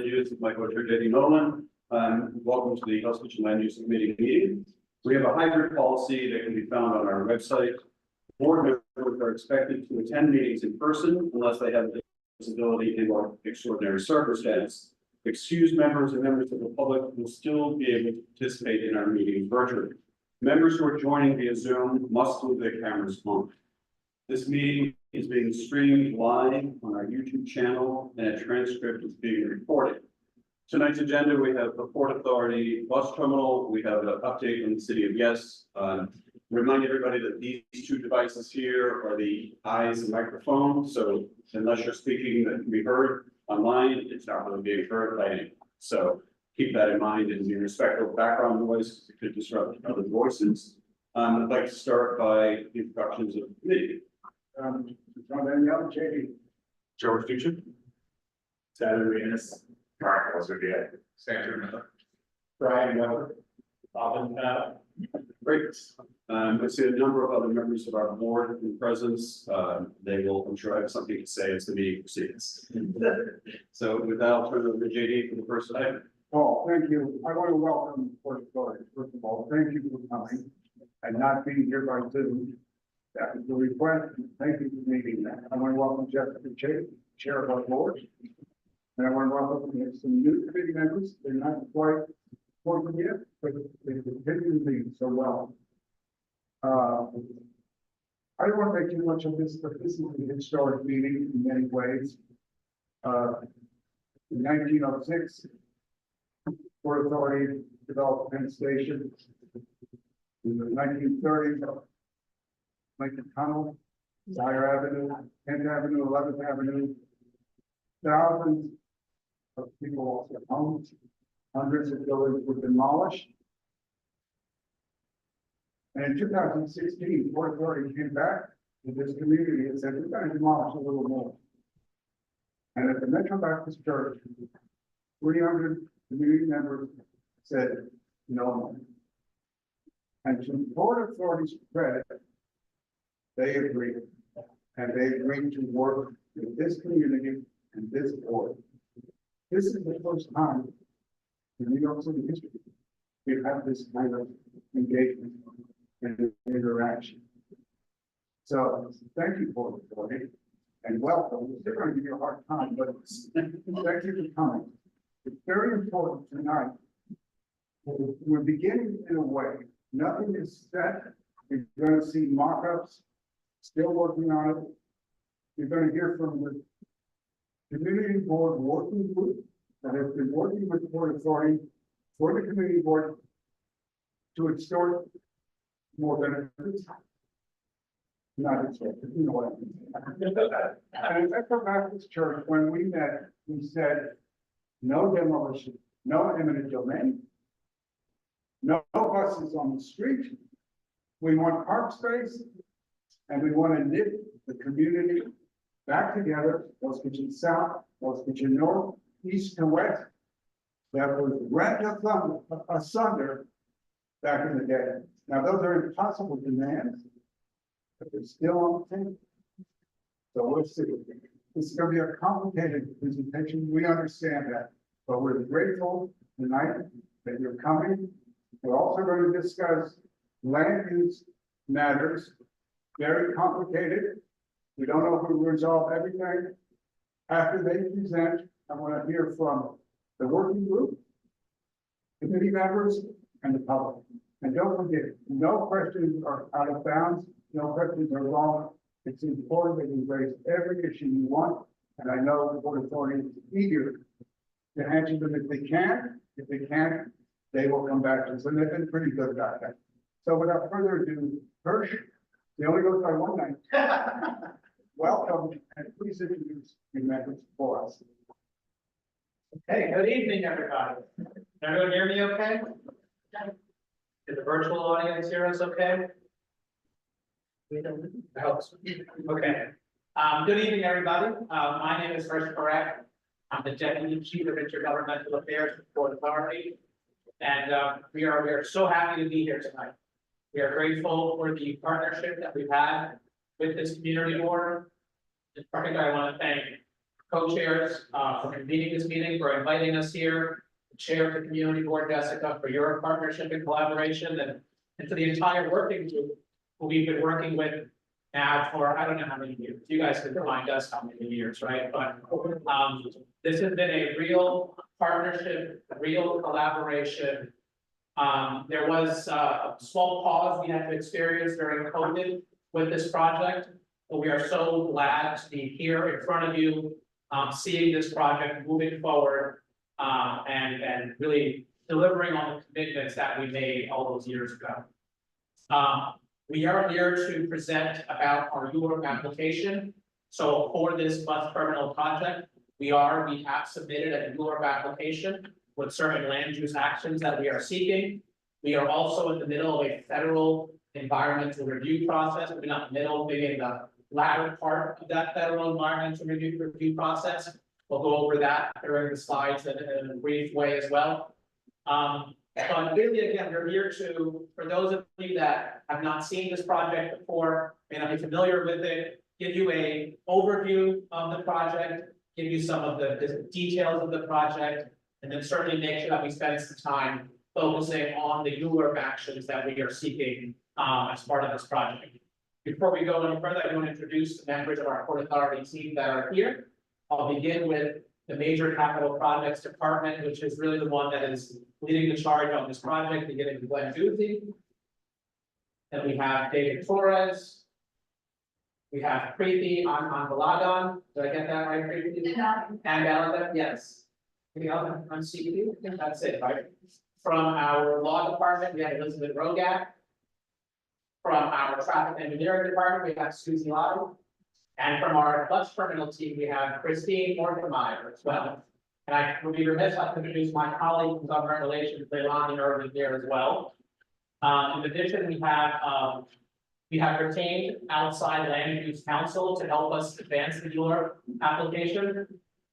Use my co-chair J.D. Nolan. Welcome to the House Kitchen Land Use Committee meeting. We have a hybrid policy that can be found on our website. Board members are expected to attend meetings in person unless they have a disability and/or extraordinary circumstance. Excused members and members of the public will still be able to participate in our meetings virtually. Members who are joining via Zoom must leave their cameras on. This meeting is being streamed live on our YouTube channel and a transcript is being recorded. Tonight's agenda, we have the Port Authority bus terminal. We have an update on the city of Yes. Remind everybody that these two devices here are the eyes and microphone. So unless you're speaking that can be heard online, it's not really being heard by anyone. So keep that in mind and be respectful of background noise. It could disrupt other voices. I'd like to start by the introductions of the committee. John Danielle, J.D. George Future. Saturday, Ennis. Mark, also get. Sandra, Brian, Bob, Great. I see a number of other members of our board in presence. They will, I'm sure, have something to say as the meeting proceeds. So with that, I'll turn it over to JD for the first item. Paul, thank you. I want to welcome Port Authority. First of all, thank you for coming and not being here by Zoom. That was the request. Thank you for meeting that. I want to welcome Jessica Chair of our board. And I want to welcome some new committee members. They're not quite formed yet, but they continue to lead so well. I don't want to make too much of this, but this is a historic meeting in many ways. In 1906, Port Authority developed Penn Station. In the 1930s, Lincoln Tunnel, Dyer Avenue, 10th Avenue, 11th Avenue. Thousands of people lost their homes. Hundreds of buildings were demolished. And in 2016, Port Authority came back to this community and said, we're going to demolish a little more. And at the Metro Baptist Church, 300 community members said no. And to Port Authority's credit, they agreed. And they agreed to work with this community and this board. This is the first time in New York City history we've had this kind of engagement and interaction. So thank you, Port Authority, and welcome. They're going to give you a hard time, but thank you for coming. It's very important tonight. We're beginning in a way. Nothing is set. You're going to see mock-ups. Still working on it. You're going to hear from the community board working group that has been working with the Port Authority for the community board to extort more benefits. Not extort, you know what I mean. And at Metro Baptist Church, when we met, we said no demolition, no eminent domain, no buses on the street. We want park space. And we want to knit the community back together, West Kitchen South, West Kitchen North, East and West, that was rent asunder back in the day. Now, those are impossible demands, but they're still on the table. So we'll see. This is going to be a complicated presentation. We understand that, but we're grateful tonight that you're coming. We're also going to discuss land use matters. Very complicated. We don't know if we'll resolve everything. After they present, I want to hear from the working group, committee members, and the public. And don't forget, no questions are out of bounds, no questions are wrong. It's important that you raise every issue you want, and I know the Port Authority is eager to answer them if they can. If they can't, they will come back to us, and they've been pretty good about that. So without further ado, Hirsch. He only goes by one night. Welcome, and please introduce your members for us. Hey, good evening, everybody. Can everyone hear me okay? Did the virtual audience hear us okay? I hope so. Okay. Good evening, everybody. My name is Hirsch Correct. I'm the Deputy Chief of Intergovernmental Affairs for Port Authority. And we are so happy to be here tonight. We are grateful for the partnership that we've had with this community board. In particular, I want to thank co-chairs, for convening this meeting, for inviting us here. The Chair of the Community Board, Jessica, for your partnership and collaboration, and to the entire working group who we've been working with now for, I don't know how many years. You guys can remind us how many years, right? But, this has been a real partnership, a real collaboration. There was a small pause we had to experience during COVID with this project, but we are so glad to be here in front of you, seeing this project moving forward, and really delivering on the commitments that we made all those years ago. We are here to present about our ULURP application. So for this bus terminal project, we have submitted a ULURP application with certain land use actions that we are seeking. We are also in the middle of a federal environmental review process. We're not middle, maybe in the latter part of that federal environmental review process. We'll go over that during the slides in a brief way as well. But really, again, we're here for those of you that have not seen this project before, may not be familiar with it, give you a overview of the project, give you some of the details of the project, and then certainly make sure that we spend some time focusing on the ULURP actions that we are seeking as part of this project. Before we go any further, I want to introduce the members of our Port Authority team that are here. I'll begin with the Major Capital Projects Department, which is really the one that is leading the charge on this project, beginning with Glenn Doozy. Then we have David Torres. We have Preeti Anbalagan. Did I get that right, Preeti? And Ellen, yes. Anything else on CBD? I think that's it, right? From our law department, we have Elizabeth Rogak. From our traffic engineering department, we have Susie Lottie. And from our bus terminal team, we have Christine Mortimer as well. And I would be remiss not to introduce my colleague from government relations, Leilani Irvin, here as well. In addition, we have retained outside land use counsel to help us advance the ULURP application.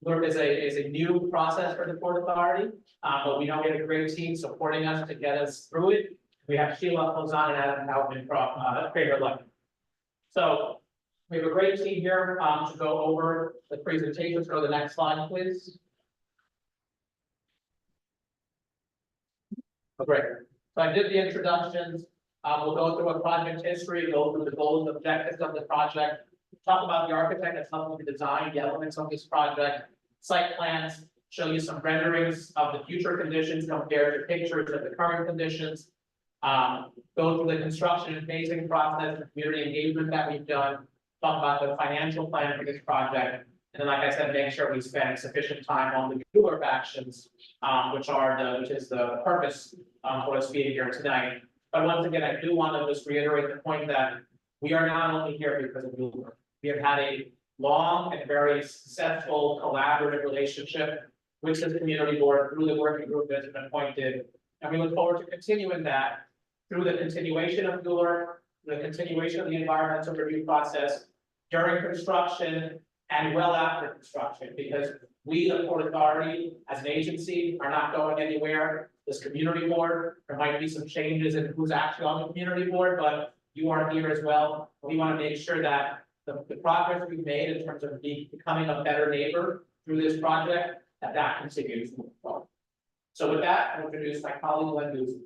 ULURP is a new process for the Port Authority, but we know we have a great team supporting us to get us through it. We have Sheila Ozan and Adam Howman from Crater Lake. So we have a great team here to go over the presentation. Let's go to the next slide, please. Great. So I did the introductions. We'll go through a project history, go through the goals and objectives of the project, talk about the architect that's helping to design the elements of this project, site plans, show you some renderings of the future conditions compared to pictures of the current conditions, go through the construction and phasing process, the community engagement that we've done, talk about the financial plan for this project, and then, like I said, make sure we spend sufficient time on the ULURP actions, which is the purpose for us being here tonight. But once again, I do want to just reiterate the point that we are not only here because of ULURP. We have had a long and very successful collaborative relationship with the community board through the working group that's been appointed, and we look forward to continuing that through the continuation of ULURP, the continuation of the environmental review process during construction and well after construction, because we, the Port Authority, as an agency, are not going anywhere. This community board, there might be some changes in who's actually on the community board, but you are here as well. We want to make sure that the progress we've made in terms of becoming a better neighbor through this project, that continues moving forward. So with that, I'll introduce my colleague, Glenn Doozy.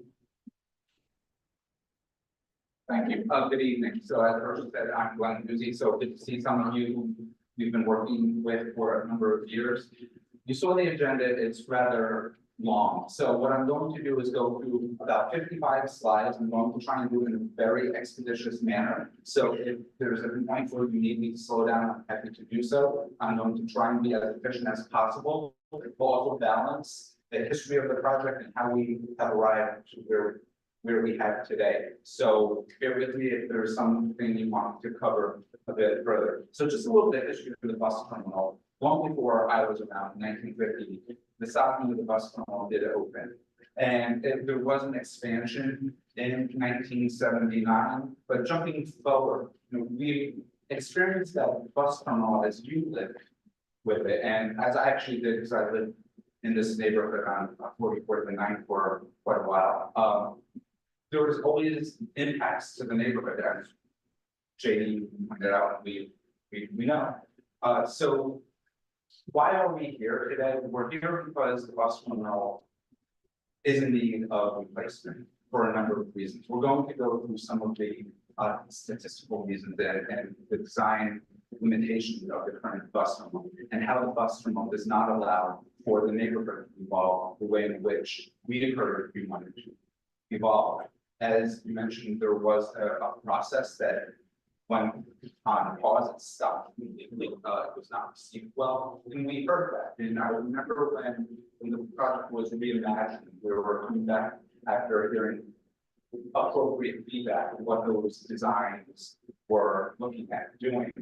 Thank you. Good evening. So as Herschel said, I'm Glenn Doozy. So good to see some of you who we've been working with for a number of years. You saw the agenda, it's rather long. So what I'm going to do is go through about 55 slides. I'm going to try and do it in a very expeditious manner. So if there's a point where you need me to slow down, I'm happy to do so. I'm going to try and be as efficient as possible, but also balance the history of the project and how we have arrived to where we have today. So bear with me if there's something you want to cover a bit further. So just a little bit of history of the bus terminal. Long before I was around 1950, the south end of the bus terminal did open. And there was an expansion in 1979, but jumping forward, we experienced that bus terminal as you lived with it. And as I actually did, because I lived in this neighborhood on 44th and 9th for quite a while. There was always impacts to the neighborhood, as JD pointed out, we know. So Why are we here today? We're here because the bus terminal is in need of replacement for a number of reasons. We're going to go through some of the statistical reasons and the design limitations of the current bus terminal and how the bus terminal does not allow for the neighborhood to evolve the way in which we had heard we wanted to evolve. As you mentioned, there was a process that when on pause it stopped, it was not received well, and we heard that. And I remember when the project was reimagined, we were coming back after hearing appropriate feedback of what those designs were looking at doing.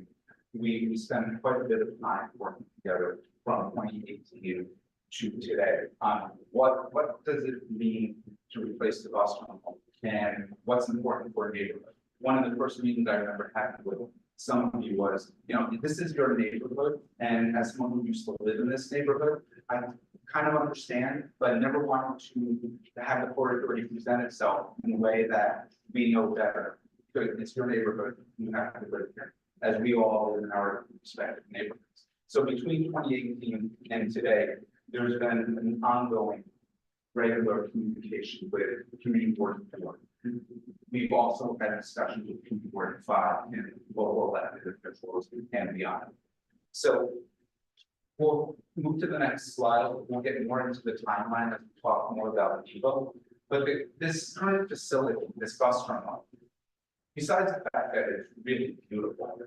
We spent quite a bit of time working together from 2018 to today on what does it mean to replace the bus terminal and what's important for a neighborhood. One of the first meetings I remember having with some of you was, this is your neighborhood, and as someone who used to live in this neighborhood, I kind of understand, but never wanted to have the Port Authority present itself in a way that we know better. Because it's your neighborhood, you have to live here, as we all live in our respective neighborhoods. So between 2018 and today, there's been an ongoing regular communication with Community Board 4. We've also had discussions with Community Board 5 and local elected officials and beyond. So we'll move to the next slide. We'll get more into the timeline as we talk more about the depot. But this current facility, this bus terminal, besides the fact that it's really beautiful,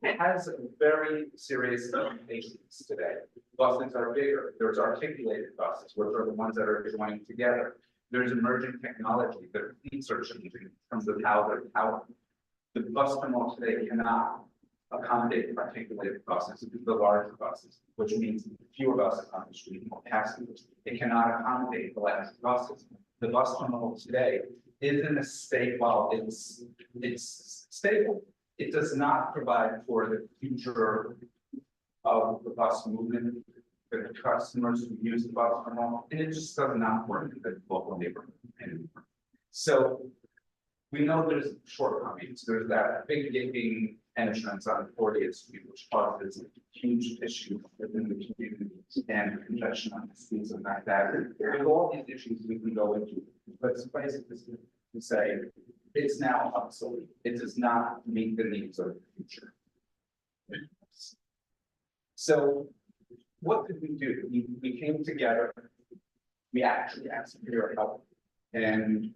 it has very serious limitations today. Buses are bigger. There's articulated buses, which are the ones that are joining together. There's emerging technology. Their fleets are changing in terms of how they're powered. The bus terminal today cannot accommodate articulated buses, the larger buses, which means fewer buses on the street, more passengers. It cannot accommodate electric buses. The bus terminal today is in a state, while it's stable, it does not provide for the future of the bus movement, for the customers who use the bus terminal, and it just does not work in the local neighborhood anymore. So we know there's shortcomings. There's that big gaping entrance on 40th Street, which causes huge issues within the community and congestion on the streets and like that. There's all these issues we can go into, but suffice it to say, it's now obsolete. It does not meet the needs of the future. So what did we do? We came together. We actually asked for your help. And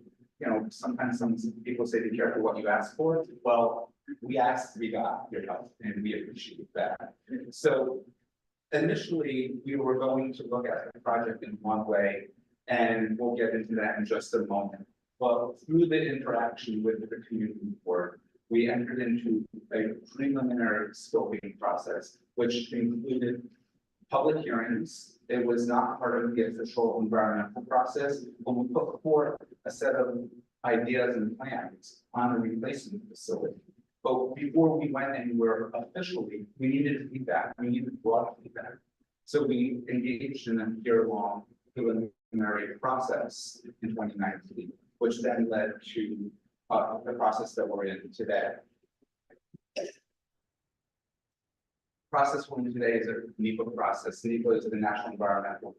sometimes some people say, be careful what you ask for. Well, we asked, we got your help, and we appreciate that. So initially, we were going to look at the project in one way, and we'll get into that in just a moment. But through the interaction with the community board, we entered into a preliminary scoping process, which included public hearings. It was not part of the official environmental process, but we put forth a set of ideas and plans on a replacement facility. But before we went anywhere officially, we needed feedback. We needed broad feedback. So we engaged in a year-long preliminary process in 2019, which then led to the process that we're in today. Process we're in today is a NEPA process. NEPA is the National Environmental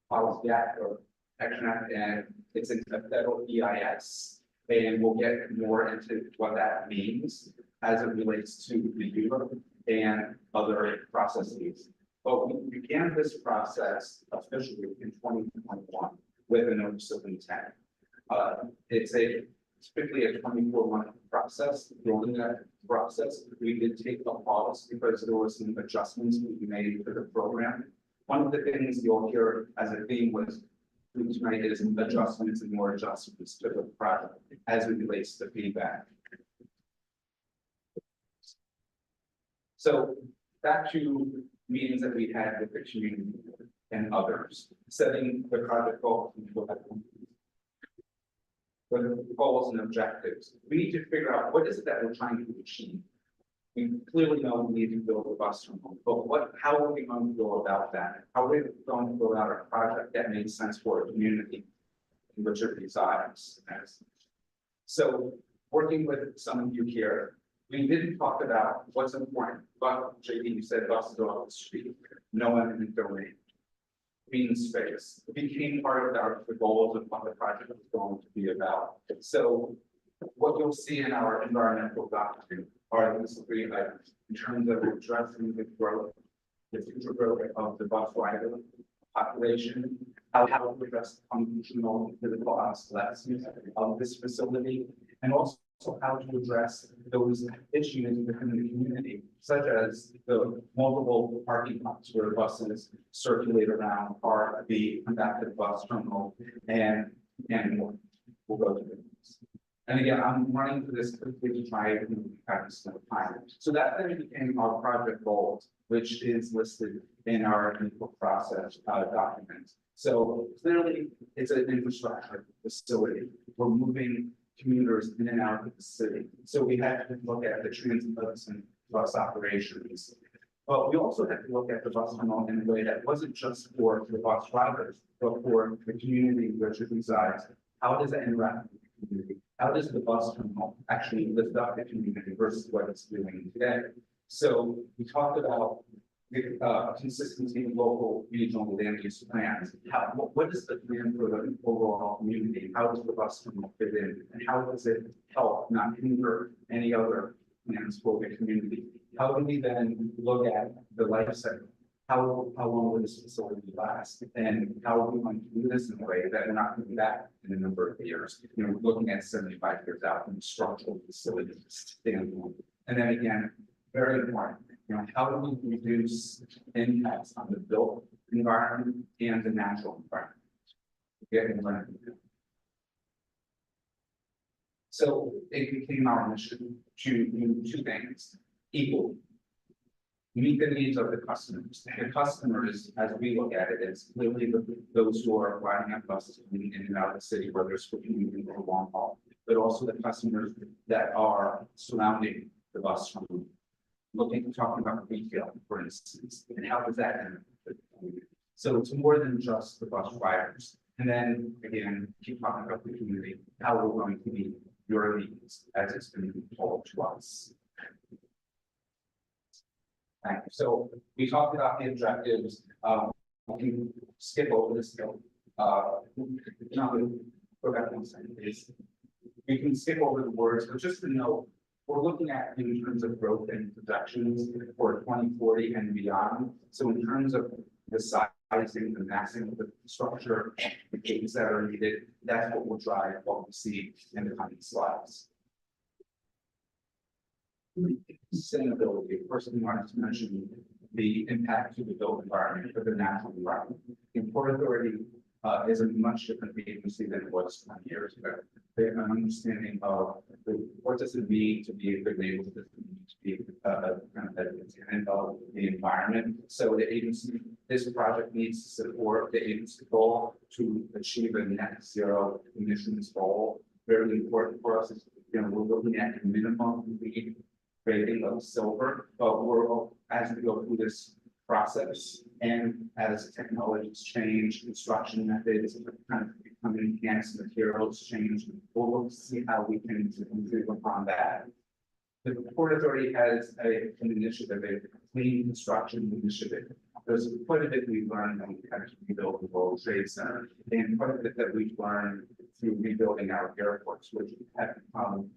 Policy Act or Action Act, and it's in a federal EIS. And we'll get more into what that means as it relates to the ULA and other processes. But we began this process officially in 2021 with a notice of intent. It's typically a 24-month process. During that process, we did take a pause because there were some adjustments we made to the program. One of the things you'll hear as a theme was tonight is adjustments and more adjustments to the project as it relates to feedback. So back to meetings that we had with the community and others, setting the project goals with goals and objectives. We need to figure out what is it that we're trying to achieve. We clearly know we need to build a bus terminal, but how are we going to go about that? How are we going to go about a project that makes sense for a community in which it resides? So working with some of you here, we didn't talk about what's important, but JD, you said buses are off the street, no eminent domain. Green space, it became part of the goals of what the project was going to be about. So what you'll see in our environmental document are these three items in terms of addressing the growth, the future growth of the bus rider population, how to address functional and physical obsolescence of this facility, and also how to address those issues within the community, such as the multiple parking lots where buses circulate around, or the conducted bus terminal, and more. We'll go to this. And again, I'm running through this quickly to try to have some time. So that then became our project goals, which is listed in our input process document. So clearly, it's an infrastructure facility. We're moving commuters in and out of the city. So we had to look at the transit bus and bus operations. But we also had to look at the bus terminal in a way that wasn't just for the bus drivers, but for the community which it resides. How does it interact with the community? How does the bus terminal actually lift up the community versus what it's doing today? So we talked about the consistency of local regional land use plans. What is the plan for the overall community? How does the bus terminal fit in? And how does it help not hinder any other plans for the community? How do we then look at the life cycle? How long will this facility last? And how are we going to do this in a way that we're not going to be back in a number of years? You know, we're looking at 75 years out from structural facilities standpoint. And then again, very important, you know, how do we reduce impacts on the built environment and the natural environment? So it became our mission to do two things equally. Meet the needs of the customers. The customers, as we look at it, is clearly those who are riding on buses coming in and out of the city, whether it's for commuting or long haul, but also the customers that are surrounding the bus route. Talking about retail, for instance, and how does that benefit the community? So it's more than just the bus riders. And then again, keep talking about the community, how we're going to meet your needs as it's been told to us. Thank you. So we talked about the objectives. We can skip over this. Go back 1 second, please. We can skip over the words, but just to note, we're looking at in terms of growth and projections for 2040 and beyond. So in terms of the sizing, the massing of the structure, the gates that are needed, that's what will drive what we see in the coming slides. Sustainability, of course, we wanted to mention the impact to the built environment, or the natural environment. The Port Authority is a much different agency than it was 20 years ago. They have an understanding of what does it mean to be a good neighbor, to be kind of and of the environment. So the agency, this project needs to support the agency goal to achieve a net zero emissions goal. Very important for us is, you know, we're looking at a minimum LEED rating of silver, but we're, as we go through this process and as technologies change, construction methods kind of become enhanced, materials change, we'll look to see how we can improve upon that. The Port Authority has an initiative, a clean construction initiative. There's quite a bit we've learned when we kind of rebuilt the World Trade Center, and quite a bit that we've learned through rebuilding our airports, which have become,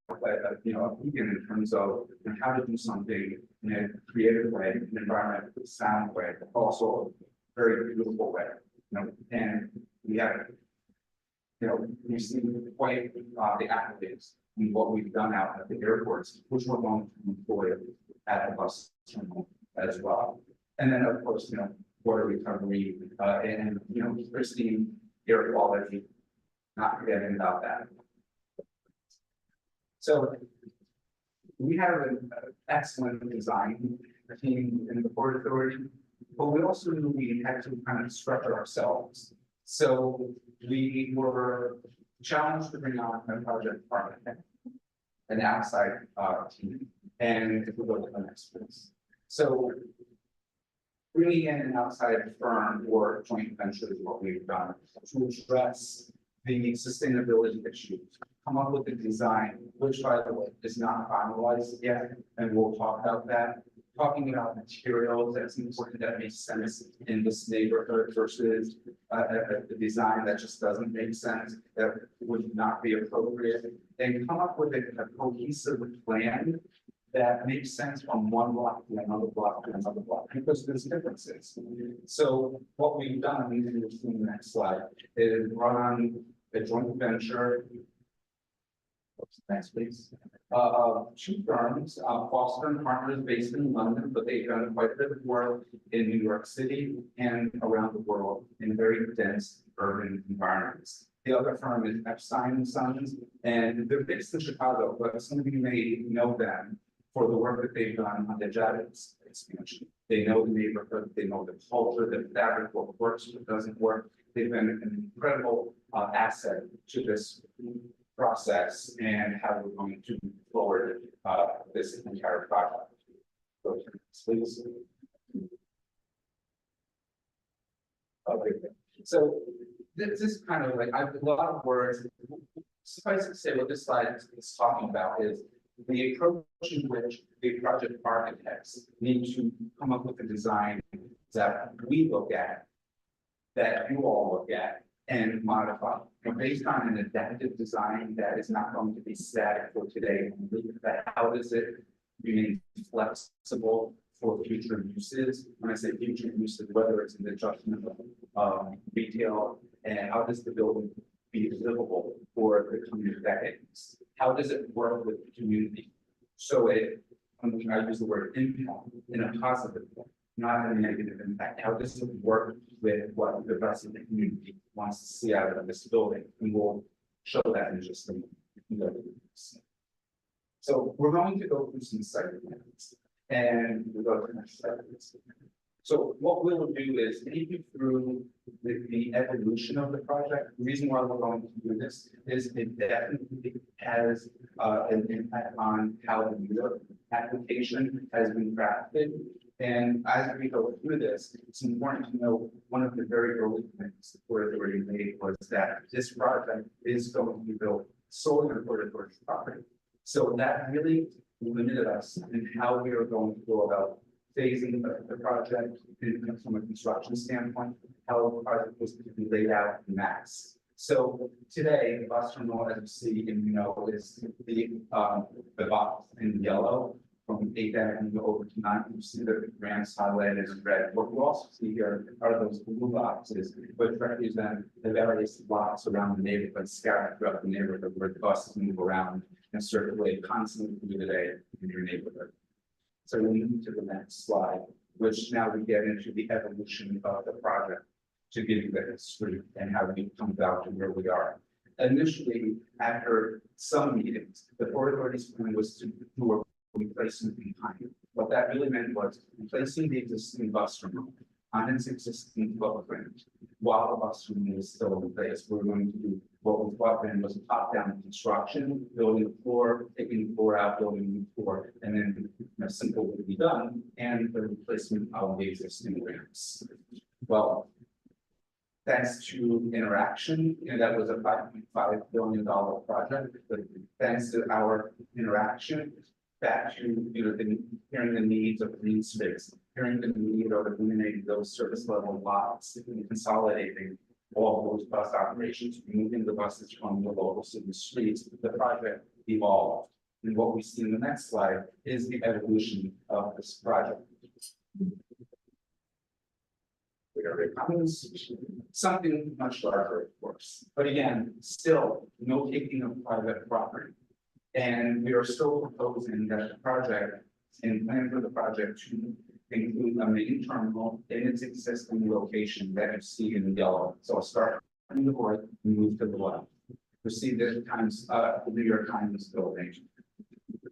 a beacon in terms of how to do something in a creative way, an environmentally sound way, but also a very beautiful way. And we have, we've seen quite the accolades in what we've done out at the airports, which we're going to employ at the bus terminal as well. And then, of course, water recovery and pristine air quality, not forgetting about that. So we have an excellent design team in the Port Authority, but we also knew we had to kind of structure ourselves. So we were challenged to bring on a project partner, an outside team, and if we go to the next place. So bringing in an outside firm or joint venture is what we've done to address the sustainability issues, come up with a design, which by the way, is not finalized yet, and we'll talk about that. Talking about materials, that's important, that makes sense in this neighborhood versus a design that just doesn't make sense, that would not be appropriate. And come up with a cohesive plan that makes sense from one block to another block to another block, because there's differences. So what we've done, and you'll see in the next slide, is run a joint venture. Next, please. Two firms, Foster and Partners, based in London, but they've done quite a bit of work in New York City and around the world in very dense urban environments. The other firm is Epstein and Sons, and they're based in Chicago, but some of you may know them for the work that they've done on the Javits expansion. They know the neighborhood, they know the culture, the fabric, what works, what doesn't work. They've been an incredible asset to this process and how we're going to move forward this entire project. Go to the next, please. Okay, so this is kind of like, I have a lot of words. Suffice to say, what this slide is talking about is the approach in which the project architects need to come up with a design that we look at, that you all look at, and modify. And based on an adaptive design that is not going to be static for today, that how does it remain flexible for future uses? When I say future uses, whether it's in the adjustment of retail, and how does the building be livable for the coming decades? How does it work with the community? So it, I use the word impact in a positive way, not a negative impact. How does it work with what the rest of the community wants to see out of this building? And we'll show that in just a moment. So we're going to go through some site plans, and we'll go to the next slide. So what we'll do is take you through the evolution of the project. The reason why we're going to do this is it definitely has an impact on how the user application has been crafted. And as we go through this, it's important to know one of the very early things the Port Authority made was that this project is going to be built solely on Port Authority property. So that really limited us in how we are going to go about phasing the project from a construction standpoint, how the project was to be laid out in mass. So today, the bus terminal, as you see, and you know, is the box in yellow from 8th Avenue over to 9th. You see the grants highlighted in red. What you also see here are those blue boxes, which represent the various blocks around the neighborhood, scattered throughout the neighborhood, where the buses move around and circulate constantly through the day in your neighborhood. So we move to the next slide, which now we get into the evolution of the project to give you the history and how we come about to where we are. Initially, after some meetings, the Port Authority's plan was to do a replacement behind it. What that really meant was replacing the existing bus terminal on its existing footprint while the bus terminal is still in place. We're going to do what we thought then was a top-down construction, building the floor, taking the floor out, building the floor, and then simple would be done, and the replacement of the existing ramps. Well, thanks to interaction, and that was a $5.5 billion project, but thanks to our interaction, back to hearing the needs of green space, hearing the need of eliminating those service level lots, and consolidating all those bus operations, removing the buses from the local city streets, the project evolved. And what we see in the next slide is the evolution of this project. Here it comes, something much larger, of course, but again, still no taking of private property. And we are still proposing that the project and plan for the project to include a main terminal in its existing location that you see in yellow. So I'll start from the right and move to the left. You see the New York Times building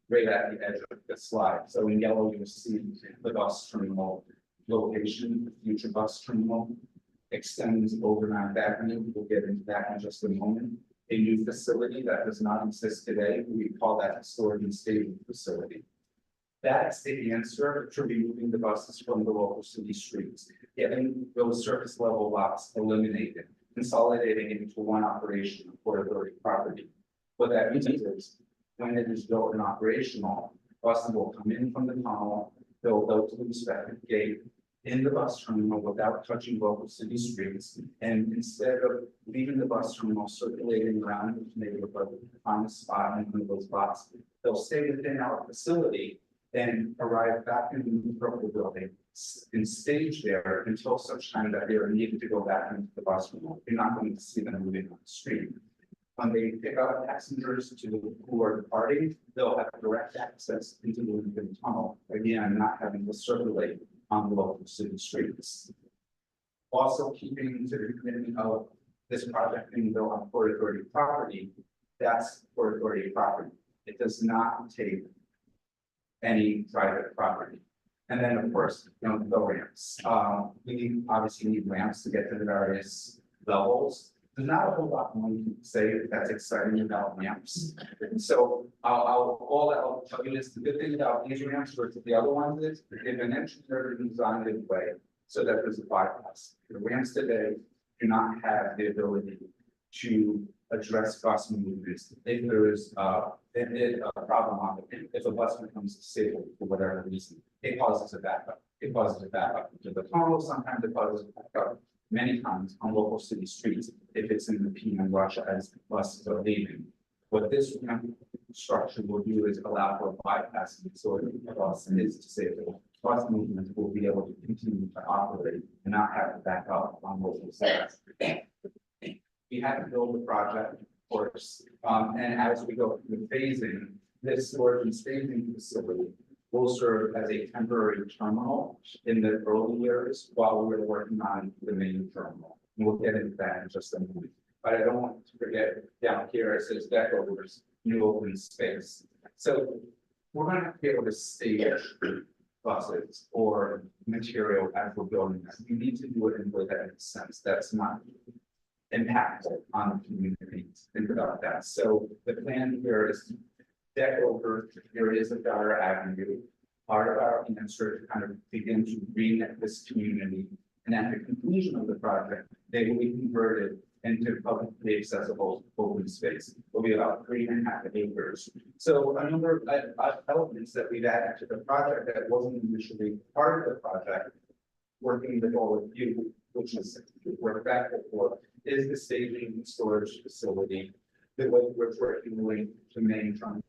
right at the edge of the slide. So in yellow, you see the bus terminal location, the future bus terminal extends over 9th Avenue. We'll get into that in just a moment. A new facility that does not exist today, we call that a storage and staging facility. That's the answer to removing the buses from the local city streets, getting those surface level lots eliminated, consolidating it into one operation of Port Authority property. What that means is, when it is built and operational, buses will come in from the tunnel, they'll go to the respective gate in the bus terminal without touching local city streets. And instead of leaving the bus terminal circulating around the neighborhood, find a spot in one of those spots, they'll stay within our facility and arrive back in the purple building and stage there until such time that they are needed to go back into the bus terminal. You're not going to see them moving on the street. When they pick up passengers who are departing, they'll have direct access into the Lincoln Tunnel, again, not having to circulate on the local city streets. Also keeping to the commitment of this project being built on Port Authority property, that's Port Authority property. It does not take any private property. And then, of course, the ramps. We obviously need ramps to get to the various levels. There's not a whole lot more you can say that's exciting about ramps. So I'll tell you this, the good thing about these ramps versus the other ones is they've been engineered and designed in a way so that there's a bypass. The ramps today do not have the ability to address bus movements. If there is a problem on it, if a bus becomes disabled for whatever reason, it causes a backup. It causes a backup to the tunnel, sometimes it causes a backup. Many times on local city streets, if it's in the PM rush as buses are leaving. What this ramp structure will do is allow for bypassing, so if the bus is disabled, bus movements will be able to continue to operate and not have to back up on local sites. We have to build the project, of course, and as we go through the phasing, this storage and staging facility will serve as a temporary terminal in the early years while we're working on the main terminal. And we'll get into that in just a moment. But I don't want to forget down here, it says deck overs, new open space. So we're going to be able to stage buses or material as we're building this. You need to do it in a way that makes sense. That's not impactful on the community. Think about that. So the plan here is deck over areas of Daughter Avenue, part of our answer to kind of begin to reconnect this community. And at the conclusion of the project, they will be converted into publicly accessible open space. It will be about 3.5 acres. So a number of elements that we've added to the project that wasn't initially part of the project, working with all of you, which is we're grateful for, is the staging and storage facility, the way we're working linked to main terminal.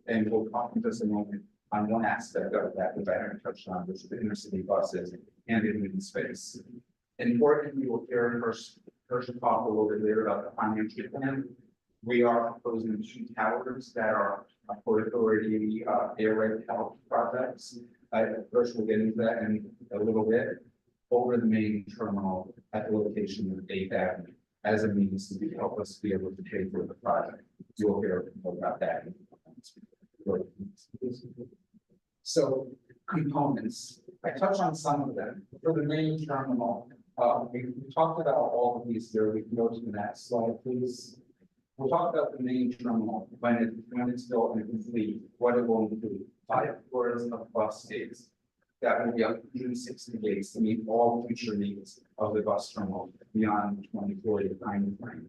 And we'll talk in just a moment on one aspect of that, which I haven't touched on, which is the intercity buses and the living space. Importantly, we'll hear first talk a little bit later about the financial plan. We are proposing 2 towers that are Port Authority airway health projects. First, we'll get into that in a little bit over the main terminal at the location of 8th Avenue as a means to help us be able to pay for the project. You'll hear more about that. So components, I touched on some of them. For the main terminal, we talked about all of these here. We can go to the next slide, please. We'll talk about the main terminal when it's built and complete, what it will include. 5 floors of bus gates. That will be 160 gates to meet all future needs of the bus terminal beyond 2040 time frame.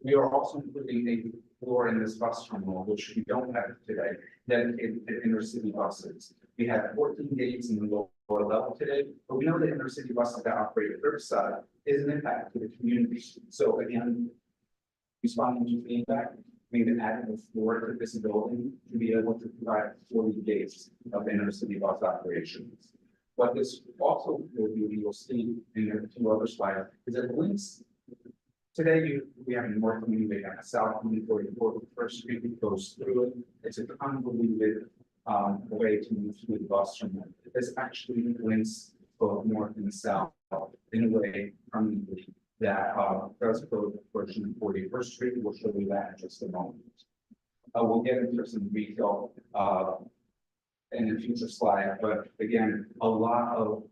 We are also including a floor in this bus terminal, which we don't have today, dedicated to intercity buses. We have 14 gates in the lower level today, but we know that intercity buses that operate at Riverside is an impact to the community. So again, responding to feedback, we've added a floor to this building to be able to provide 40 gates of intercity bus operations. What this also will do, you'll see in the 2 other slides, is it links. Today, we have a north community and a south community where the first street goes through it. It's a convoluted way to move through the bus terminal. This actually links both north and south in a way permanently that does go the portion of 41st Street. We'll show you that in just a moment. We'll get into some detail in a future slide, but again, a lot of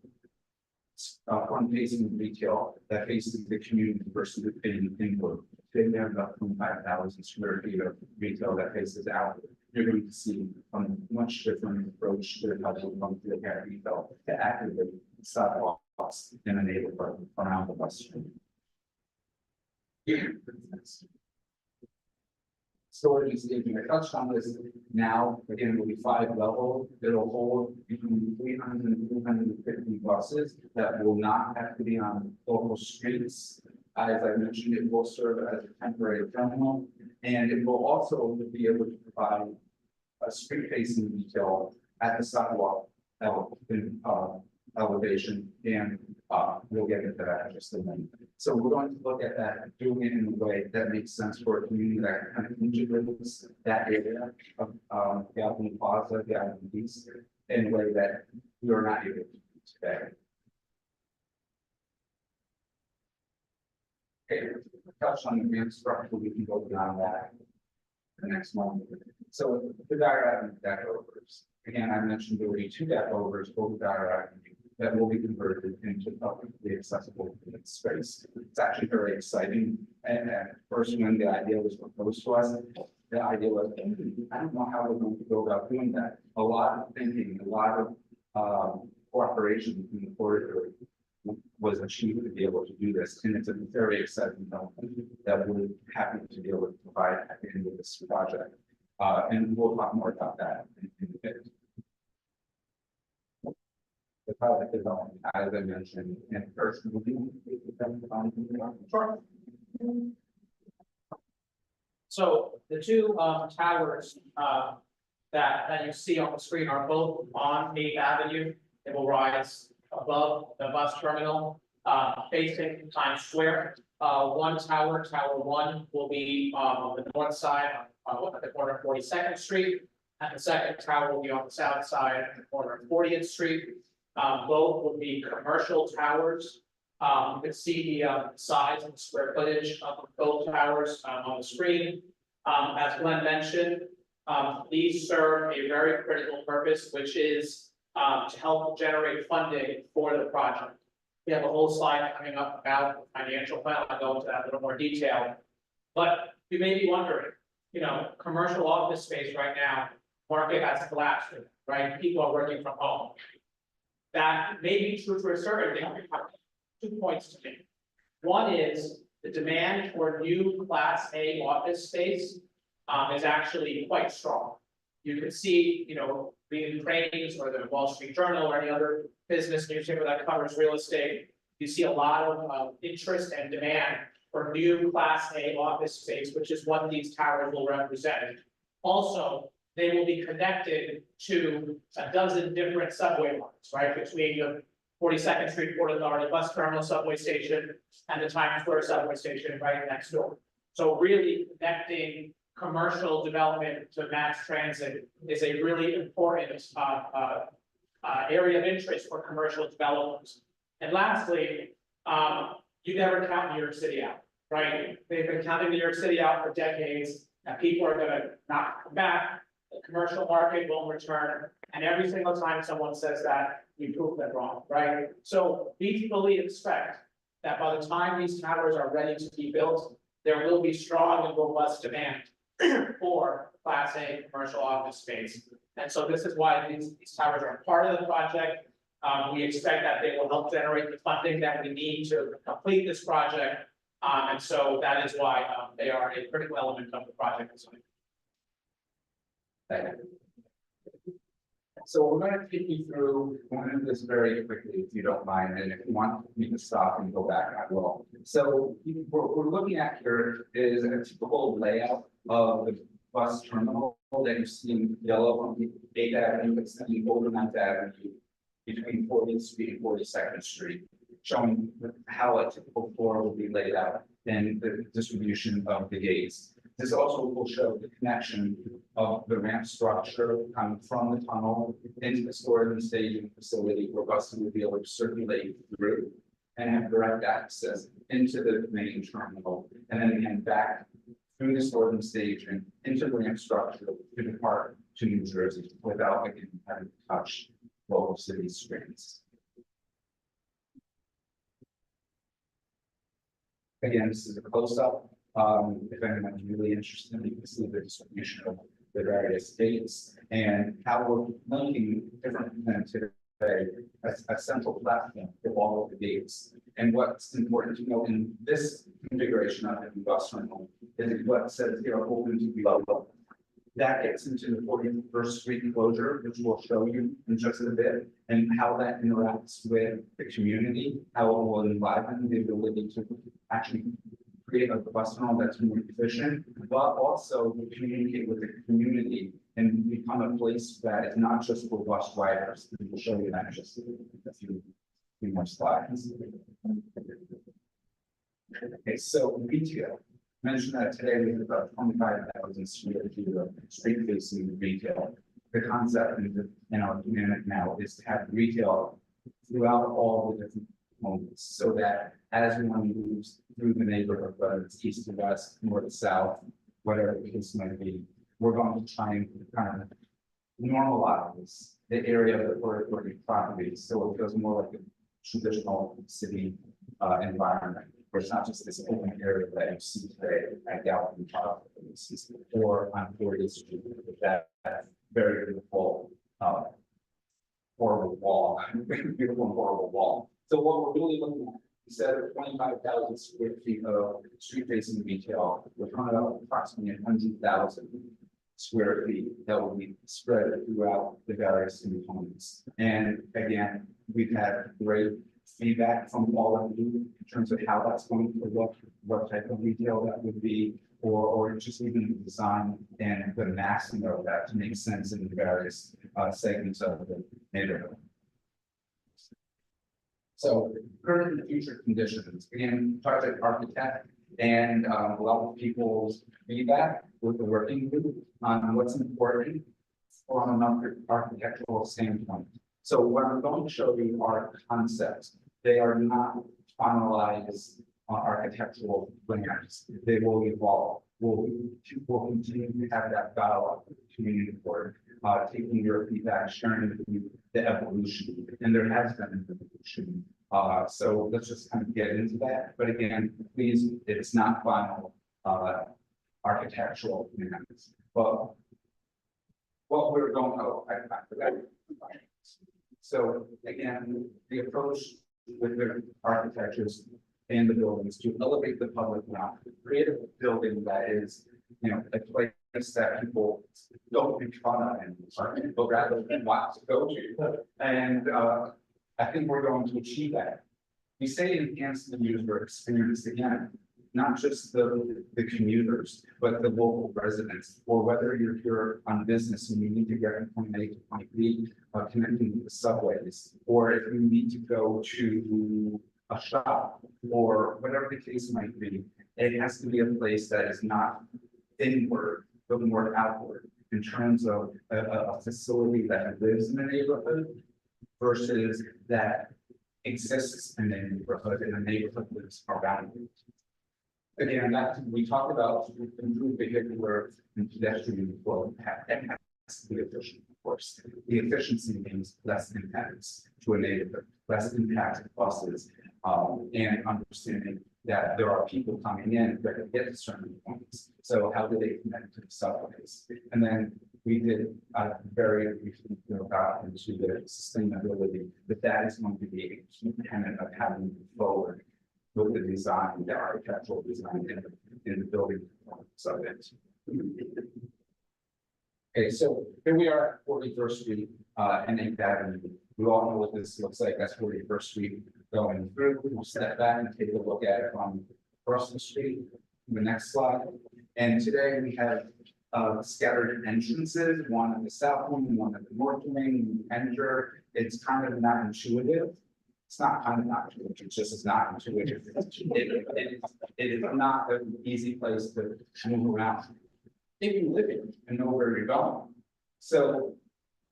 front-facing retail that faces the community versus the paying input. They have about 25,000 square feet of retail that faces out. You're going to see a much different approach to how to come to the retail to activate sidewalks in a neighborhood around the bus street. storage and staging. I touched on this now, again, it will be 5 level, it'll hold between 300 and 350 buses that will not have to be on local streets. As I mentioned, it will serve as a temporary terminal, and it will also be able to provide a street facing detail at the sidewalk elevation, and we'll get into that in just a minute. So we're going to look at that, doing it in a way that makes sense for a community that kind of integrates that area of Galvin Plaza, Galvin East, in a way that we are not able to do today. Okay, touch on the main structure, we can go beyond that the next one. So the Dyer deck overs. Again, I mentioned there will be 2 deck overs over Dyer Avenue that will be converted into publicly accessible space. It's actually very exciting. And first, when the idea was proposed to us, the idea was, I don't know how we're going to go about doing that. A lot of thinking, a lot of cooperation between the corridor was achieved to be able to do this. And it's a very exciting development that we're happy to be able to provide at the end of this project. And we'll talk more about that in a bit. The project development, as I mentioned, and first, Sure. So the 2 towers that you see on the screen are both on 8th Avenue. They will rise above the bus terminal facing Times Square. One tower, Tower 1, will be on the north side at the corner of 42nd Street, and the second tower will be on the south side at the corner of 40th Street. Both will be commercial towers. You can see the size and square footage of both towers on the screen. As Glenn mentioned, these serve a very critical purpose, which is to help generate funding for the project. We have a whole slide coming up about the financial plan. I'll go into that in a little more detail. But you may be wondering, commercial office space right now, market has collapsed, right? People are working from home. That may be true to a certain degree. 2 points to make. One is the demand for new Class A office space is actually quite strong. You can see, reading Cranes or the Wall Street Journal or any other business newspaper that covers real estate, you see a lot of interest and demand for new Class A office space, which is what these towers will represent. Also, they will be connected to a dozen different subway lines, right? Between the 42nd Street Port Authority bus terminal subway station and the Times Square subway station right next door. So really connecting commercial development to mass transit is a really important area of interest for commercial developers. And lastly, you never count New York City out, right? They've been counting New York City out for decades, and people are gonna not come back. The commercial market won't return, and every single time someone says that, we prove them wrong, right? So we fully expect that by the time these towers are ready to be built, there will be strong and robust demand for Class A commercial office space. And so this is why these towers are part of the project. We expect that they will help generate the funding that we need to complete this project. And so that is why they are a critical element of the project design. So we're going to take you through one of this very quickly, if you don't mind, and if you want me to stop and go back, I will. So what we're looking at here is a typical layout of the bus terminal that you see in yellow on the 8th Avenue, extending over 9th Avenue between 40th Street and 42nd Street, showing how a typical floor will be laid out and the distribution of the gates. This also will show the connection of the ramp structure coming from the tunnel into the storage and staging facility where buses will be able to circulate through and have direct access into the main terminal, and then again back through the storage and staging into the ramp structure to depart to New Jersey without again having to touch local city screens. Again, this is a close-up. If anyone's really interested, you can see the distribution of the various states and how we're linking different connectivity a central platform for all of the gates. And what's important to know in this configuration of the bus terminal is what says here open to below. That gets into the 41st Street closure, which we'll show you in just a bit, and how that interacts with the community, how it will enliven the ability to actually create a bus terminal that's more efficient, but also communicate with the community and become a place that is not just for bus riders. We'll show you that in just a few more slides. Okay, so retail. Mentioned that today we have about 25,000 square feet of street facing retail. The concept in our community now is to have retail throughout all the different moments, so that as one moves through the neighborhood, whether it's east to west, north to south, whatever the case might be, we're going to try and kind of normalize the area of the periphery property, so it feels more like a traditional city environment, where it's not just this open area that you see today at Galvin Park, or on 40th Street, that very beautiful, horrible wall, beautiful and horrible wall. So what we're really looking at, instead of 25,000 square feet of street facing retail, we're talking about approximately 100,000 square feet that will be spread throughout the various components. And again, we've had great feedback from all of you in terms of how that's going to look, what type of retail that would be, or just even the design and the massing of that to make sense in the various segments of the neighborhood. So current and future conditions, again, project architect and a lot of people's feedback with the working group on what's important from an architectural standpoint. So what I'm going to show you are concepts. They are not finalized architectural plans. They will evolve. We'll continue to have that dialogue with the community board, taking your feedback, sharing with you the evolution, and there has been an evolution. So let's just kind of get into that. But again, please, it's not final architectural plans. But what we're going to, I forgot. So again, the approach with the architectures and the buildings to elevate the public now, create a building that is, you know, a place that people don't make fun of anymore, but rather want to go to. And I think we're going to achieve that. We say enhance the user experience again, not just the commuters, but the local residents, or whether you're here on business and you need to get from point A to point B, connecting with the subways, or if you need to go to a shop, or whatever the case might be, it has to be a place that is not inward, but more outward in terms of a facility that lives in the neighborhood versus that exists in the neighborhood, and the neighborhood lives around it. Again, that we talked about improved vehicular and pedestrian flow. That has to be efficient, of course. The efficiency means less impacts to a neighborhood, less impact to buses, and understanding that there are people coming in that can get to certain points. So how do they connect to the subways? And then we did very briefly got into the sustainability, but that is going to be a key tenet of how we move forward with the design, the architectural design in the building of it. Okay, so here we are at 41st Street and 8th Avenue. We all know what this looks like. That's 41st Street going through. We'll step back and take a look at it from across the street. The next slide. And today we have scattered entrances, one at the south wing, one at the north wing. You enter, it's kind of not intuitive. It's not kind of not intuitive, it's just not intuitive. It is not an easy place to move around if you live in and know where you're going. So,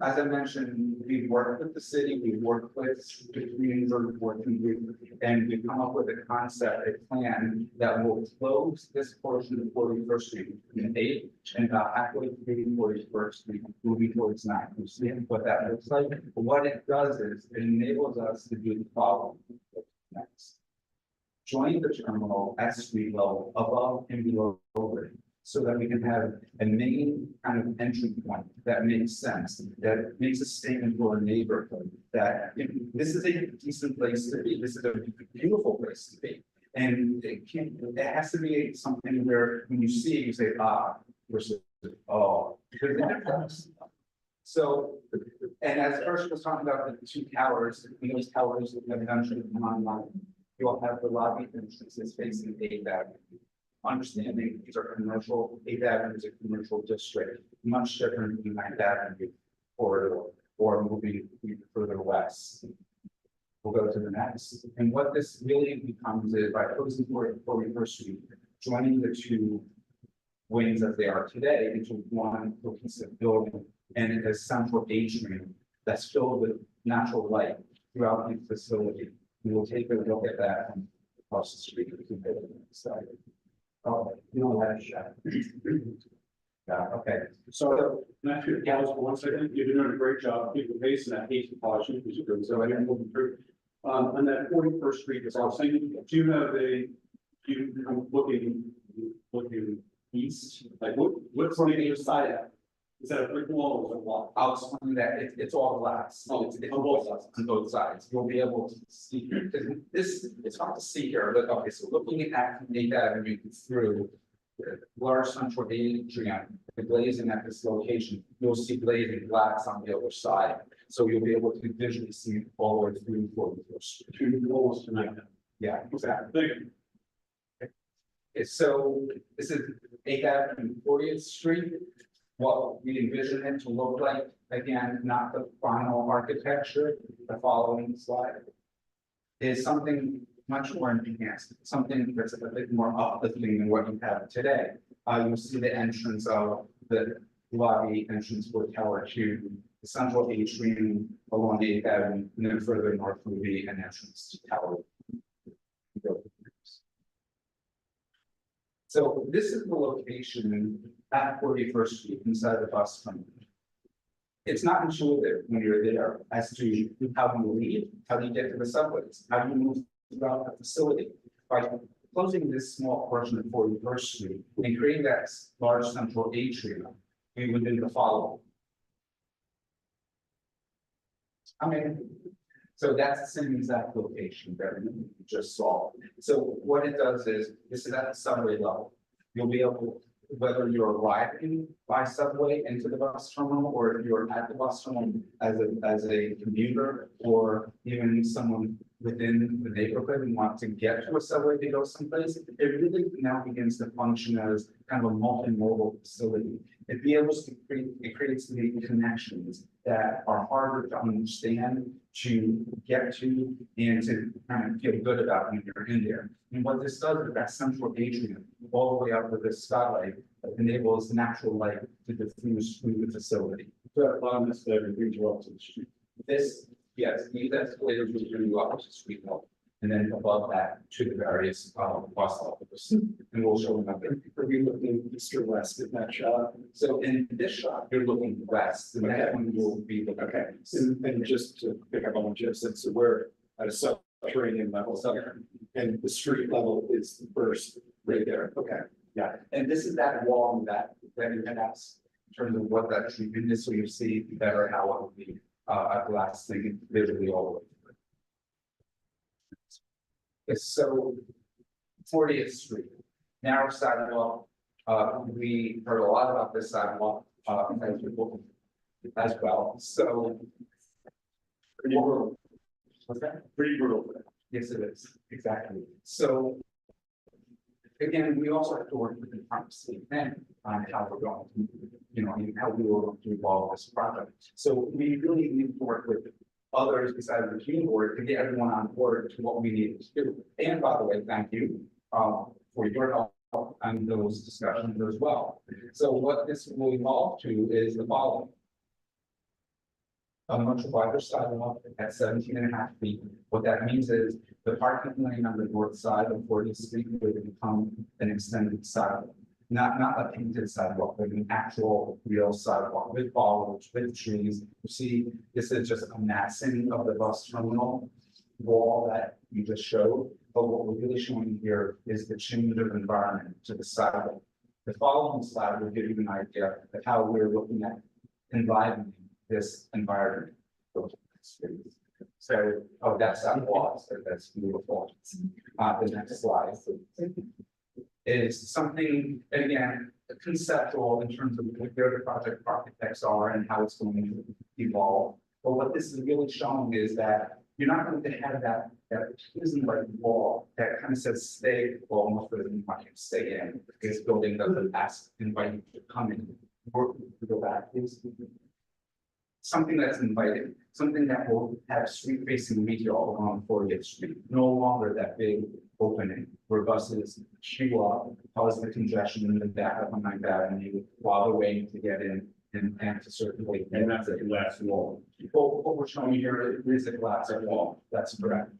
as I mentioned, we've worked with the city, we've worked with the community working group, and we've come up with a concept, a plan that will close this portion of 41st Street in 8 and about halfway through 41st Street, moving towards 9. You see what that looks like. But what it does is it enables us to do the following. Next. Join the terminal at street level above and below it. so that we can have a main kind of entry point that makes sense, that makes a statement for a neighborhood, that you know, this is a decent place to be, this is a beautiful place to be. And it has to be something where when you see it, you say, ah, versus, oh, because it does. So, and as Hirsch was talking about the two towers, those towers that eventually come online, you'll have the lobby entrances facing 8th Avenue. Understanding these are commercial, 8th Avenue is a commercial district, much different than 9th Avenue corridor or moving even further west. We'll go to the next. And what this really becomes is by closing 41st Street, joining the two wings as they are today into one cohesive building and a central atrium that's filled with natural light throughout the facility. We will take a look at that from across the street. Oh, you don't have a shot. Yeah, okay. So, actually, pause for 1 second. You're doing a great job. Keep the pace and I hate to pause you because you're doing so I didn't move through. On that 41st Street, as I was saying, do you have I'm looking east? Like what's on the other side of that? Is that a brick wall or is it a wall? I'll explain that it's all glass. Oh, It's on both sides. on both sides. You'll be able to see this, it's hard to see here, but okay, so looking at 8th Avenue through the large central atrium, the glazing at this location, you'll see glazing glass on the other side. So you'll be able to visually see all the way through 41st. Two walls tonight. Yeah, exactly. Thank you. So this is 8th Avenue, 40th Street. What we envision it to look like, again, not the final architecture, the following slide. Is something much more enhanced, something that's a bit more uplifting than what you have today. You'll see the entrance of the lobby entrance for Tower 2, the central atrium along 8th Avenue, and then further north will be an entrance to Tower. So this is the location at 41st Street inside the bus terminal. It's not intuitive when you're there as to how you leave, how do you get to the subways, how do you move throughout the facility. By closing this small portion of 41st Street and creating that large central atrium, we would do the following. So that's the same exact location that we just saw. So what it does is, this is at the subway level. You'll be able, whether you're arriving by subway into the bus terminal, or if you're at the bus terminal as a commuter, or even someone within the neighborhood and want to get to a subway to go someplace, it really now begins to function as kind of a multimodal facility. It creates the connections that are harder to understand, to get to, and to kind of feel good about when you're in there. And what this does is that central atrium, all the way up to the skylight, enables natural light to diffuse through the facility. So allow this to bring you up to the street. This, yes, these escalators will bring you up to street level, and then above that to the various bus levels. And we'll show them up there. Are we looking east or west in that shot? So in this shot, you're looking west, and that one will be the. Okay, and just to pick up on what Jeff said, so we're at a subterranean level, and the street level is the first right there. Okay. Yeah, and this is that wall that you can ask in terms of what that treatment is, so you see better how it will be a glass thing visually all the way through. Okay, so 40th Street, narrow sidewalk. We heard a lot about this sidewalk as well. So Pretty rural. what's that? Pretty rural. Yes, it is, exactly. So again, we also have to work with the pharmacy and on how we're going to, how we will evolve this project. So we really need to work with others besides the team board to get everyone on board to what we need to do. And by the way, thank you for your help on those discussions as well. So what this will evolve to is the following. A much wider sidewalk at 17.5 feet. What that means is the parking lane on the north side of 40th Street will become an extended sidewalk. Not a painted sidewalk, but an actual real sidewalk with bollards, with trees. You see, this is just a massing of the bus terminal wall that you just showed. But what we're really showing here is the change of environment to the sidewalk. The following slide will give you an idea of how we're looking at enlivening this environment. So, oh, that's that wall, so that's beautiful. The next slide is something, again, conceptual in terms of where the project architects are and how it's going to evolve. But what this is really showing is that you're not going to have that prison-like wall that kind of says stay, or almost doesn't invite you to stay in. This building doesn't ask, invite you to come in. Or to go back, please. Something that's inviting, something that will have street-facing retail along 40th Street. No longer that big opening where buses queue up, cause the congestion in the back of 9th Avenue while they're waiting to get in and to circulate. And that's a glass wall. Well, what we're showing here is a glass wall. That's correct.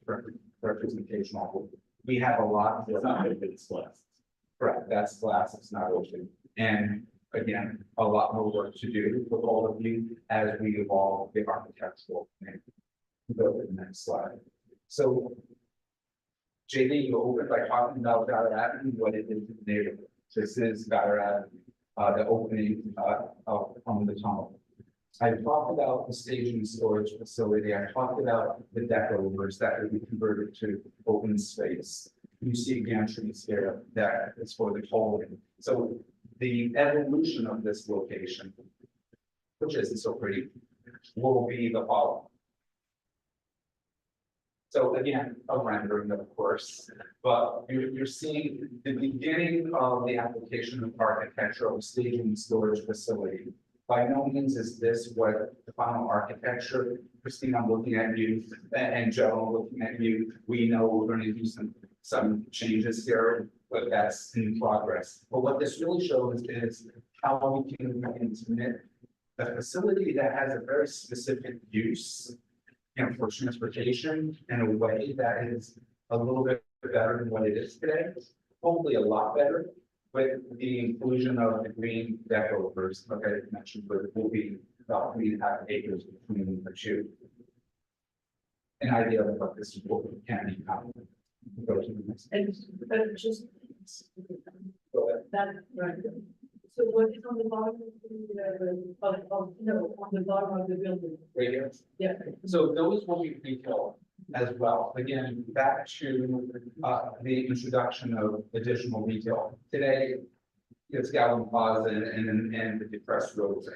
Representational. We have a lot of. It's not that it's glass. Correct, that's glass, it's not ocean. And again, a lot more work to do with all of you as we evolve the architectural plan. Go to the next slide. So JD, you opened by talking about Goddard Avenue, what it is in the neighborhood. This is Goddard Avenue, the opening from the tunnel. I talked about the staging storage facility. I talked about the deck overs that will be converted to open space. You see gantries here that is for the tolling. So the evolution of this location, which isn't so pretty, will be the following. So again, a rendering, of course, but you're seeing the beginning of the application of architecture of staging and storage facility. By no means is this what the final architecture. Christine, I'm looking at you, and Joe, I'm looking at you. We know we're going to do some changes here, but that's in progress. But what this really shows is how we can intimate a facility that has a very specific use, for transportation in a way that is a little bit better than what it is today. Hopefully a lot better with the inclusion of the green deck overs, like I mentioned, where it will be about 3.5 acres between the two. An idea of what this can become. Go to the next. And just Go ahead. that, right. So what is on the bottom of no, on the bottom of the building? Right here. Yeah. So those will be retail as well. Again, back to the introduction of additional retail. Today, it's Galvin Plaza and the depressed roads.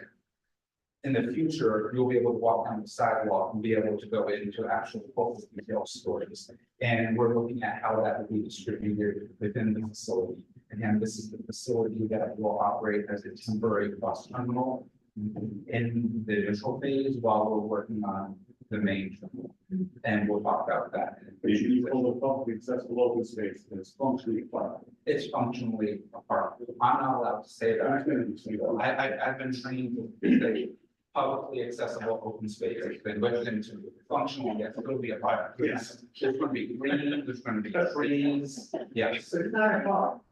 In the future, you'll be able to walk down the sidewalk and be able to go into actual full retail stores. And we're looking at how that will be distributed within the facility. Again, this is the facility that will operate as a temporary bus terminal in the initial phase while we're working on the main terminal. And we'll talk about that. You call the public accessible open space, and it's functionally apart. It's functionally apart. I'm not allowed to say that. I've been trained to say publicly accessible open space. It's been looked into functional, yes, it'll be a part. Yes. There's going to be green, there's going to be trees, yes. It's 9 o'clock.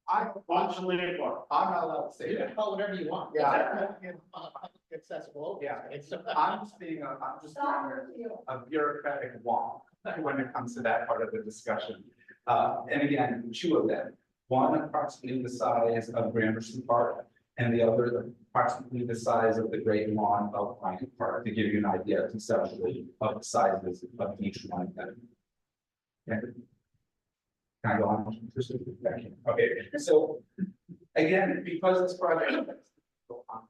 I Functionally apart. I'm not allowed to say You can that. call whatever you want. Yeah. Accessible. Yeah. It's. I'm just being a bureaucratic wonk when it comes to that part of the discussion. And again, two of them, one approximately the size of Gramercy Park, and the other approximately the size of the Great Lawn of Bryant Park, to give you an idea conceptually of the sizes of each one of them. Okay. Can I go on? Okay, so again, because this project is built on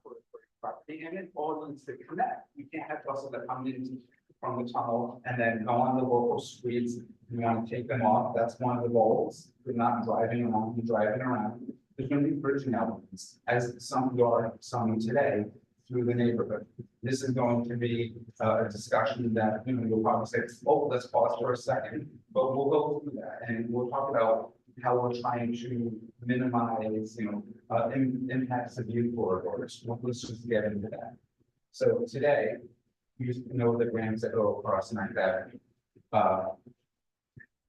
property and it all needs to connect, we can't have buses that come in from the tunnel and then go on the local streets. We want to take them off. That's one of the goals. We're not driving around, we're driving around. There's going to be bridging elements, as some are some today through the neighborhood. This is going to be a discussion that, you'll probably say, oh, let's pause for a second, but we'll go through that and we'll talk about how we're trying to minimize, impacts of view corridors. Let's just get into that. So today, you know the ramps that go across 9th Avenue.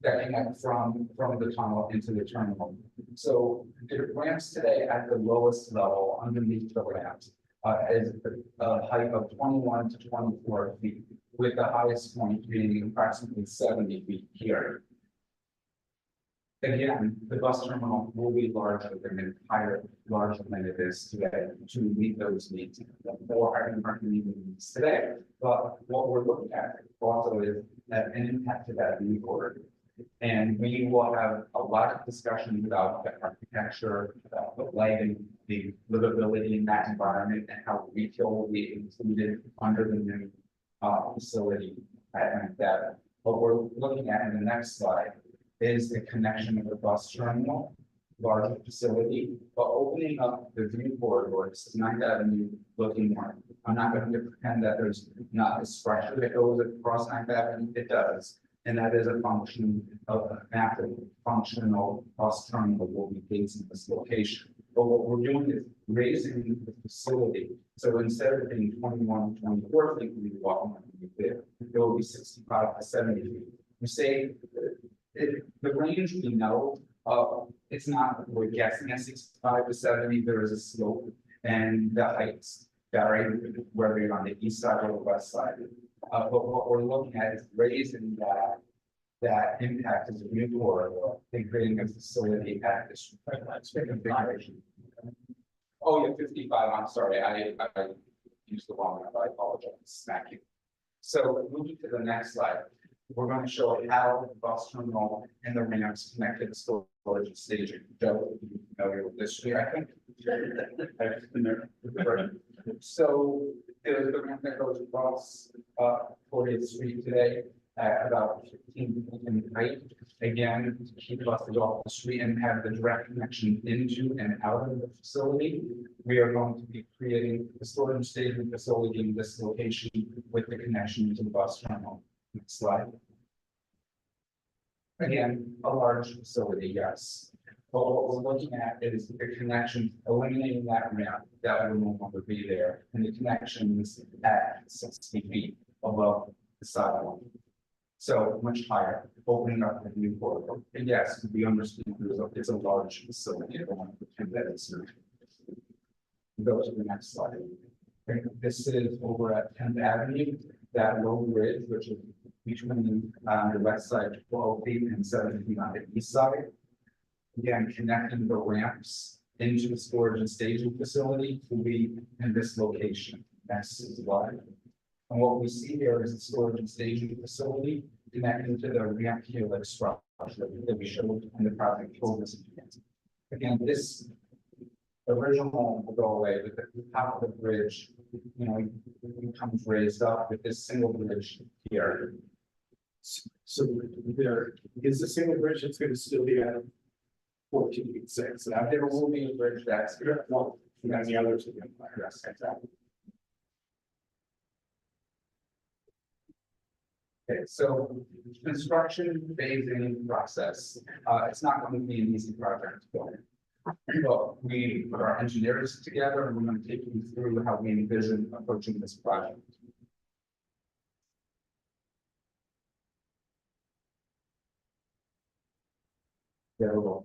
That connect from the tunnel into the terminal. So the ramps today at the lowest level underneath the ramps is a height of 21 to 24 feet, with the highest point being approximately 70 feet here. Again, the bus terminal will be larger larger than it is today to meet those needs. Or our needs today, but what we're looking at also is that an impact to that new corridor. And we will have a lot of discussions about the architecture, about the lighting, the livability in that environment, and how retail will be included under the new facility at that. What we're looking at in the next slide is the connection of the bus terminal, larger facility, but opening up the view corridors, 9th Avenue looking north. I'm not going to pretend that there's not a structure that goes across 9th Avenue, it does. And that is a function of an active functional bus terminal will be based in this location. But what we're doing is raising the facility. So instead of being 21, 24 feet, we walk there, it will be 65 to 70 feet. We say the range we know, it's not, we're guessing at 65 to 70, there is a slope, and the heights vary whether you're on the east side or the west side. But what we're looking at is raising that impact as a new corridor and creating a facility at this configuration. Oh yeah, 55, I'm sorry, I used the wrong number, I apologize, thank you. So moving to the next slide, we're going to show how the bus terminal and the ramps connect to the storage and staging. Joe, you're familiar with this street, I think. I've been there. So there's the ramp that goes across 40th Street today at about 15 feet in height. Again, to keep buses off the street and have the direct connection into and out of the facility. We are going to be creating the storage and staging facility in this location with the connection to the bus terminal. Next slide. Again, a large facility, yes. But what we're looking at is the connection, eliminating that ramp that will no longer be there, and the connections at 60 feet above the sidewalk. So much higher, opening up the new corridor. And yes, we understand it's a large facility. I don't want to pretend that it's not. Go to the next slide. Okay, this is over at 10th Avenue, that low bridge, which is between the west side 12 feet and 7 feet on the east side. Again, connecting the ramps into the storage and staging facility will be in this location. Next slide. And what we see here is the storage and staging facility connecting to the ramp helix structure that we showed in the project. Again, this original will go away, but the top of the bridge, becomes raised up with this single bridge here. So there is a single bridge that's going to still be at 14.6. Now there will be a bridge that's here. Well, and the others again. Yes, exactly. Okay, so construction phasing process, it's not going to be an easy project to go. But we put our engineers together and we're going to take you through how we envision approaching this project. Yeah, we'll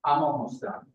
I'm almost done.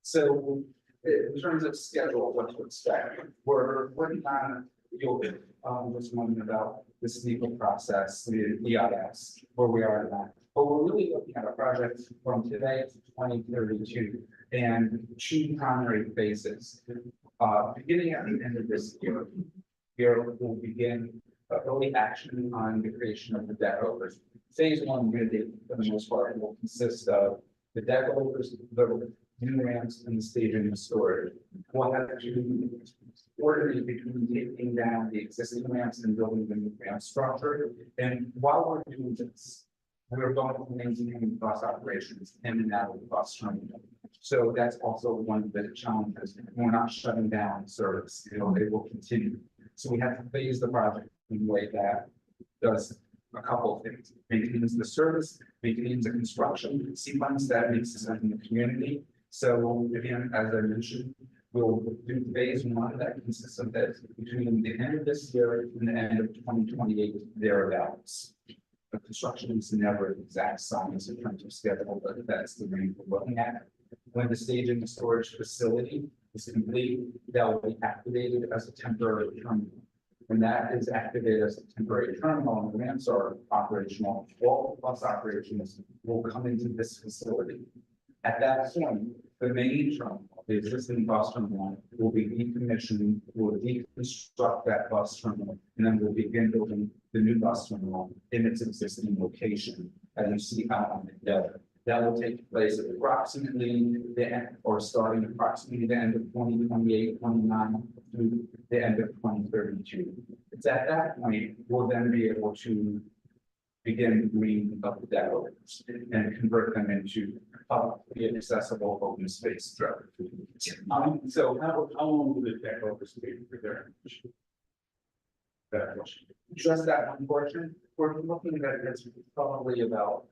So in terms of schedule, what to expect, we're working on, you'll just wondering about this legal process, the EIS, where we are in that. But we're really looking at a project from today to 2032 and two primary phases. Beginning at the end of this year, we'll begin early action on the creation of the deck overs. Phase one, really, for the most part, will consist of the deck overs, the new ramps, and the staging and storage. We'll have two coordinate between taking down the existing ramps and building the new ramp structure. And while we're doing this, we're going to maintain bus operations in and out of the bus terminal. So that's also one of the challenges. We're not shutting down service, they will continue. So we have to phase the project in a way that does a couple of things. Maintains the service, maintains the construction sequence that makes sense in the community. So again, as I mentioned, we'll do phase one that consists of this between the end of this year and the end of 2028 thereabouts. The construction is never the exact science in terms of schedule, but that's the range we're looking at. When the staging and storage facility is complete, that will be activated as a temporary terminal. When that is activated as a temporary terminal and the ramps are operational, all bus operations will come into this facility. At that point, the main terminal, the existing bus terminal, will be decommissioned, we'll deconstruct that bus terminal, and then we'll begin building the new bus terminal in its existing location, as you see out on the demo. That will take place at approximately the end, or starting approximately the end of 2028, 29 through the end of 2032. It's at that point, we'll then be able to begin greening up the depots and convert them into publicly accessible open space throughout. So how long will the deck overstay for their? That question. Just that one portion, we're looking at it's probably about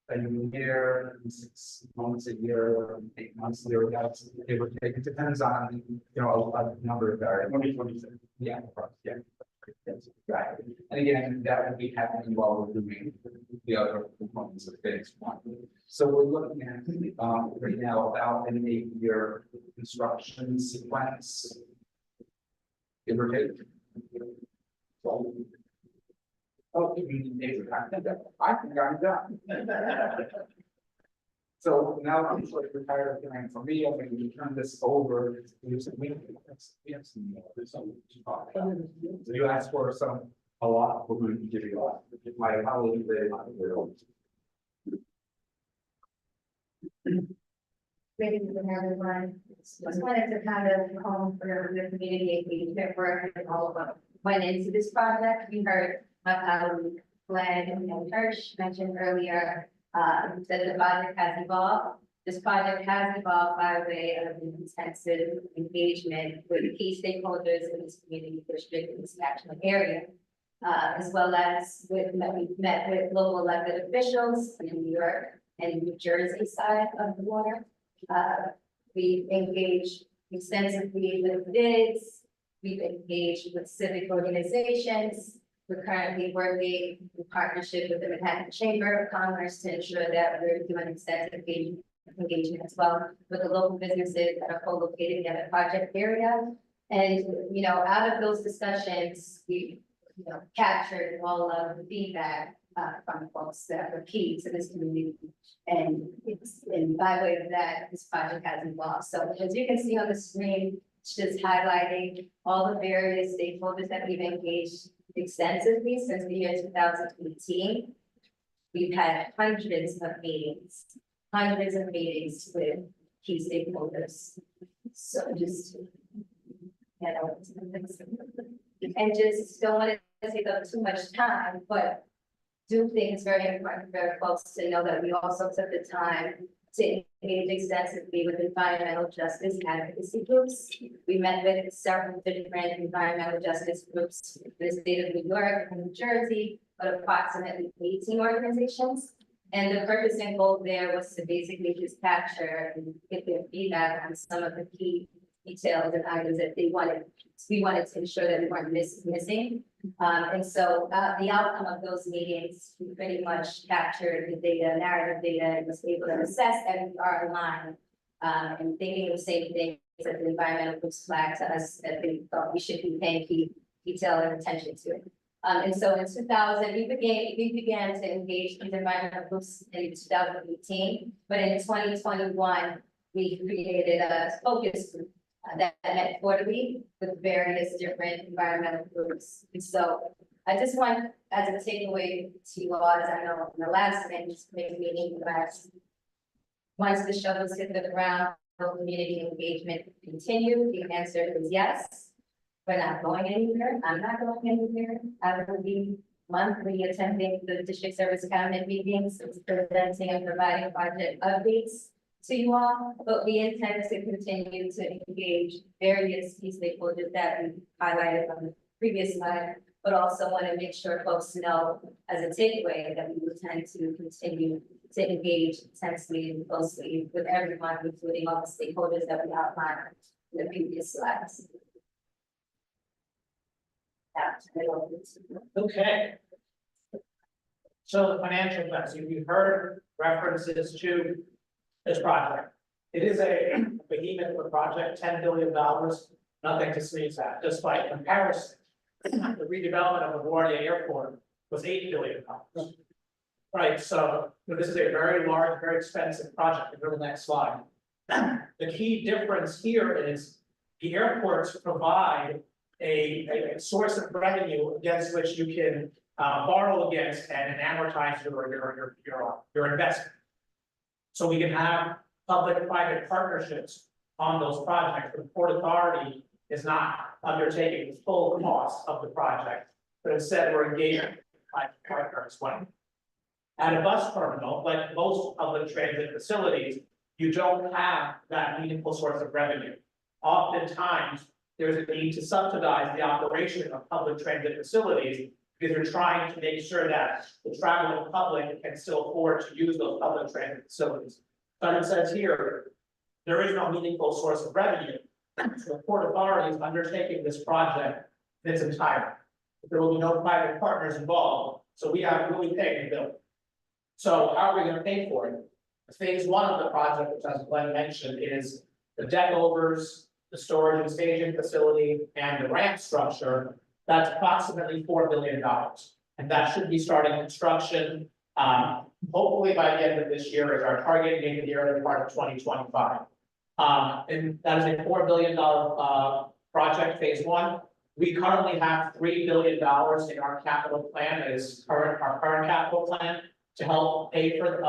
a year, 6 months, a year, 8 months, thereabouts. It depends on, a number of variables. 2026. Yeah, yeah. Right. And again, that will be happening while we're doing the other components of phase one. So we're looking at, right now about an 8-year construction sequence. Give or take. So, oh, I think I'm done. So now I'm sort of retired of for me, I'm going to turn this over. You asked for a lot, we're going to give you a lot. My colleague, Maybe we can have everyone, just wanted to kind of home for the community engagement work and all of them went into this project. We heard Glenn and Hirsch mentioned earlier that the project has evolved. This project has evolved by way of an intensive engagement with key stakeholders in this community district in this national area, as well as we've met with local elected officials in New York and New Jersey side of the water. We've engaged extensively with bids. We've engaged with civic organizations. We're currently working in partnership with the Manhattan Chamber of Commerce to ensure that we're doing extensive engagement as well with the local businesses that are co-located in the project area. And, out of those discussions, we, captured all of the feedback from folks that are key to this community. And by way of that, this project has evolved. So as you can see on the screen, it's just highlighting all the various stakeholders that we've engaged extensively since the year 2018. We've had hundreds of meetings with key stakeholders. So just, and just don't want to take up too much time, but do think it's very important for folks to know that we also took the time to engage extensively with environmental justice advocacy groups. We met with several different environmental justice groups in the state of New York and New Jersey, but approximately 18 organizations. And the purpose and goal there was to basically just capture and get their feedback on some of the key details and items that we wanted to ensure that we weren't missing. And so the outcome of those meetings, we pretty much captured the data, narrative data, and was able to assess that we are aligned and thinking the same thing that the environmental groups flagged to us that they thought we should be paying key detail and attention to. And so in 2000, we began to engage these environmental groups in 2018, but in 2021, we created a focus group that met quarterly with various different environmental groups. And so I just want, as a takeaway to you all, as I know in the last meeting, once the shovels hit the ground, Will community engagement continue? The answer is yes. We're not going anywhere. I'm not going anywhere. I will be monthly attending the district service cabinet meetings, presenting and providing project updates to you all, but we intend to continue to engage various key stakeholders that we highlighted on the previous slide, but also want to make sure folks know as a takeaway that we intend to continue to engage intensely and closely with everyone, including all the stakeholders that we outlined in the previous slides. Okay. So the financial plans, you've heard references to this project. It is a behemoth of a project, $10 billion, nothing to sneeze at, just by comparison. The redevelopment of LaGuardia Airport was $8 billion. Right, so this is a very large, very expensive project. Go to the next slide. The key difference here is the airports provide a source of revenue against which you can borrow against and amortize your investment. So we can have public-private partnerships on those projects. The Port Authority is not undertaking the full cost of the project, but instead we're engaging private partners. At a bus terminal, like most public transit facilities, you don't have that meaningful source of revenue. Oftentimes, there's a need to subsidize the operation of public transit facilities because you're trying to make sure that the traveling public can still afford to use those public transit facilities. But it says here, there is no meaningful source of revenue. So the Port Authority is undertaking this project in its entirety. There will be no private partners involved, so we really pay the bill. So how are we going to pay for it? Phase one of the project, which as Glenn mentioned, is the deck overs, the storage and staging facility, and the ramp structure. That's approximately $4 billion. And that should be starting construction, hopefully by the end of this year is our target, maybe the early part of 2025. And that is a $4 billion project, phase one. We currently have $3 billion in our capital plan, that is our current capital plan, to help pay for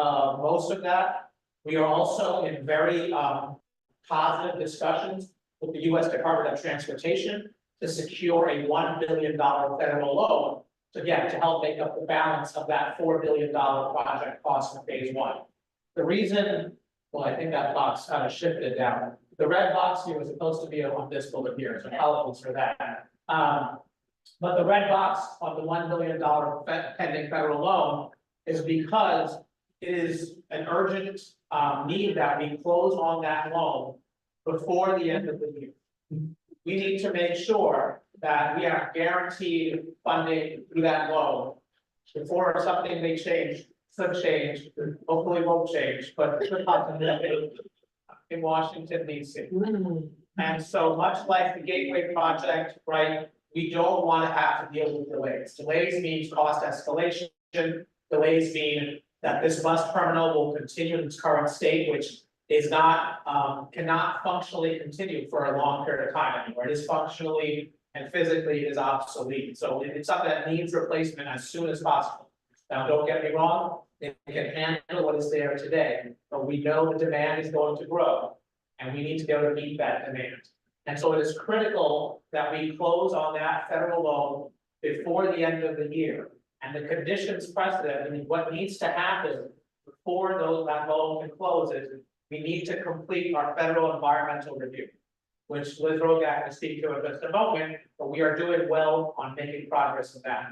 most of that. We are also in very positive discussions with the U.S. Department of Transportation to secure a $1 billion federal loan to help make up the balance of that $4 billion project cost in phase one. The reason, well, I think that box kind of shifted down. The red box here was supposed to be on this bullet here, so apologies for that. But the red box of the $1 billion pending federal loan is because it is an urgent need that we close on that loan before the end of the year. We need to make sure that we have guaranteed funding through that loan before something may change, should change, hopefully won't change, but should happen in Washington DC. And so much like the Gateway project, right, we don't want to have to deal with delays. Delays means cost escalation. Delays mean that this bus terminal will continue in its current state, which is not, cannot functionally continue for a long period of time anymore. It is functionally and physically is obsolete. So it's something that needs replacement as soon as possible. Now, don't get me wrong, it can handle what is there today, but we know the demand is going to grow and we need to be able to meet that demand. And so it is critical that we close on that federal loan before the end of the year. And the conditions precedent, I mean, what needs to happen before that loan can close is we need to complete our federal environmental review, which Liz Rogak will speak to in just a moment, but we are doing well on making progress in that.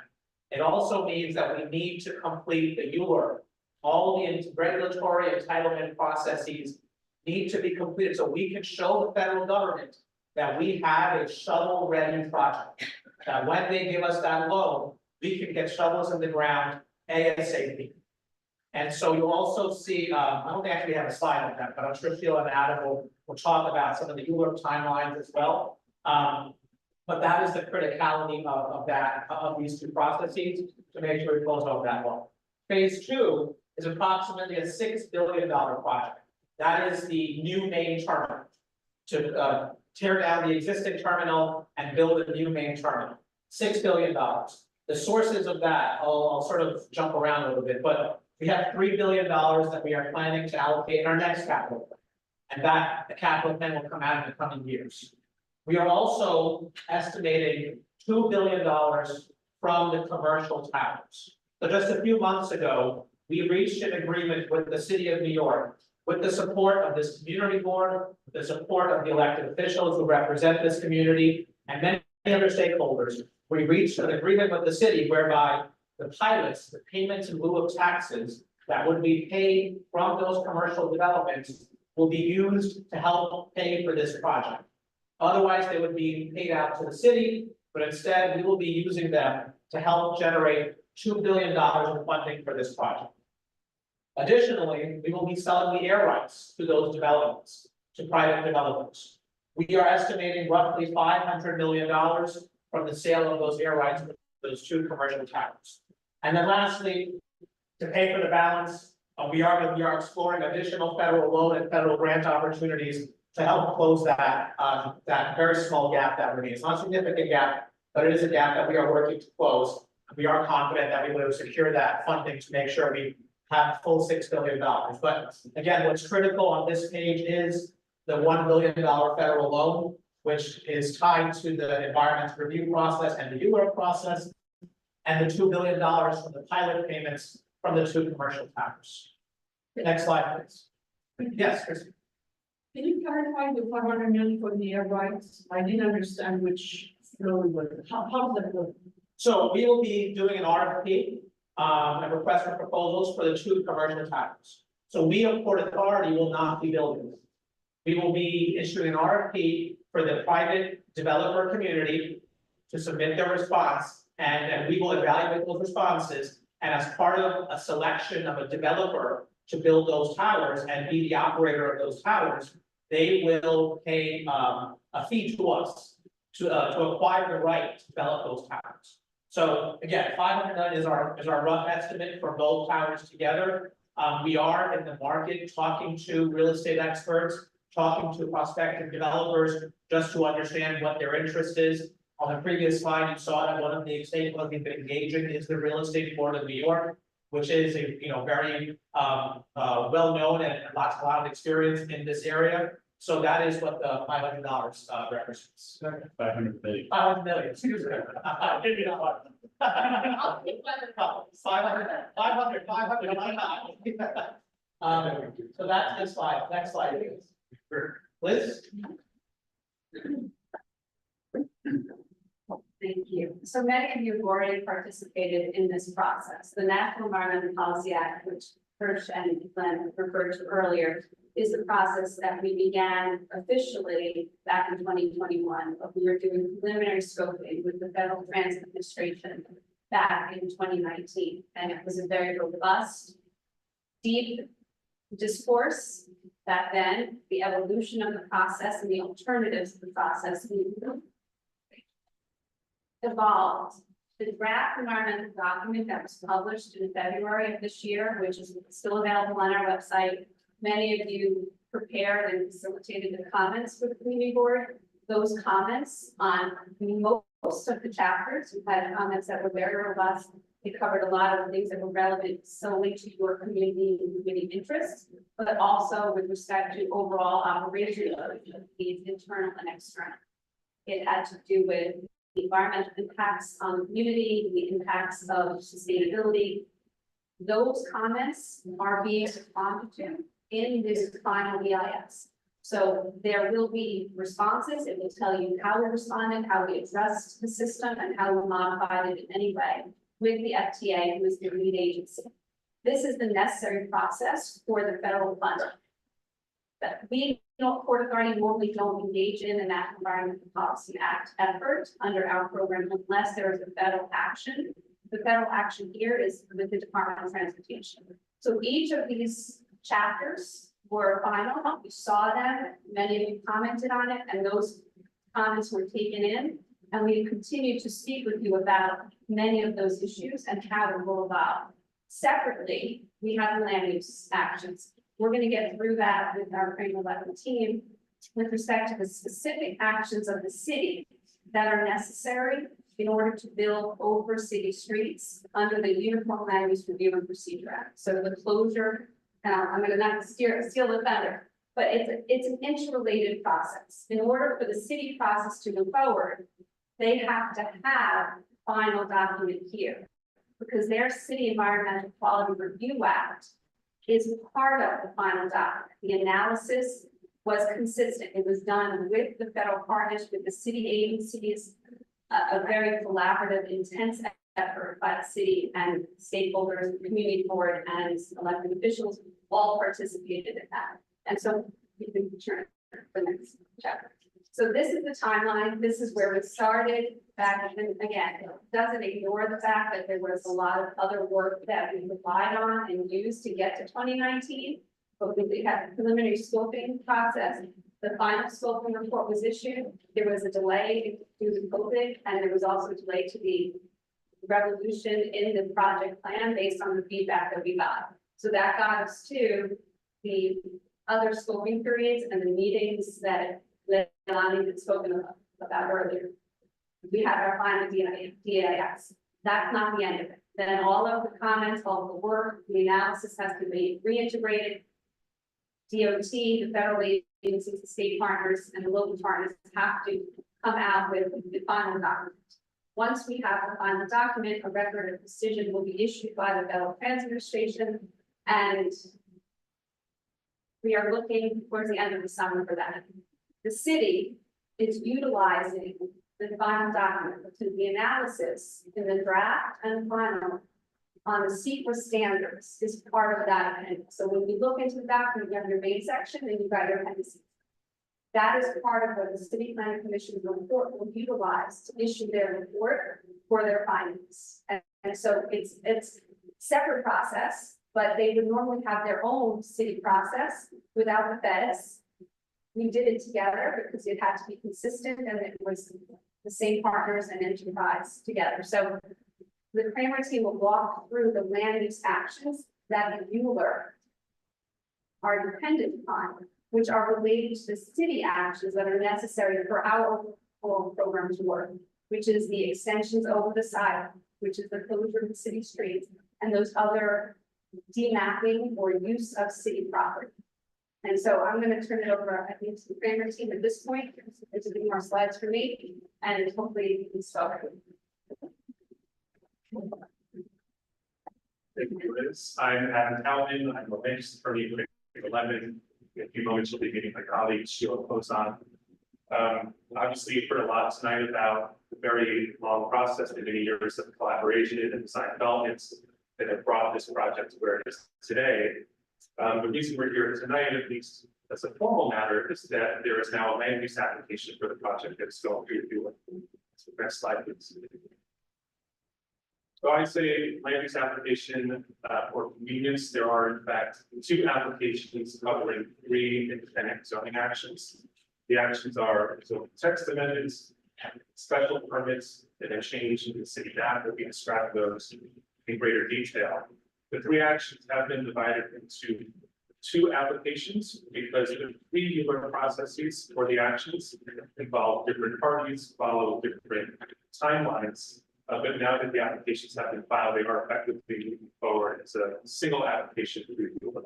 It also means that we need to complete the ULURP. All the regulatory entitlement processes need to be completed so we can show the federal government that we have a shovel-ready project. That when they give us that loan, we can get shovels in the ground ASAP. And so you'll also see, I don't actually have a slide on that, but I'm sure Sheila and Adam will talk about some of the ULURP timelines as well. But that is the criticality of these two processes to make sure we close out that loan. Phase two is approximately a $6 billion project. That is the new main terminal to tear down the existing terminal and build a new main terminal. $6 billion. The sources of that, I'll sort of jump around a little bit, but we have $3 billion that we are planning to allocate in our next capital plan. And that, the capital plan will come out in the coming years. We are also estimating $2 billion from the commercial towers. So just a few months ago, we reached an agreement with the city of New York, with the support of this community board, with the support of the elected officials who represent this community, and many other stakeholders. We reached an agreement with the city whereby the pilots, the payments in lieu of taxes that would be paid from those commercial developments will be used to help pay for this project. Otherwise, they would be paid out to the city, but instead we will be using them to help generate $2 billion in funding for this project. Additionally, we will be selling the air rights to those developments, to private developers. We are estimating roughly $500 million from the sale of those air rights for those 2 commercial towers. And then lastly, to pay for the balance, we are exploring additional federal loan and federal grant opportunities to help close that very small gap that remains. It's not a significant gap, but it is a gap that we are working to close. We are confident that we will secure that funding to make sure we have full $6 billion. But again, what's critical on this page is the $1 billion federal loan, which is tied to the environmental review process and the ULURP process, and the $2 billion from the pilot payments from the 2 commercial towers. Next slide, please. Yes, Christy. Can you clarify the 500 million for the air rights? I didn't understand which flow it was. How does that work? So we will be doing an RFP, a request for proposals for the 2 commercial towers. So we, of Port Authority, will not be building them. We will be issuing an RFP for the private developer community to submit their response, and we will evaluate those responses. And as part of a selection of a developer to build those towers and be the operator of those towers, they will pay a fee to us to acquire the right to develop those towers. So again, 500 million is our rough estimate for both towers together. We are in the market talking to real estate experts, talking to prospective developers, just to understand what their interest is. On the previous slide, you saw that one of the stakeholders we've been engaging is the Real Estate Board of New York, which is a very well-known and lots of experience in this area. So that is what the $500 represents. 500 million. 500 million, excuse me. Maybe not 500. 500. So that's this slide. Next slide, please. Liz? Thank you. So many of you have already participated in this process. The National Environmental Policy Act, which Hirsch and Glenn referred to earlier, is the process that we began officially back in 2021. But we were doing preliminary scoping with the Federal Transit Administration back in 2019. And it was a very robust, deep discourse back then. The evolution of the process and the alternatives to the process evolved. The draft environmental document that was published in February of this year, which is still available on our website. Many of you prepared and facilitated the comments for the community board. Those comments on most of the chapters, we had comments that were very robust. They covered a lot of things that were relevant solely to your community and community interests, but also with respect to overall operational needs, internal and external. It had to do with the environmental impacts on the community, the impacts of sustainability. Those comments are being responded to in this final EIS. So there will be responses. It will tell you how we responded, how we addressed the system, and how we modified it in any way with the FTA, who is the lead agency. This is the necessary process for the federal funding. But we Port Authority normally don't engage in the National Environmental Policy Act effort under our program unless there is a federal action. The federal action here is with the Department of Transportation. So each of these chapters were final. You saw them, many of you commented on it, and those comments were taken in. And we continue to speak with you about many of those issues and how it will evolve. Separately, we have the land use actions. We're going to get through that with our Frame 11 team with respect to the specific actions of the city that are necessary in order to build over city streets under the Uniform Land Use Review and Procedure Act. So the closure, I'm going to not steal the thunder. But it's an interrelated process. In order for the city process to move forward, they have to have final document here. Because their City Environmental Quality Review Act is part of the final document. The analysis was consistent. It was done with the federal partners, with the city agencies, a very collaborative, intense effort by the city and stakeholders, the community board and elected officials all participated in that. And so you can turn to the next chapter. So this is the timeline. This is where we started back. And again, it doesn't ignore the fact that there was a lot of other work that we relied on and used to get to 2019. But we had the preliminary scoping process. The final scoping report was issued. There was a delay due to COVID, and there was also a delay to the revolution in the project plan based on the feedback that we got. So that got us to the other scoping periods and the meetings that Leilani had spoken about earlier. We had our final DAIS. That's not the end of it. Then all of the comments, all of the work, the analysis has to be reintegrated. DOT, the federal agencies, the state partners, and the local partners have to come out with the final document. Once we have the final document, a record of decision will be issued by the Federal Transit Administration, and we are looking towards the end of the summer for that. The city is utilizing the final document to the analysis in the draft and final on the CEQA standards is part of that appendix. So when you look into the document, you have your main section and you've got your appendices. That is part of what the City Planning Commission report will utilize to issue their report for their findings. And so it's separate process, but they would normally have their own city process without the feds. We did it together because it had to be consistent and it was the same partners and enterprise together. So the Kramer team will walk through the land use actions that the Mueller are dependent upon, which are related to the city actions that are necessary for our overall program to work, which is the extensions over the side, which is the closure of the city streets, and those other demapping or use of city property. And so I'm going to turn it over, I think, to the Kramer team at this point. There's a few more slides for me, and hopefully you can start. Thank you, Liz. I'm Adam Talman. I'm a plaintiff's attorney with 11. In a few moments, you'll be meeting my colleague, Sheila Poson. Obviously, you've heard a lot tonight about the very long process, the many years of collaboration and design developments that have brought this project to where it is today. The reason we're here tonight, at least as a formal matter, is that there is now a land use application for the project that's going through the so next slide, please. So I say land use application for convenience. There are in fact 2 applications covering 3 independent zoning actions. The actions are zoning text amendments, special permits, and a change in the city map. That we describe those in greater detail. The 3 actions have been divided into 2 applications because the 3 Mueller processes for the actions involve different parties, follow different timelines. But now that the applications have been filed, they are effectively moving forward as a single application to review.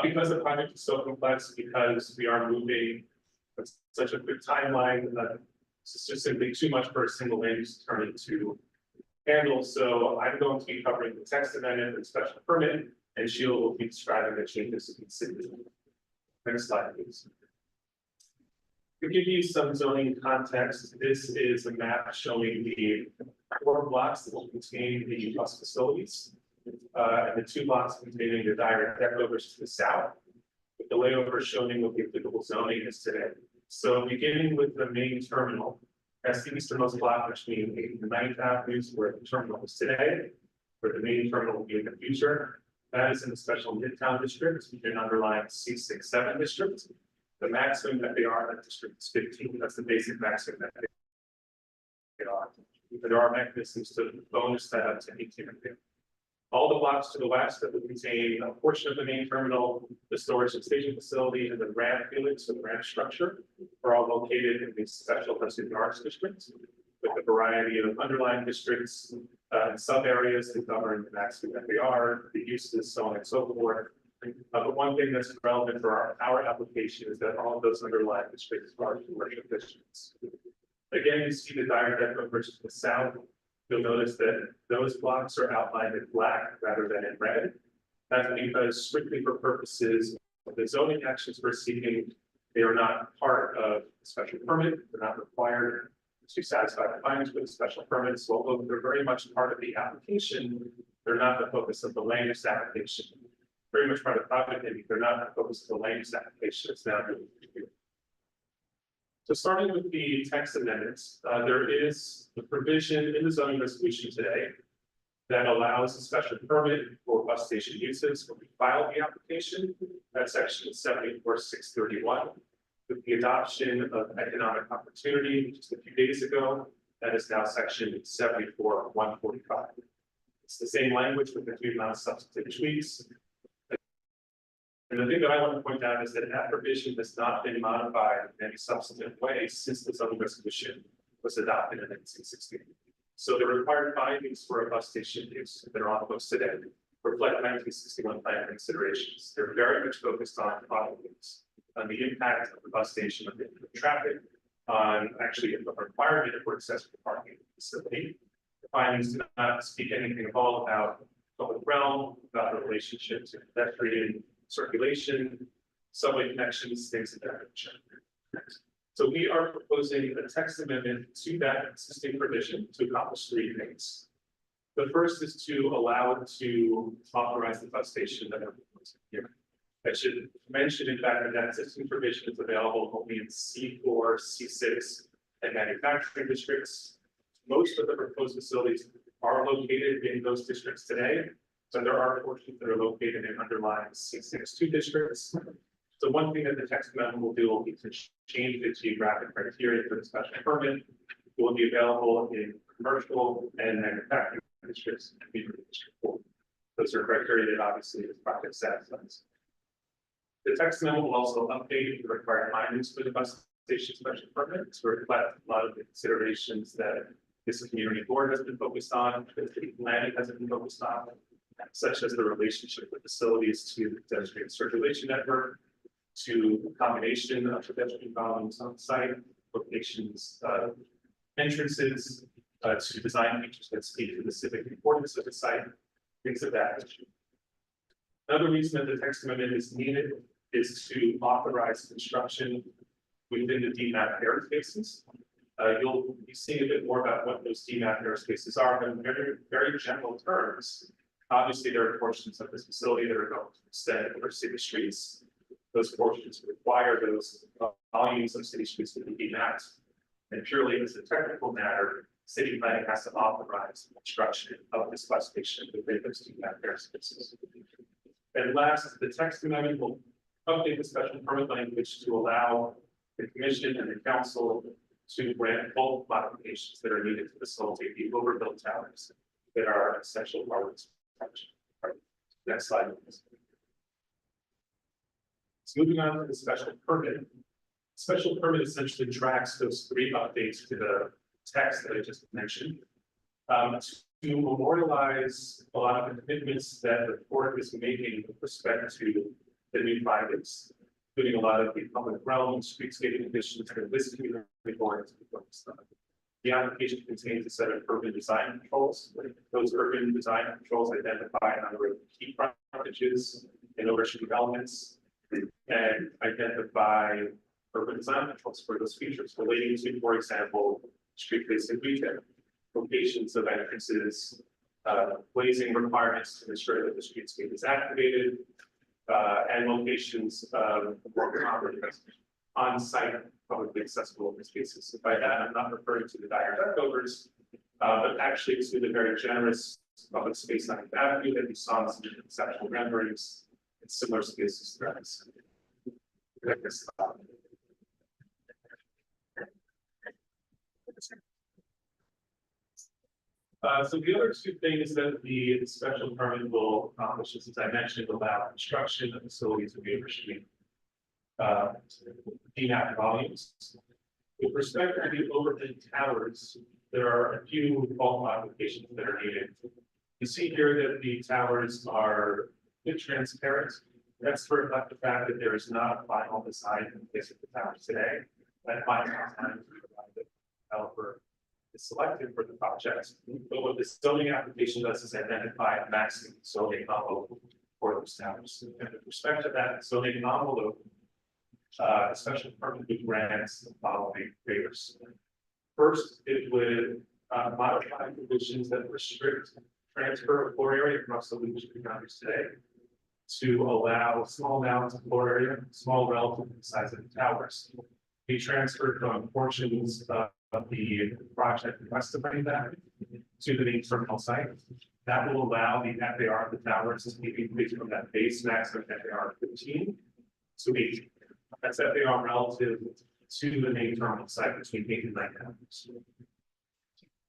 Because the project is so complex, because we are moving with such a quick timeline, it's just simply too much for a single land use attorney to handle. So I'm going to be covering the text amendment and special permit, and Sheila will be describing the changes in the city. Next slide, please. To give you some zoning context, this is a map showing the 4 blocks that will contain the bus facilities, and the 2 blocks containing the direct deckovers to the south, with the layover showing what the applicable zoning is today. So beginning with the main terminal, that's the easternmost block, which means 8th and 9th Avenues, where the terminal is today, where the main terminal will be in the future. That is in the special Midtown district, an underlying C67 district. The maximum that they are in that district is 15. That's the basic maximum that they are. But there are mechanisms to bonus that up to 18. All the blocks to the west that would contain a portion of the main terminal, the storage and staging facility, and the ramp building, so the ramp structure, are all located in the special density yards district, with a variety of underlying districts and sub areas that govern the maximum that they are, the uses, so on and so forth. But one thing that's relevant for our application is that all of those underlying districts are commercial districts. Again, you see the diagram versus the south. You'll notice that those blocks are outlined in black rather than in red. That's because strictly for purposes of the zoning actions we're seeking, they are not part of the special permit. They're not required to satisfy the findings with the special permits. So although they're very much part of the application, they're not the focus of the land use application. Very much part of the project, maybe they're not the focus of the land use application. It's now. So starting with the text amendments, there is the provision in the zoning resolution today that allows a special permit for bus station uses when we file the application. That's section 74-631. With the adoption of economic opportunity just a few days ago, that is now section 74-145. It's the same language with a few non-substantive tweaks. And the thing that I want to point out is that that provision has not been modified in any substantive way since the zoning resolution was adopted in 1960. So the required findings for a bus station use that are on the books today reflect 1961 plan considerations. They're very much focused on problems, on the impact of the bus station on the traffic, on actually the requirement for accessible parking in the facility. The findings do not speak anything at all about public realm, about the relationship to pedestrian circulation, subway connections, things of that nature. So we are proposing a text amendment to that existing provision to accomplish three things. The first is to allow it to authorize the bus station that we're proposing here. I should mention, in fact, that existing provision is available only in C4, C6, and manufacturing districts. Most of the proposed facilities are located in those districts today. So there are portions that are located in underlying C62 districts. So one thing that the text amendment will do will be to change the geographic criteria for the special permit. It will be available in commercial and manufacturing districts and district 4. Those are criteria that obviously the project satisfies. The text amendment will also update the required findings for the bus station special permit to reflect a lot of the considerations that this community board has been focused on, that the planning has been focused on, such as the relationship with facilities to the pedestrian circulation network, to combination of pedestrian volumes on site, locations, entrances, to design features that speak to the civic importance of the site, things of that nature. Another reason that the text amendment is needed is to authorize construction within the DMAP airspaces. You'll be seeing a bit more about what those DMAP airspaces are, but in very, very general terms. Obviously, there are portions of this facility that are going to extend over city streets. Those portions require those volumes of city streets to be mapped. And purely as a technical matter, city planning has to authorize the construction of this bus station within those DMAP airspaces. And last, the text amendment will update the special permit language to allow the commission and the council to grant bulk modifications that are needed to facilitate the overbuilt towers that are essential part of this project. Next slide, please. So moving on to the special permit. Special permit essentially tracks those three updates to the text that I just mentioned. To memorialize a lot of the commitments that the board is making with respect to the new findings, including a lot of the public realm, streetscape conditions that this community board is focused on. The application contains a set of urban design controls. Those urban design controls identify a number of key frontages and overshoot elements and identify urban design controls for those features relating to, for example, street facing retail, locations of entrances, blazing requirements to ensure that the streetscape is activated, and locations of on-site publicly accessible open spaces. So by that, I'm not referring to the dire leftovers, but actually to the very generous public space on the avenue that we saw in some conceptual renderings and similar spaces throughout the city. So the other two things that the special permit will accomplish is, as I mentioned, allow construction of facilities to be overshoot DMAP volumes. With respect to the overhead towers, there are a few bulk modifications that are needed. You see here that the towers are a bit transparent. That's to reflect the fact that there is not a final design in place of the towers today. That final design is provided, the developer is selected for the project. But what the zoning application does is identify a maximum zoning envelope for those towers. And with respect to that zoning envelope, a special permit would grant the following waivers. First, it would modify conditions that restrict transfer of floor area across the Legion boundaries today to allow small amounts of floor area, small relative to the size of the towers, be transferred from portions of the project west of Main Avenue to the main terminal site. That will allow the FAR of the towers to be increased from that base maximum FAR 15 to 8. That's FAR relative to the main terminal site between 8 and 9 avenues.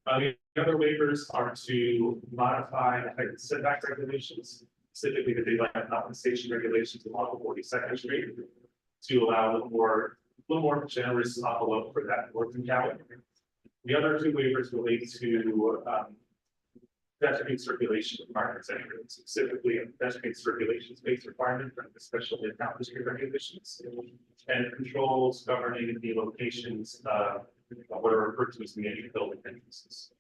The other waivers are to modify setback regulations, specifically the daylight compensation regulations along 42nd Street, to allow a little more generous envelope for that working tower. The other two waivers relate to pedestrian circulation requirements, and specifically a pedestrian circulation space requirement from the special account district regulations, and controls governing the locations of what are referred to as major building entrances.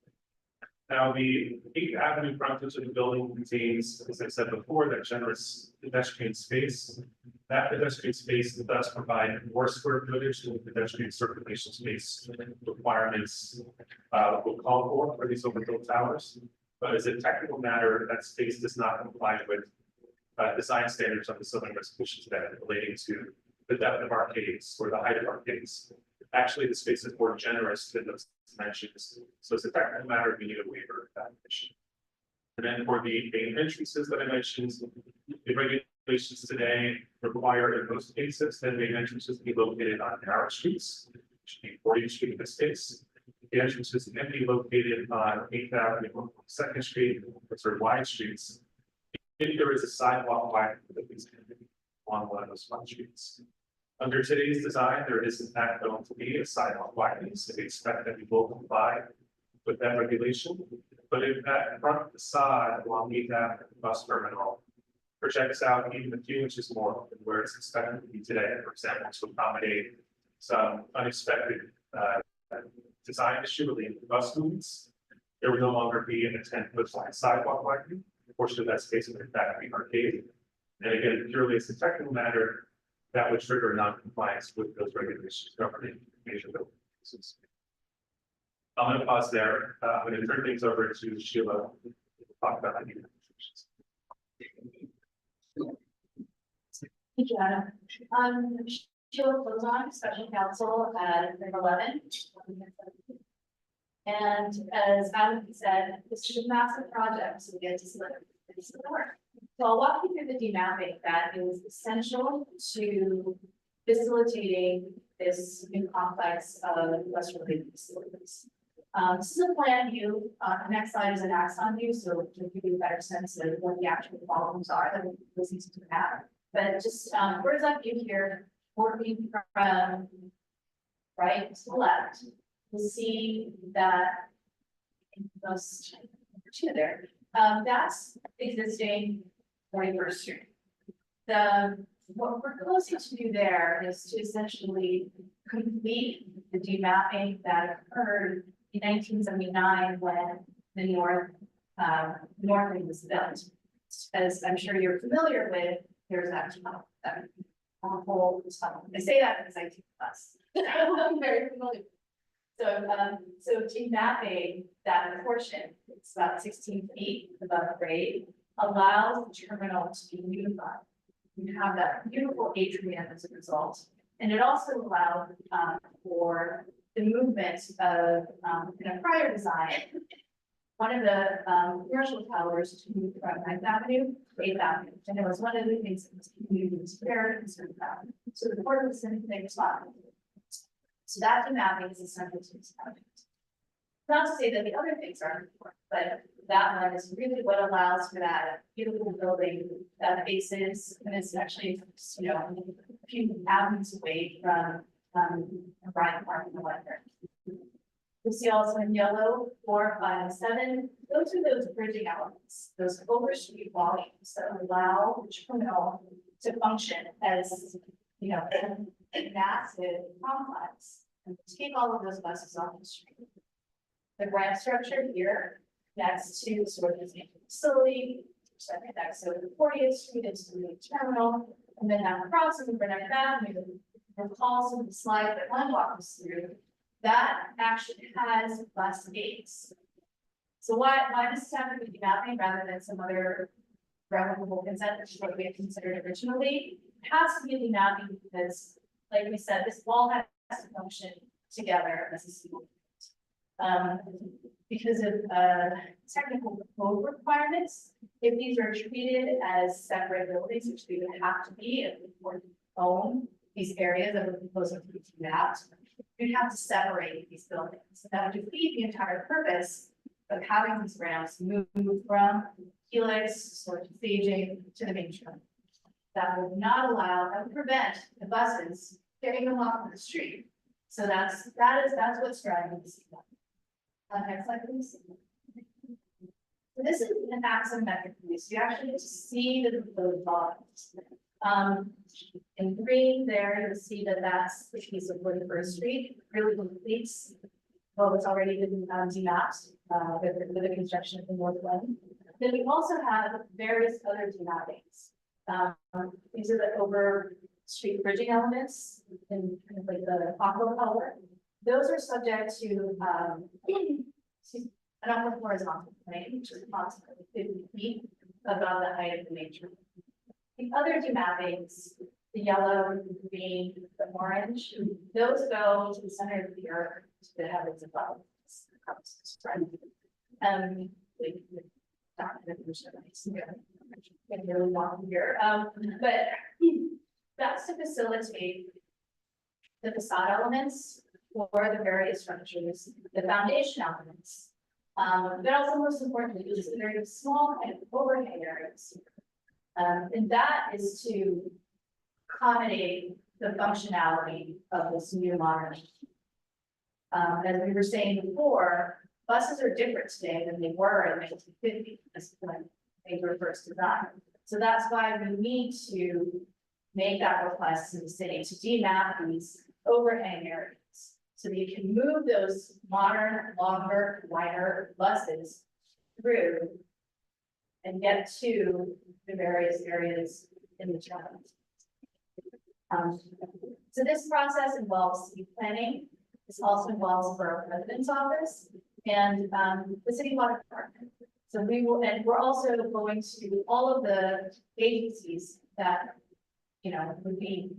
Now, the 8th Avenue frontage of the building contains, as I said before, that generous pedestrian space. That pedestrian space does provide more square footage than the pedestrian circulation space requirements will call for these overbuilt towers. But as a technical matter, that space does not comply with design standards of the zoning resolution today relating to the depth of arcades or the height of arcades. Actually, the space is more generous than those dimensions. So as a technical matter, we need a waiver of that issue. And then for the main entrances that I mentioned, the regulations today require in most cases that main entrances be located on narrow streets, which would be 40th Street in this case. The entrances can be located on 8th Avenue, 2nd Street, or sort of wide streets. If there is a sidewalk wide on one of those wide streets. Under today's design, there is in fact going to be a sidewalk widening, so we expect that we will comply with that regulation. But if that front facade along 8th Avenue bus terminal projects out even a few inches more than where it's expected to be today, for example, to accommodate some unexpected design issue related to bus movements, there will no longer be an 10-foot wide sidewalk widening. A portion of that space would in fact be arcade. And again, purely as a technical matter, that would trigger non-compliance with those regulations governing major buildings. I'm going to pause there. I'm going to turn things over to Sheila to talk about any questions. Thank you, Adam. Sheila Clozon, special counsel at number 11. And as Adam said, this is a massive project, so we get to select this work. So I'll walk you through the demapping that is essential to facilitating this new complex of industrial facilities. This is a plan view. The next slide is an axon view, so to give you a better sense of what the actual problems are that we're listening to the map. But just bird's eye view here, working from right to left, we'll see that those two there. That's existing 41st Street. What we're proposing to do there is to essentially complete the demapping that occurred in 1979 when the North Wing was built. As I'm sure you're familiar with, there's actually a whole tunnel. I say that because I teach class. I'm very familiar. So demapping that portion, it's about 16 feet above grade, allows the terminal to be unified. You have that beautiful atrium as a result. And it also allowed for the movement of, in a prior design, one of the commercial towers to move from 9th Avenue to 8th Avenue. And it was one of the things that was community was very concerned about. So the board was in a spot. So that demapping is essential to this project. Not to say that the other things aren't important, but that one is really what allows for that beautiful building that faces, and it's actually, you know, a few avenues away from Bryant Park and the weather. You see also in yellow, 4, 5, and 7, those are those bridging elements, those overstreet volumes that allow the terminal to function as, you know, a massive complex and take all of those buses off the street. The ramp structure here next to sort of this facility, that connects over the 40th Street into the main terminal, and then have crossing and bring it back, maybe recall some of the slides that one walked us through. That actually has bus gates. So why does this have to be mapping rather than some other replicable consent, which is what we had considered originally? It has to be the mapping because, like we said, this all has to function together as a single. Because of technical code requirements, if these are treated as separate buildings, which they would have to be if we were to own these areas that we're proposing to be mapped, we'd have to separate these buildings. That would defeat the entire purpose of having these ramps move from helix sort of staging to the main terminal. That would not allow, that would prevent the buses getting them off the street. So that's what's driving this. Next slide, please. So this is an axometric view. So you actually get to see the proposed volumes. In green there, you'll see that that's the piece of 41st Street, really completes what was already been demapped with the construction of the north end. Then we also have various other demappings. These are the over street bridging elements in kind of like the aqua color. Those are subject to an upward horizontal plane, which is approximately 50 feet above the height of the main terminal. The other two mappings, the yellow, the green, the orange, those go to the center of the earth to the heavens above. Really long here, but that's to facilitate the facade elements for the various structures, the foundation elements. But also most importantly, is the very small kind of overhang areas. And that is to accommodate the functionality of this new modern. As we were saying before, buses are different today than they were in 1950 when they were first designed. So that's why we need to make that request to the city to demap these overhang areas so that you can move those modern, longer, wider buses through and get to the various areas in the town. So this process involves city planning. This also involves Borough President's office and the city water department. So we will, and we're also going to all of the agencies that, you know, would be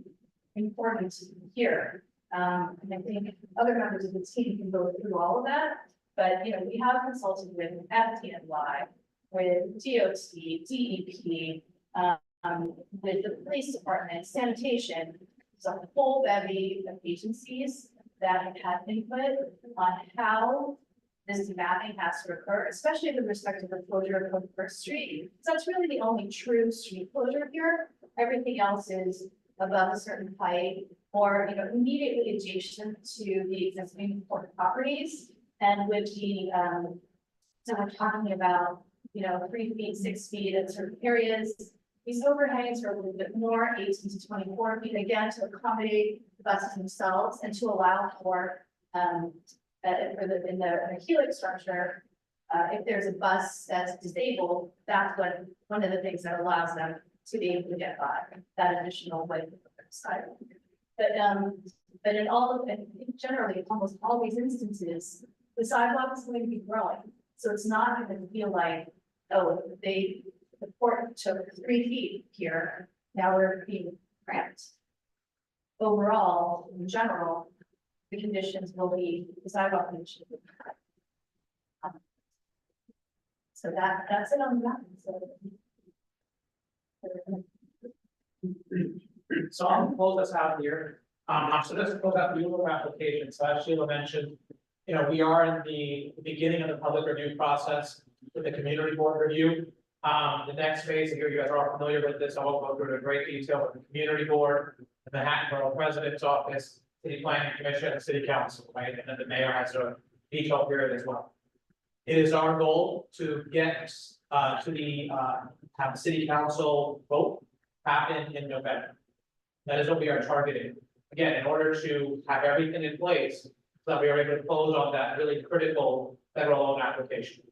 important here. And I think other members of the team can go through all of that, but, you know, we have consulted with FDNY, with DOT, DEP, with the police department, sanitation, so a whole bevy of agencies that have had input on how this mapping has to occur, especially with respect to the closure of First Street. So that's really the only true street closure here. Everything else is above a certain height or, you know, immediately adjacent to the existing port properties. And with the, so we're talking about, you know, 3 feet, 6 feet in certain areas. These overhangs are a little bit more, 18 to 24 feet, again, to accommodate the buses themselves and to allow for, in the helix structure, if there's a bus that's disabled, that's one of the things that allows them to be able to get by that additional width of the sidewalk. But in all of, and generally, almost all these instances, the sidewalk is going to be growing. So it's not going to feel like, oh, the port took 3 feet here, now we're being cramped. Overall, in general, the conditions will be, the sidewalk conditions will be high. So that's it on that. So I'll close this out here. So this is close out the Google application. So as Sheila mentioned, you know, we are in the beginning of the public review process with the community board review. The next phase, here you guys are all familiar with this, I won't go through it in great detail with the community board, the Manhattan Borough President's Office, City Planning Commission, and City Council, right? And then the mayor has a veto period as well. It is our goal to get, to the, have the city council vote happen in November. That is what we are targeting. Again, in order to have everything in place, so that we are able to close on that really critical federal loan application.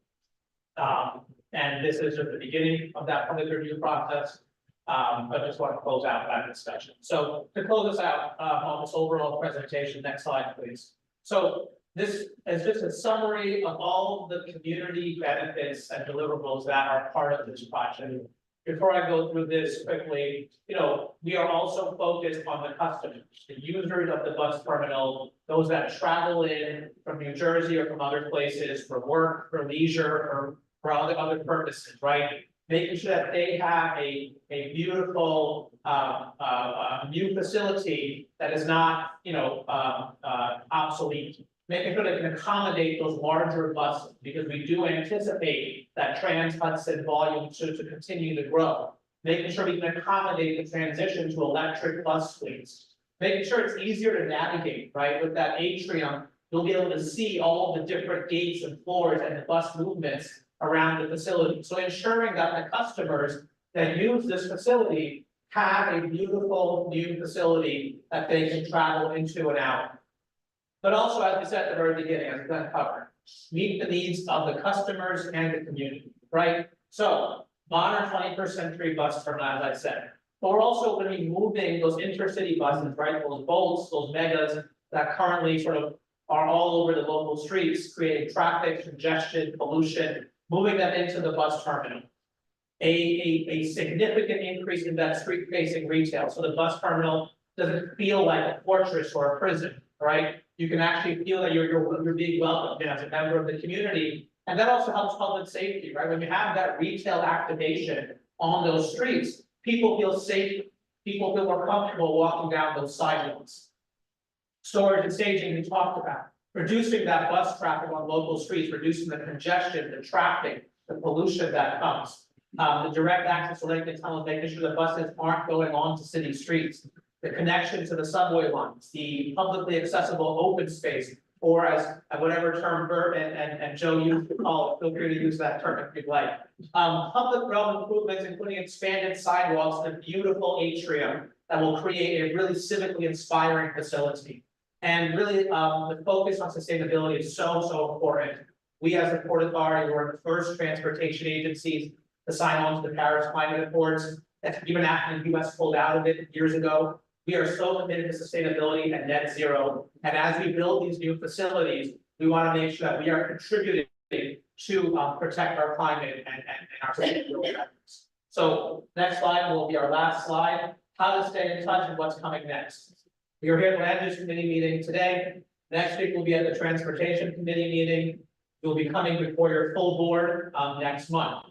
And this is just the beginning of that public review process. I just want to close out that discussion. So to close us out, on this overall presentation, next slide, please. So this is just a summary of all the community benefits and deliverables that are part of this project. Before I go through this quickly, we are also focused on the customers, the users of the bus terminal, those that travel in from New Jersey or from other places for work, for leisure, or for other purposes, right? Making sure that they have a beautiful, new facility that is not, obsolete. Making sure they can accommodate those larger buses, because we do anticipate that Trans-Hudson volume to continue to grow. Making sure we can accommodate the transition to electric bus fleets. Making sure it's easier to navigate, right? With that atrium, you'll be able to see all the different gates and floors and the bus movements around the facility. So ensuring that the customers that use this facility have a beautiful new facility that they can travel into and out. But also, as we said at the very beginning, as we've done cover, meet the needs of the customers and the community, right? So modern 21st century bus terminal, as I said. But we're also going to be moving those intercity buses, right? Those bolts, those megas that currently sort of are all over the local streets, creating traffic, congestion, pollution, moving them into the bus terminal. A significant increase in that street facing retail. So the bus terminal doesn't feel like a fortress or a prison, right? You can actually feel that you're being welcomed as a member of the community. And that also helps public safety, right? When you have that retail activation on those streets, people feel safe, people feel more comfortable walking down those sidewalks. Storage and staging we talked about, reducing that bus traffic on local streets, reducing the congestion, the traffic, the pollution that comes. The direct access to Lincoln Tunnel, making sure the buses aren't going onto city streets. The connection to the subway lines, the publicly accessible open space, or as whatever term Bert and Joe used to call it, feel free to use that term if you'd like. Public realm improvements, including expanded sidewalks and a beautiful atrium that will create a really civically inspiring facility. And really, the focus on sustainability is so important. We as the Port Authority were the first transportation agencies to sign on to the Paris Climate Accords. That's even after the US pulled out of it years ago. We are so committed to sustainability and net zero. And as we build these new facilities, we want to make sure that we are contributing to protect our climate and our sustainability efforts. So next slide will be our last slide. How to stay in touch and what's coming next. We are here at the Land Use Committee meeting today. Next week we'll be at the Transportation Committee meeting. You'll be coming before your full board next month.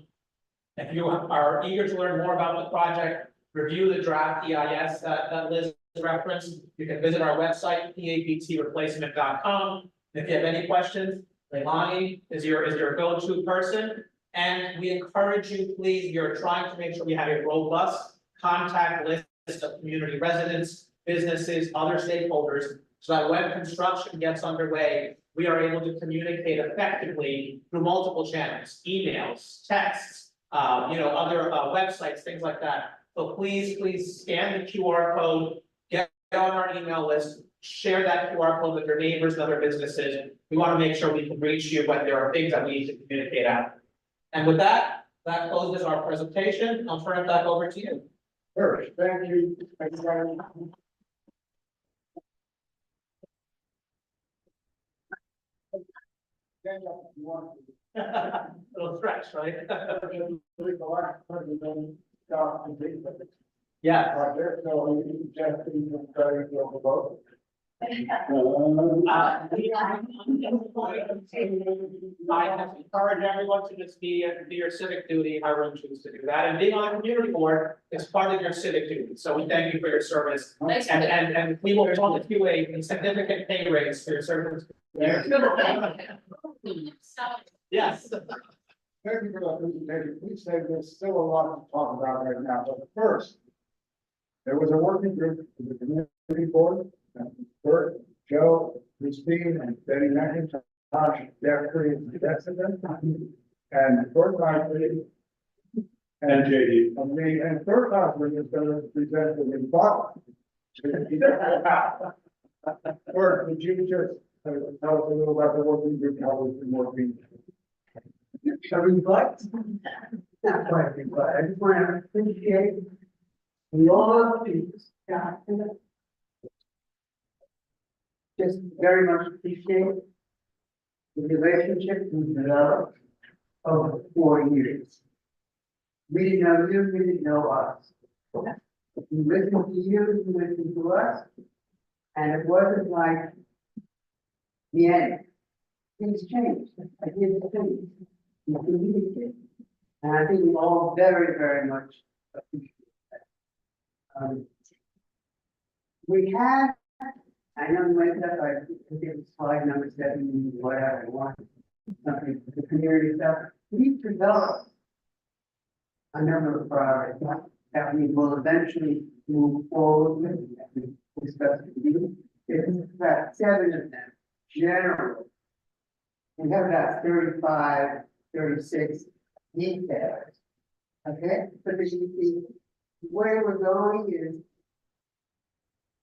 If you are eager to learn more about the project, review the draft EIS that Liz referenced. You can visit our website, pabtreplacement.com. If you have any questions, Leilani is your go-to person. And we encourage you, please, we are trying to make sure we have a robust contact list of community residents, businesses, other stakeholders, so that when construction gets underway, we are able to communicate effectively through multiple channels, emails, texts, other websites, things like that. So please scan the QR code, get on our email list, share that QR code with your neighbors and other businesses. We want to make sure we can reach you when there are things that we need to communicate out. And with that closes our presentation. I'll turn it back over to you. Sure, thank you. Thank you very much. Little stretch, right? Yeah. Yeah. Right there, so you suggest that you can try to go for both. I have encouraged everyone to just be your civic duty, however you choose to do that, and being on the community board is part of your civic duty, so we thank you for your service. And we will promise you a significant pay raise for your service. Yes. Thank you for that presentation. Please say there's still a lot to talk about right now, but first, there was a working group for the community board, Bert, Joe, Christine, and Betty McIntyre They're creating precedent. And first item. And JD. And third item is gonna present the rebuttal. Or would you just tell us a little about the working group, how we've been working? A rebut? Not quite a rebut, I just want to appreciate the all of these. Just very much appreciate the relationship we developed over 4 years. We didn't know you, you didn't know us. We listened to you, you listened to us. And it wasn't like the end. Things changed. I did things. You communicated. And I think we all very, very much appreciate that. We had, I know you went up, I think it was slide number 7, whatever, something, the community stuff. We've developed a number of priorities that we will eventually move forward with, that we discussed with you. It's about 7 of them, generally. We have about 35, 36 details. Okay, but the way we're going is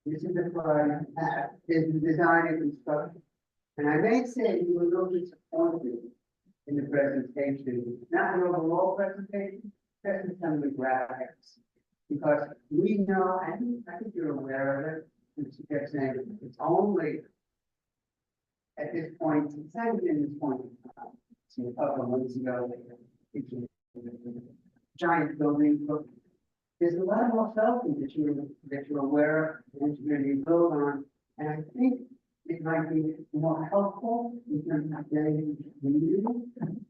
this is the plan, is the design and construction. And I may say you were a little disappointed in the presentation, not the overall presentation, just some of the graphics. Because we know, and I think you're aware of it, you kept saying it's only at this point, it's not even this point in time. So a couple of months ago, it's a giant building. There's a lot more selfies that you're aware of and you're going to build on. And I think it might be more helpful in terms of getting the community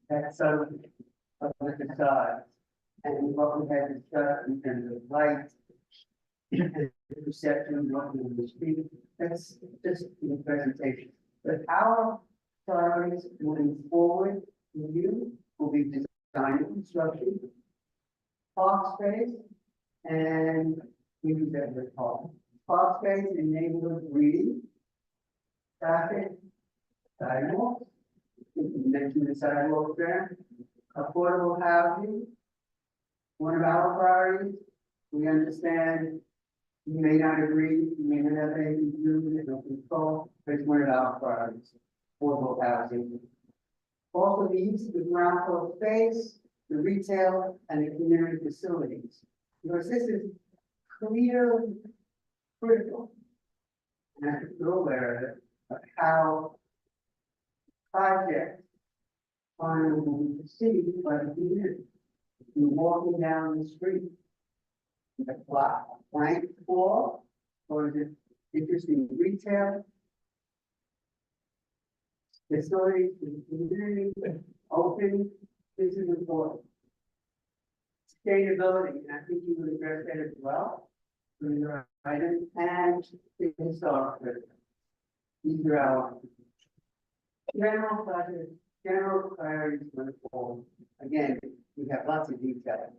that sort of the facade. And what we had discussed in terms of lights and perception of what we were speaking, that's just the presentation. But our priorities moving forward with you will be design and construction, park space, and we use that word park space and neighborhood reading, traffic, sidewalks. You mentioned the sidewalk there, affordable housing. One of our priorities, we understand you may not agree, you may not have anything to do with it, no control, but it's one of our priorities, affordable housing. Also, the use of the ground floor space, the retail, and the community facilities. Because this is clearly critical. And I think you're aware of it, of how projects will be perceived by the community. You're walking down the street, the blank floor, or is it interesting retail? Facilities, the community, open, this is important. Sustainability, and I think you would address that as well. Items and the historic. These are our general budget, general priorities going forward. Again, we have lots of detail.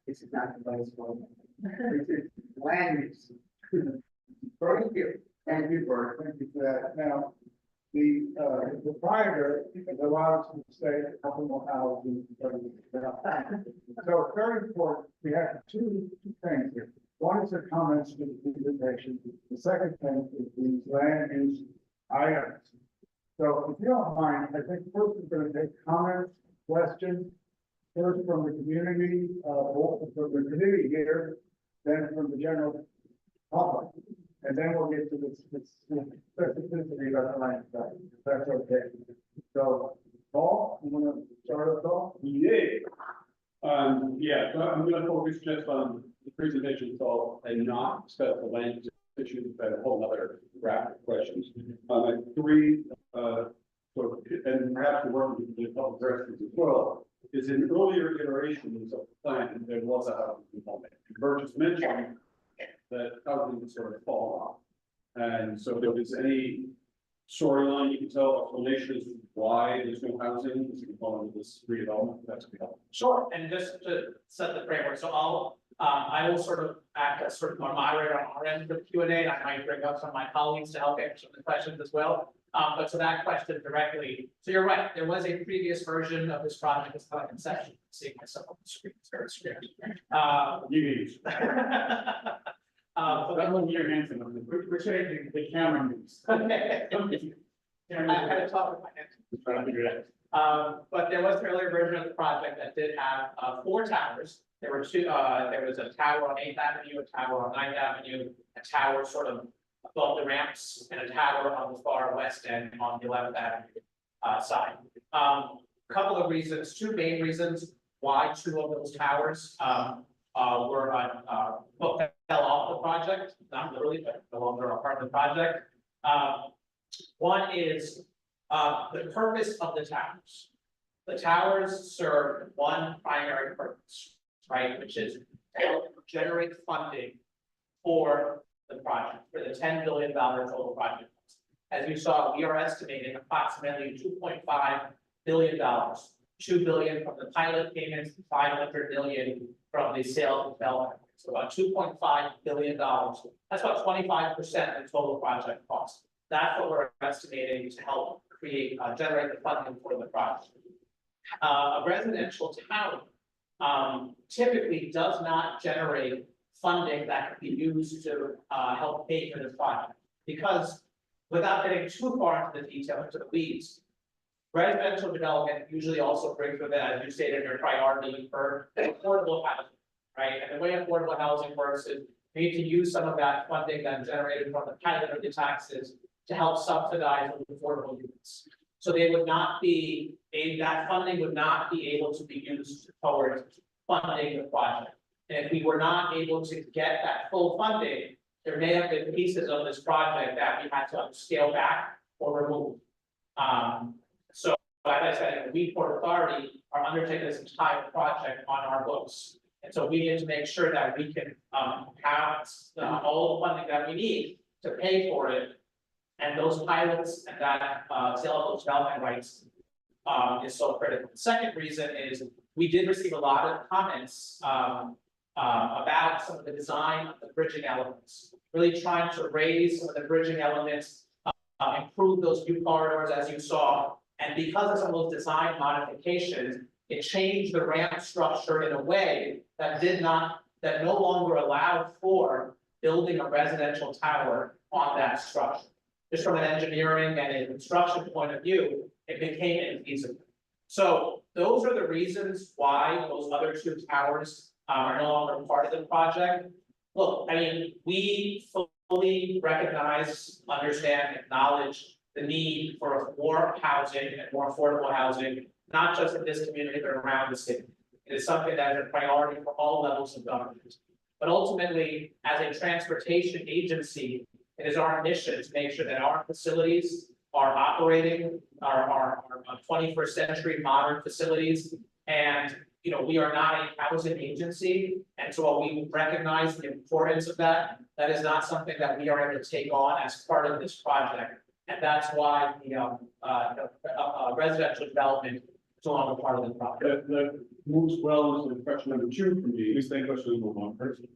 This is not the place for it. This is land use. Thank you. Thank you for that. Now, the proprietor allows us to say a couple more hours. So it's very important. We have two things here. One is the comments to the presentation. The second thing is these land use items. So if you don't mind, I think first we're going to take comments, questions. First from the community, from the committee here, then from the general public. And then we'll get to this specificity about the land stuff, if that's okay. So, Paul, you want to start us off? Yeah. Yeah, so I'm going to focus just on the presentation itself and not discuss the land issues, but a whole other graphic questions. I have 3, sort of, and perhaps we're working with the public restrooms as well. Is in earlier iterations of the plan, there was a housing component. Burgess mentioned that housing would sort of fall off. And so if there was any storyline you can tell, explanation as to why there's no housing as a component of this redevelopment, that's going to help. Sure, and just to set the framework, so I will sort of act as sort of a moderator on our end of the Q&A, and I might bring up some of my colleagues to help answer the questions as well. But to that question directly, so you're right, there was a previous version of this project, it's not a conception, seeing myself on the screen, it's very scary. You need. But One year handsome, we're changing the camera moves. okay. I had to talk with my hands. Trying to figure it out. But there was an earlier version of the project that did have, 4 towers. There were 2, there was a tower on 8th Avenue, a tower on 9th Avenue, a tower sort of above the ramps, and a tower on the far west end on the 11th Avenue, side. Couple of reasons, 2 main reasons why 2 of those towers, were fell off the project, not literally, but no longer a part of the project. One is the purpose of the towers. The towers serve one primary purpose, right, which is to help generate funding for the project, for the $10 billion total project. As you saw, we are estimating approximately $2.5 billion, $2 billion from the pilot payments, $500 million from the sale and development. So about $2.5 billion. That's about 25% of the total project cost. That's what we're estimating to help create, generate the funding for the project. A residential tower typically does not generate funding that can be used to help pay for this project. Because without getting too far into the detail, into the weeds, residential development usually also brings with it, as you stated, your priority for affordable housing, right? And the way affordable housing works is you need to use some of that funding that's generated from the pilot of the taxes to help subsidize affordable units. So they would not be, that funding would not be able to be used towards funding the project. And if we were not able to get that full funding, there may have been pieces of this project that we had to scale back or remove. So like I said, we Port Authority are undertaking this entire project on our books. And so we need to make sure that we can have all the funding that we need to pay for it. And those pilots and that sale of those development rights is so critical. The second reason is we did receive a lot of comments about some of the design of the bridging elements, really trying to raise some of the bridging elements, improve those view corridors as you saw. And because of some of those design modifications, it changed the ramp structure in a way that no longer allowed for building a residential tower on that structure. Just from an engineering and a construction point of view, it became infeasible. So those are the reasons why those other 2 towers are no longer part of the project. Look, I mean, we fully recognize, understand, acknowledge the need for more housing and more affordable housing, not just in this community, but around the city. It is something that is a priority for all levels of government. But ultimately, as a transportation agency, it is our mission to make sure that our facilities are operating, our 21st century modern facilities. And, you know, we are not a housing agency. And so while we recognize the importance of that, that is not something that we are able to take on as part of this project. And that's why the residential development is no longer part of the project. That moves well into question number 2 for me, at least that question number 1 person.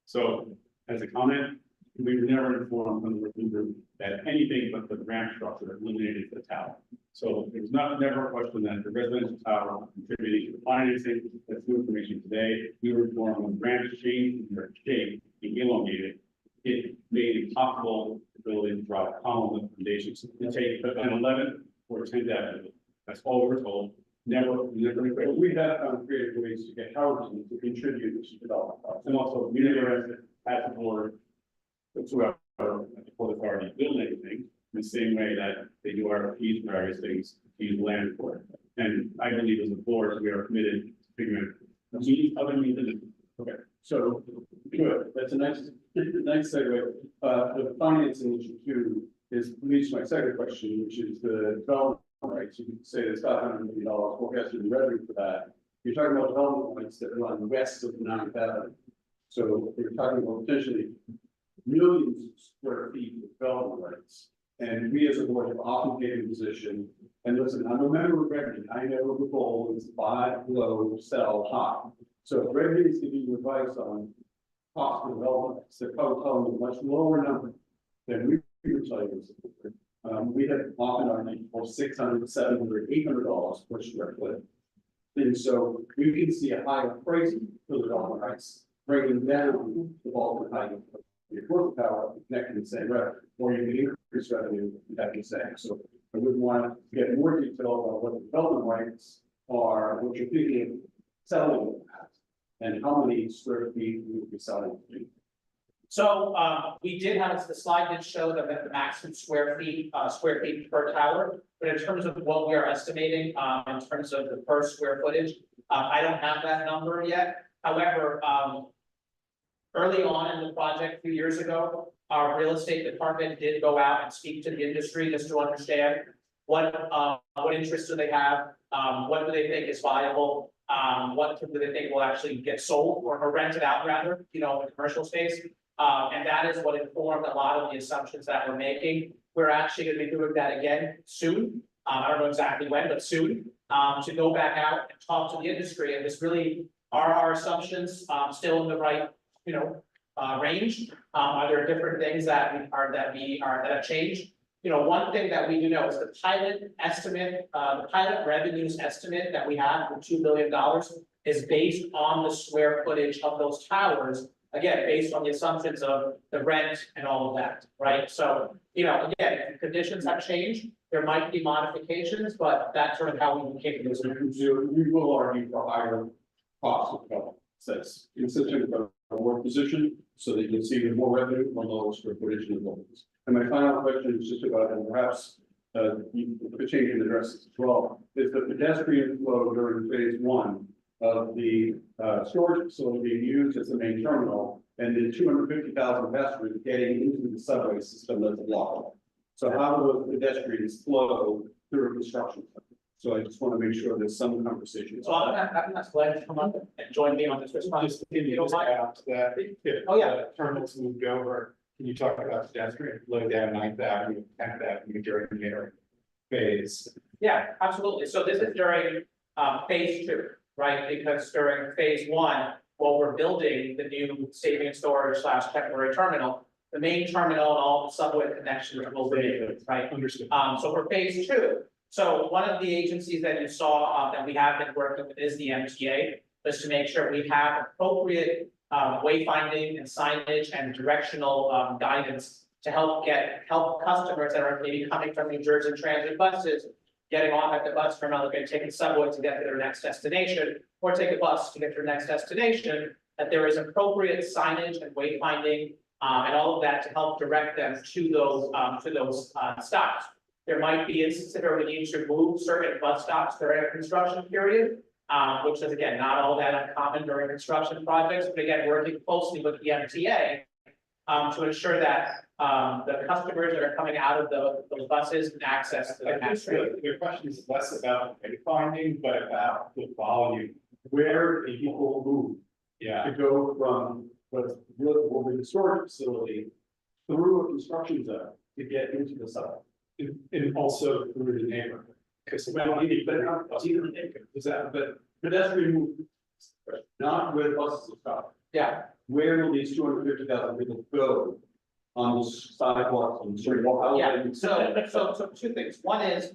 So as a comment, we were never informed from the working group that anything but the ramp structure eliminated the tower. So there's never a question that the residential tower contributing to the financing. That's new information today. We were informed when ramp changed in their shape, being elongated, it made it possible to build in drop column and foundations to take an 11th or 10th Avenue. That's all we're told. Never, we have found creative ways to get housing to contribute to development. And also, we never had the board whatsoever at the Port Authority build anything in the same way that they do RFPs for various things to use land for. And I believe as a board, we are committed to figuring out other means. Okay, so good. That's a nice segue. The financing issue too is leads to my second question, which is the development rights. You can say there's $500 million forecasted in revenue for that. You're talking about development rights that run west of 9th Avenue. So we're talking about potentially millions of square feet of development rights. And we as a board have often taken a position, and listen, I'm a member of Redmond. I know the goal is buy low, sell high. So if Redmond is giving you advice on cost of development rights, they're probably telling you a much lower number than we would tell you. We have often argued for $600, $700, $800 per square foot. And so you can see a higher price for the development rights, bringing down the development height of the affordable power, connecting the same revenue, or you can increase revenue, that can say. So I would want to get more detail about what the development rights are, what you're thinking of selling at, and how many square feet you would be selling. So, we did have, the slide did show that the maximum square feet per tower. But in terms of what we are estimating, in terms of the per square footage, I don't have that number yet. However, early on in the project, a few years ago, our real estate department did go out and speak to the industry just to understand what interest do they have, what do they think is viable, what do they think will actually get sold or rented out rather, in commercial space. And that is what informed a lot of the assumptions that we're making. We're actually going to be doing that again soon. I don't know exactly when, but soon, to go back out and talk to the industry. And this really are our assumptions still in the right, range? Are there different things that have changed? One thing that we do know is the pilot estimate, the pilot revenues estimate that we have for $2 billion is based on the square footage of those towers. Again, based on the assumptions of the rent and all of that, right? So, again, if conditions have changed, there might be modifications, but that's sort of how we came to this. We will argue for higher costs of development. That's consistent with our work position, so that you'll see the more revenue on lower square footage in the buildings. And my final question is just about, and perhaps you could change and address this as well, is the pedestrian flow during phase one of the storage facility being used as the main terminal, and the 250,000 passengers getting into the subway system that's blocked. So how do those pedestrians flow through a construction? So I just want to make sure there's some conversation. So I'm not glad to come up and join me on this response. Just can you just add to that, if Oh, yeah. the terminals moved over, can you talk about pedestrian flow down 9th Avenue, 10th Avenue during the interim phase? Yeah, absolutely. So this is during phase two, right? Because during phase one, while we're building the new staging and storage / temporary terminal, the main terminal and all the subway connections will be, right? Understood. So for phase two, so one of the agencies that you saw that we have been working with is the MTA, just to make sure we have appropriate wayfinding and signage and directional guidance to help customers that are maybe coming from New Jersey transit buses, getting off at the bus terminal, they're taking subway to get to their next destination, or take a bus to get to their next destination, that there is appropriate signage and wayfinding and all of that to help direct them to those stops. There might be instances where we need to move certain bus stops during a construction period, which is again, not all that uncommon during construction projects, but again, working closely with the MTA to ensure that the customers that are coming out of those buses can access to the mass rate. The question is less about wayfinding, but about the volume, where the people move. Yeah, To go from what's will be the storage facility through a construction zone to get into the subway. and also through the neighborhood. Because But pedestrian movement, not with buses and stuff. Yeah, Where will these 250,000 people go on the sidewalks and street? yeah, so two things. One is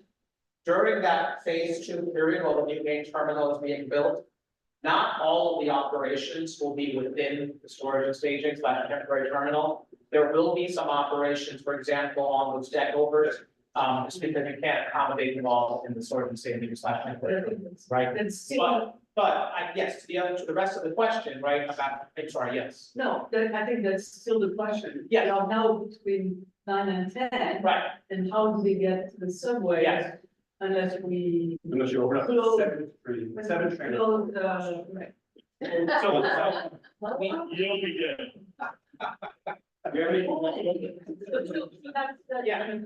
during that phase two period, while the new main terminal is being built, not all of the operations will be within the storage and staging / temporary terminal. There will be some operations, for example, on those deck overs, just because you can't accommodate them all in the storage and staging / temporary, right? But yes, to the rest of the question, right, about, I'm sorry, yes. No, I think that's still the question. Yeah. We are now between 9 and 10. Right, And how do we get to the subway? yes. Unless we Unless you open up Close. seven trains. close, So we, You'll be good. Yeah.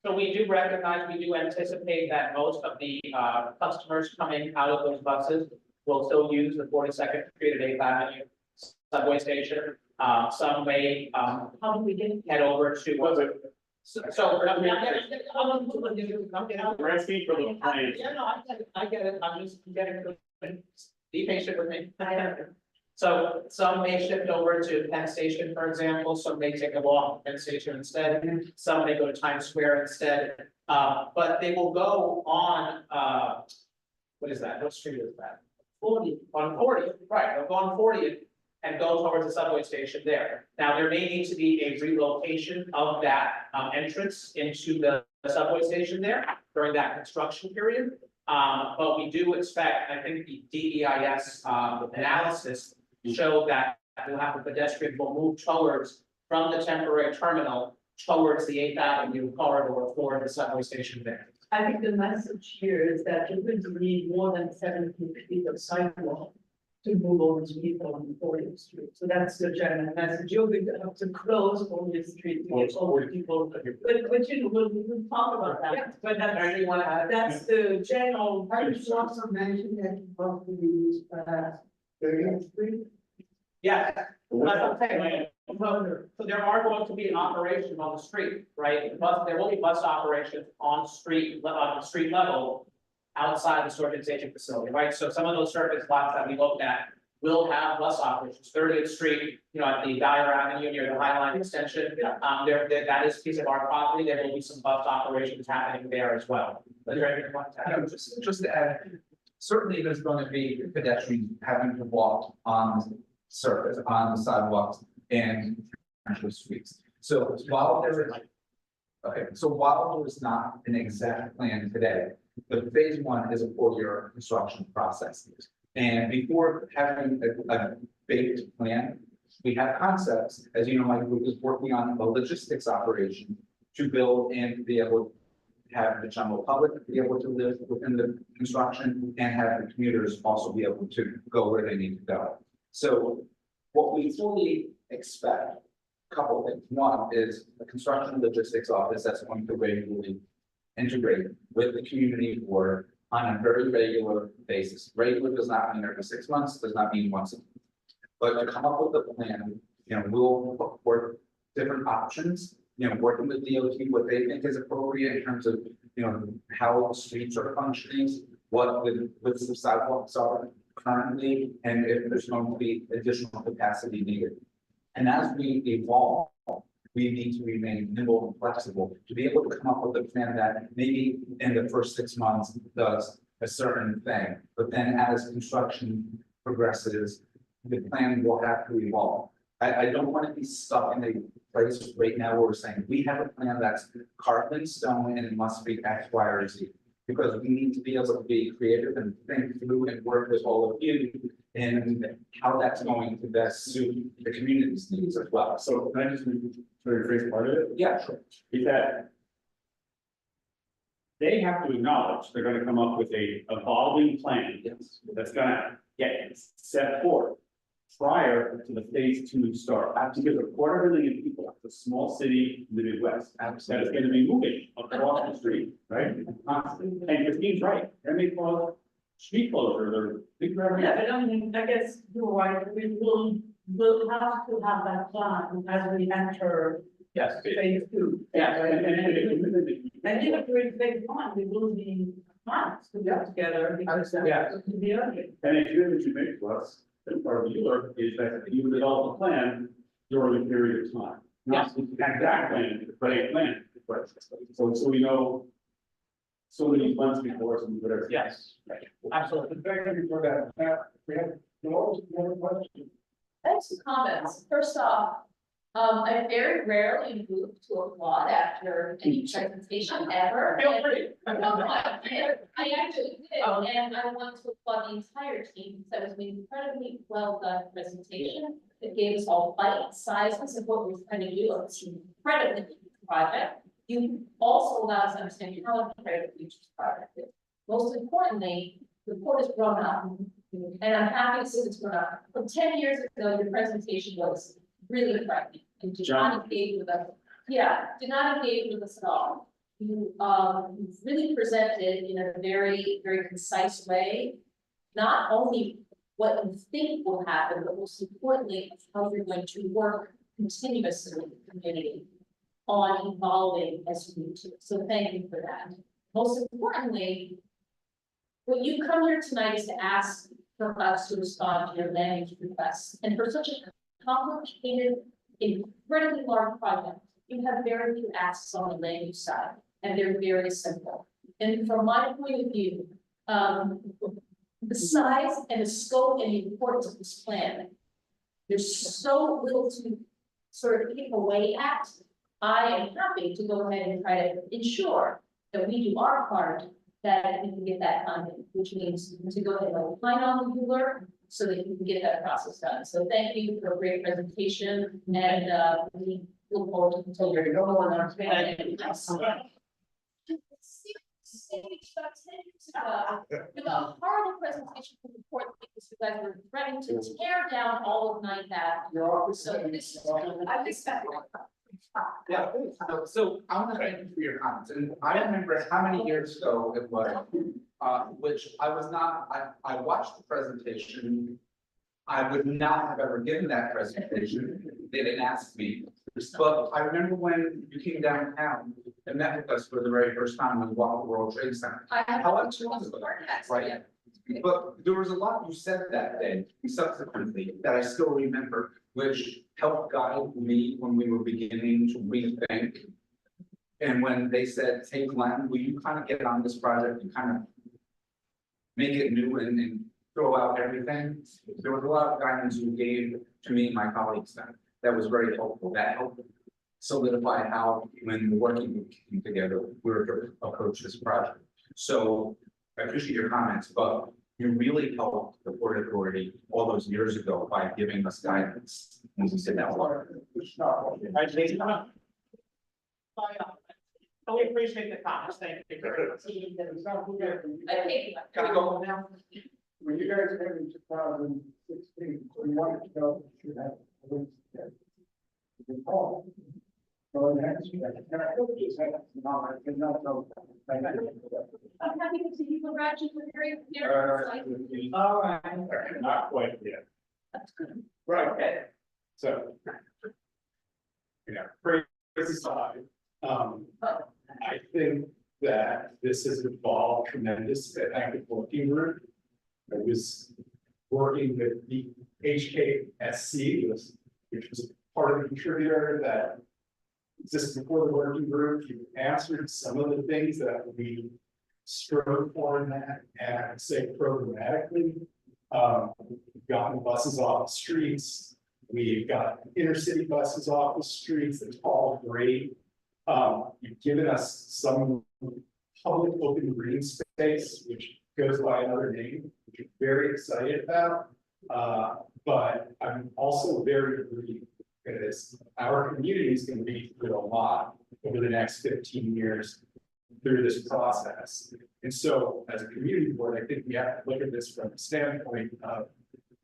So we do recognize, we do anticipate that most of the customers coming out of those buses will still use the 42nd Street and 8th Avenue subway station. Some may how do we get? head over to. So I'm getting. We're asking for the plan. Yeah, no, I get it, I'm just getting, be patient with me. So some may shift over to Penn Station, for example, some may take a walk to Penn Station instead, some may go to Times Square instead. But they will go on, what is that? What street is that? 40. On 40, right, they'll go on 40 and go towards the subway station there. Now, there may need to be a relocation of that entrance into the subway station there during that construction period. But we do expect, I think the DEIS analysis showed that we'll have the pedestrian will move towards, from the temporary terminal towards the 8th Avenue corridor for the subway station there. I think the message here is that you're going to need more than 70 feet of sidewalk to move all these people on 40th Street. So that's the general message. You're going to have to close 40th Street to get all the people. But you know, we'll talk about that. But that's the general. I just also mentioned that both of these, 30th Street. Yeah, that's what I'm saying. So there are going to be an operation on the street, right? There will be bus operations on street level outside the sortation facility, right? So some of those surface lots that we looked at will have bus operations. 30th Street, you know, at the Dyer Avenue near the High Line extension, that is a piece of our property. There will be some bus operations happening there as well. Is there anything you want to add? Just to add, certainly there's going to be pedestrians having to walk on the surface, on the sidewalks and actual streets. So while there is, while there is not an exact plan today, the phase 1 is a 4-year construction process. And before having a baked plan, we have concepts, as you know, my group is working on a logistics operation to build and be able to have the general public be able to live within the construction and have the commuters also be able to go where they need to go. So what we fully expect, a couple of things. One is the construction logistics office that's going to regularly integrate with the community board on a very regular basis. Regular does not mean every 6 months, does not mean once a month. But to come up with a plan, you know, we'll look for different options, you know, working with DOT, what they think is appropriate in terms of, you know, how streets are functioning, what the widths of sidewalks are currently, and if there's going to be additional capacity needed. And as we evolve, we need to remain nimble and flexible to be able to come up with a plan that maybe in the first 6 months does a certain thing, but then as construction progresses, the plan will have to evolve. I don't want to be stuck in a place right now where we're saying we have a plan that's carved in stone and it must be X, Y, or Z. Because we need to be able to be creative and think through and work with all of you and how that's going to best suit the community's needs as well. So, So can I just rephrase part of it? yeah, sure. Is that they have to acknowledge they're gonna come up with a evolving plan Yes. that's gonna get set forth prior to the phase 2 start. Because a 250,000 people, it's a small city in the Midwest, that is gonna be moving across the street, right? Constantly. And Christine's right, that may cause street closure, or big traffic. Yeah, but I mean, I guess you're right, we'll have to have that plan as we enter Yes. phase 2. Yeah, and And even during phase 1, we will be plans to get together because Yeah. that's to be urgent. And if you're to make to us, then part of the dealer is that you develop a plan during a period of time. Not an exact plan, but a plan. So we know so many months before, some whatever. Yes, absolutely. Thank you for that. We have, more questions. I have some comments. First off, I very rarely move to applaud after any presentation ever. Feel free. No, I actually did, and I want to applaud the entire team, because that was an incredibly well done presentation. It gave us all bite sizes of what we're trying to do on this incredibly big project. You also allow us to understand how incredibly huge this project is. Most importantly, the board has grown up, and I'm happy to see it's grown up. From 10 years ago, your presentation was really frightening, and did not engage with us. Yeah, did not engage with us at all. You really presented in a very, very concise way, not only what you think will happen, but most importantly, how you're going to work continuously with the community on evolving as you need to. So thank you for that. Most importantly, what you come here tonight is to ask for us to respond to your land use requests. And for such a complicated, incredibly large project, you have very few asks on the land use side, and they're very simple. And from my point of view, the size and the scope and the importance of this plan, there's so little to sort of pick away at. I am happy to go ahead and try to ensure that we do our part, that we can get that funding, which means to go ahead and opine on the ruler so that you can get that process done. So thank you for a great presentation, and we look forward to until you're no more than with a horrible presentation from the court, because you guys were threatening to tear down all of 9th Avenue. So this, I expect. Yeah, so I want to thank you for your comments, and I remember how many years ago it was, which I was not, I watched the presentation. I would not have ever given that presentation, they didn't ask me, but I remember when you came downtown and met with us for the very first time when we walked the World Trade Center. However, right? But there was a lot you said that day subsequently that I still remember, which helped guide me when we were beginning to rethink. And when they said, hey, Glenn, will you kind of get on this project and kind of make it new and throw out everything? There was a lot of guidance you gave to me and my colleagues then. That was very helpful. That helped solidify how, when the working group came together, we were to approach this project. So I appreciate your comments, but you really helped the Port Authority all those years ago by giving us guidance. As we said that We appreciate the comments, thank you very much. Gotta go now. When you guys came in 2016, we wanted to know if you had a lease there. You can call. So in that, can I go just have, no, I cannot know. I'm happy to see you, congratulations, very, All right. Not quite yet. That's good. Right, okay. So. Crazy aside, I think that this has evolved tremendously. I think working group. I was working with the HKSC, which was part of the contributor that existed before the working group. You answered some of the things that we strove for in that, and I would say programmatically. We've gotten buses off the streets. We've got intercity buses off the streets. That's all great. You've given us some public open green space, which goes by another name, which I'm very excited about. But I'm also very worried because our community is going to be through a lot over the next 15 years through this process. And so as a community board, I think we have to look at this from the standpoint of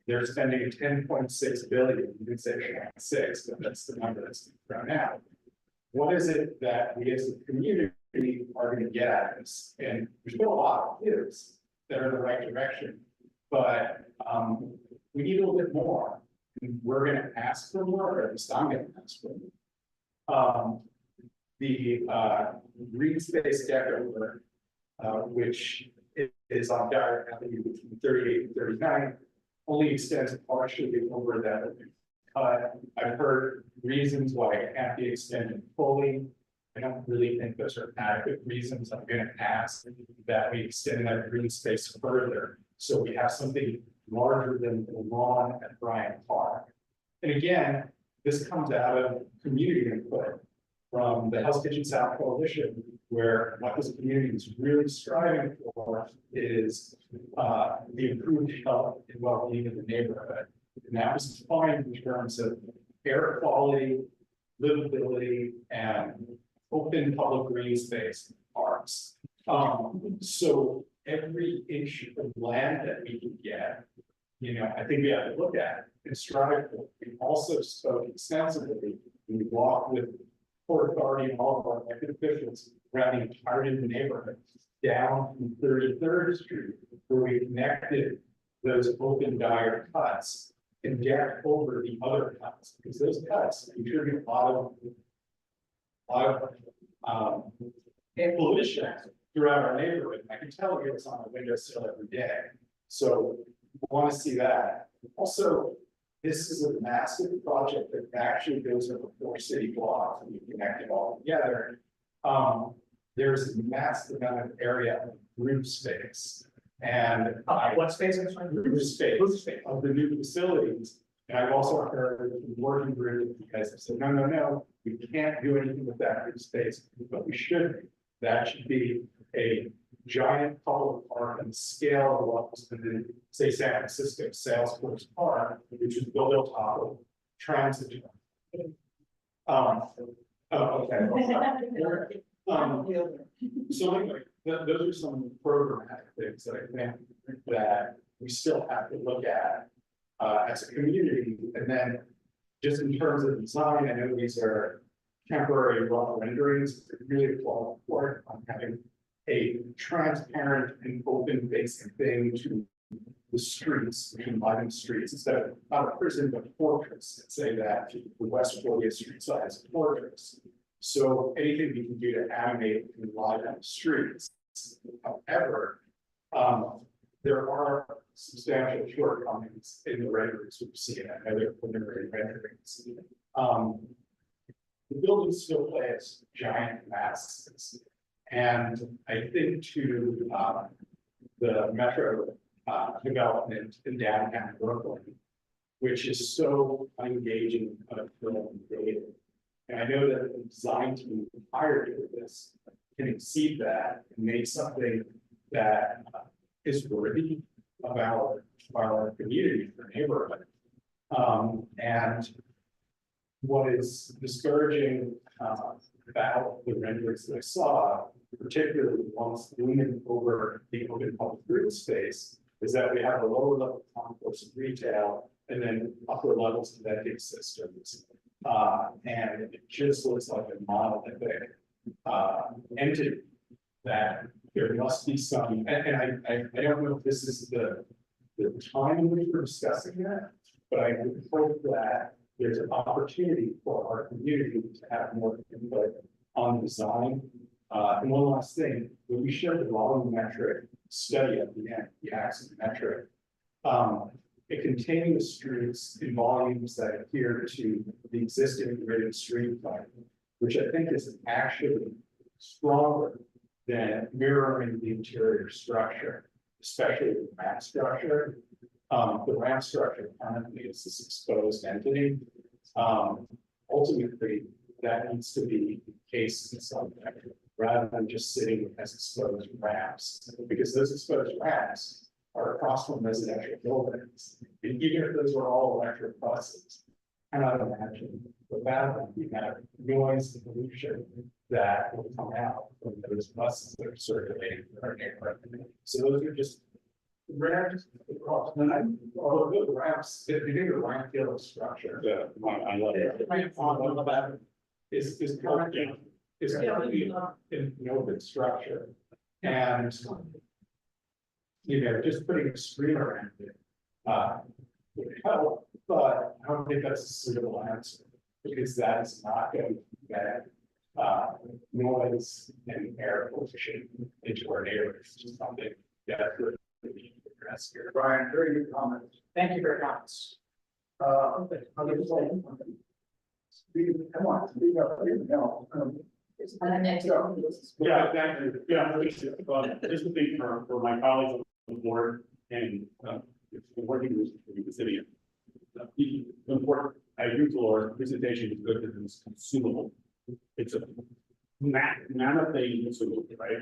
they're spending 10.6 billion, you can say 6, but that's the number that's thrown out. What is it that we as a community are going to get at this? And there's been a lot of views that are in the right direction, but we need a little bit more. And we're going to ask for more, or at least I'm going to ask for more. The green space deck over, which is on Dyer Avenue between 38 and 39, only extends partially over that. I've heard reasons why it can't be extended fully. I don't really think those are adequate reasons. I'm going to ask that we extend that green space further, so we have something larger than the lawn at Bryant Park. And again, this comes out of community input from the Hell's Kitchen South Coalition, where what this community is really striving for is the improved health and well-being of the neighborhood. And that was defined in terms of air quality, livability, and open public green space parks. So every inch of land that we can get, I think we have to look at and strive for. We also spoke extensively, we walked with Port Authority and all of our elected officials around the entirety of the neighborhood, down from 33rd Street, where we connected those open Dyer cuts and deck over the other cuts, because those cuts contribute a lot of pollution throughout our neighborhood. I can tell you it's on a windowsill every day. So want to see that. Also, this is a massive project that actually goes over 4 city blocks and you connect it all together. There's a massive amount of area of roof space. And What space is it? roof space of the new facilities. And I've also heard from working group, you guys have said, no, we can't do anything with that roof space, but we should. That should be a giant public park and scale of what was the, say, San Francisco Salesforce Park, which was built on top of transit. Okay. So anyway, those are some programmatic things that I think that we still have to look at as a community. And then just in terms of design, I know these are temporary raw renderings, but really fall forward on having a transparent and open facing thing to the streets, combining streets, instead of not a prison, but a fortress, and say that the West 40th Street side is a fortress. So anything we can do to animate and liven up the streets. However, there are substantial shortcomings in the renderings we've seen. I know they're preliminary renderings. The buildings still play as giant masses. And I think to the metro development in downtown Brooklyn, which is so engaging of film and data. And I know that the design team hired for this can exceed that and make something that is worthy of our community, our neighborhood. And what is discouraging about the renderings that I saw, particularly once looming over the open public green space, is that we have a lower level concourse of retail and then upper levels of vending systems. And it just looks like a monolithic entity that there must be some, and I don't know if this is the time in which we're discussing that, but I would hope that there's an opportunity for our community to have more input on design. And one last thing, when we showed the volumetric study at the end, the axiometric, it contained the streets in volumes that adhere to the existing grid street type, which I think is actually stronger than mirroring the interior structure, especially the ramp structure. The ramp structure currently is this exposed entity. Ultimately, that needs to be encased in some measure, rather than just sitting as exposed ramps, because those exposed ramps are across from residential buildings. And even if those were all electric buses, I cannot imagine the amount of noise and pollution that will come out from those buses that are circulating in our neighborhood. So those are just ramps across. And although the ramps, if you do the ramp field structure, I love it. Ramp on the back is currently in an open structure. And just putting a screen around it would help, but I don't think that's a suitable answer, because that is not going to get noise and air pollution into our neighborhoods. It's just something that would be addressed here. Brian, very good comments. Thank you for your comments. Come on, speak up, no. Yeah, thank you. Yeah, just a thing for my colleagues on the board and working with the city. Important, I agree with Laura's presentation is good because it's consumable. It's a nano thing consumable, right?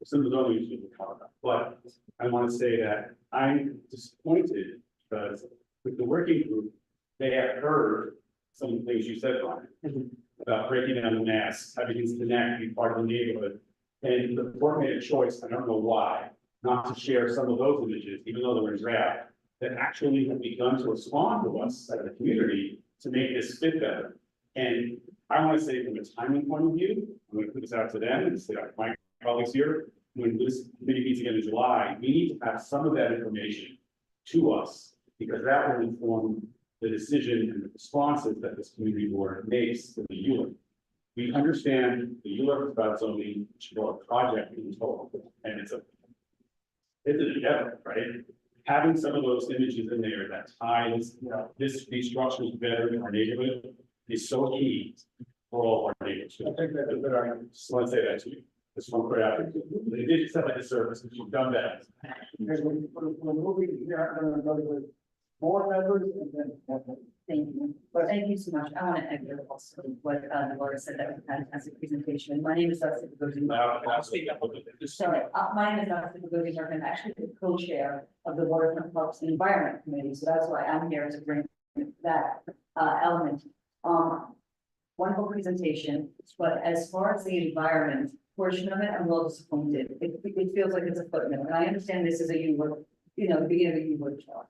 Some of the other issues we'll talk about, but I want to say that I'm disappointed because with the working group, they have heard some of the things you said, Brian, about breaking down the mass, having things connect, be part of the neighborhood. And the board made a choice, I don't know why, not to share some of those images, even though they were in draft, that actually have begun to respond to us as a community to make this fit better. And I want to say from a timing point of view, I'm going to put this out to them and say, my colleagues here, when this committee meets again in July, we need to have some of that information to us, because that will inform the decision and the responses that this community board makes to the ULIP. We understand the ULIP is about zoning, which is a project in total, and it's an endeavor, right? having some of those images in there that ties, these structures better in our neighborhood is so key for all of our neighbors. I think that's a good argument. Just want to say that to you. Just want to put it out there. They did set like a service, but you've done that. Because we're moving here, I'm gonna go with more members and then. Thank you. Thank you so much. I want to echo also what Laura said, that was a fantastic presentation. My name is Dustin Bogosian. I'll speak up a little bit. Sorry, my name is Dustin Bogosian. I'm actually the co-chair of the Waterfront Parks and Environment Committee, so that's why I'm here to bring that element. Wonderful presentation, but as far as the environment portion of it, I'm a little disappointed. It feels like it's a footnote, and I understand this is a the beginning of a U-word chart.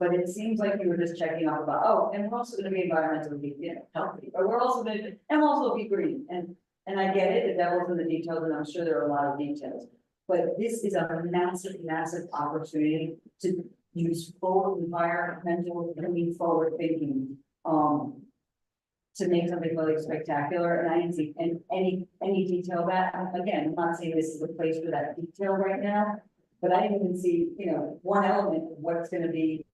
But it seems like you were just checking off about, oh, and we're also gonna be environmentally, healthy, but we're also gonna, and we'll also be green, and I get it, the devil's in the details, and I'm sure there are a lot of details. But this is a massive, massive opportunity to use forward environmental, forward thinking, to make something really spectacular, and I didn't see any detail of that. Again, I'm not saying this is the place for that detail right now, but I didn't even see, one element of what's gonna be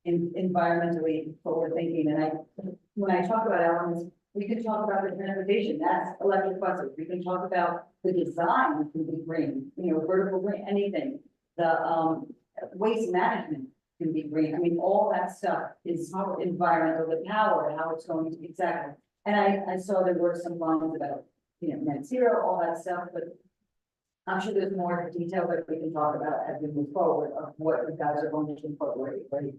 environmentally forward thinking, and when I talk about elements, we can talk about the transportation, that's electric buses, we can talk about the design, which can be green, vertical green, anything. The waste management can be green, I mean, all that stuff is environmental, the power, how it's going to be exactly. And I saw there were some lines about, net zero, all that stuff, but I'm sure there's more detail that we can talk about as we move forward of what you guys are going to incorporate, right?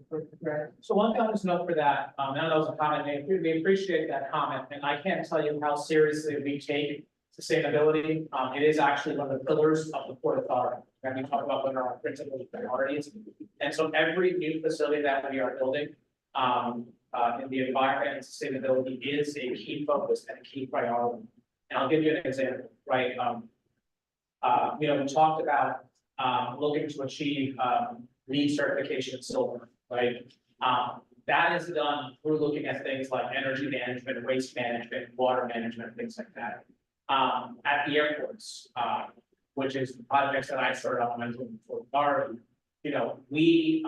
So one thing I'll just note for that, and that was a comment made, we appreciate that comment, and I can't tell you how seriously we take sustainability. It is actually one of the pillars of the Port Authority, when we talk about what are our principal priorities. And so every new facility that we are building, in the environment and sustainability is a key focus and a key priority. And I'll give you an example, right? We talked about looking to achieve LEED certification silver, right? That is done through looking at things like energy management, waste management, water management, things like that. At the airports, which is the projects that I started on mentoring for authority, we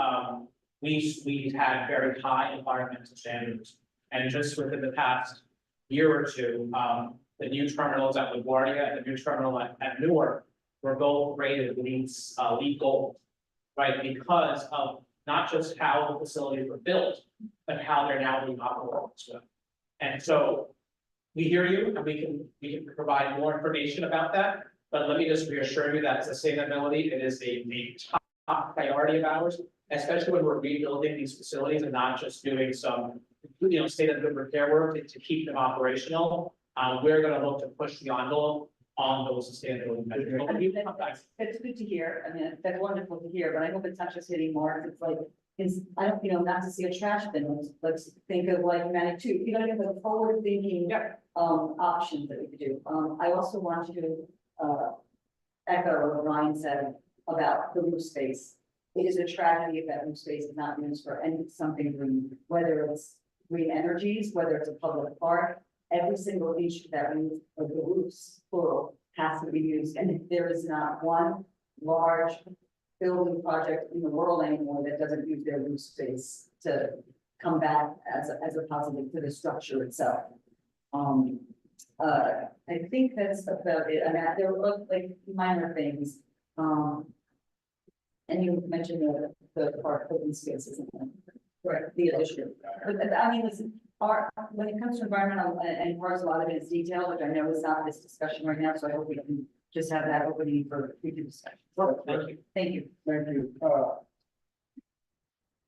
had very high environmental standards, and just within the past year or two, the new terminals at LaGuardia and the new terminal at Newark were both rated LEED gold, right? Because of not just how the facilities were built, but how they're now being operated. And so we hear you, and we can provide more information about that. But let me just reassure you that sustainability, it is a top priority of ours, especially when we're rebuilding these facilities and not just doing some, state of good repair work to keep them operational. We're going to look to push the envelope on those sustainability measures. That's good to hear. I mean, that's wonderful to hear, but I hope it's not just hitting marks. It's like, I don't, not to see a trash bin. Let's think of like Manitou. You gotta get the forward thinking options that we could do. I also want to echo what Ryan said about the roof space. It is a tragedy if that roof space is not used for something green, whether it's green energies, whether it's a public park. Every single inch of that roof of the roofs plural has to be used, and if there is not one large building project in the world anymore that doesn't use their roof space to come back as a positive to the structure itself. I think that's about it. I mean, there were like minor things. And you mentioned the park open spaces and the addition. But I mean, listen, when it comes to environmental and parks, a lot of it is detailed, which I know is not this discussion right now, so I hope we can just have that opening for future discussion. Well, thank you. Thank you. Thank you.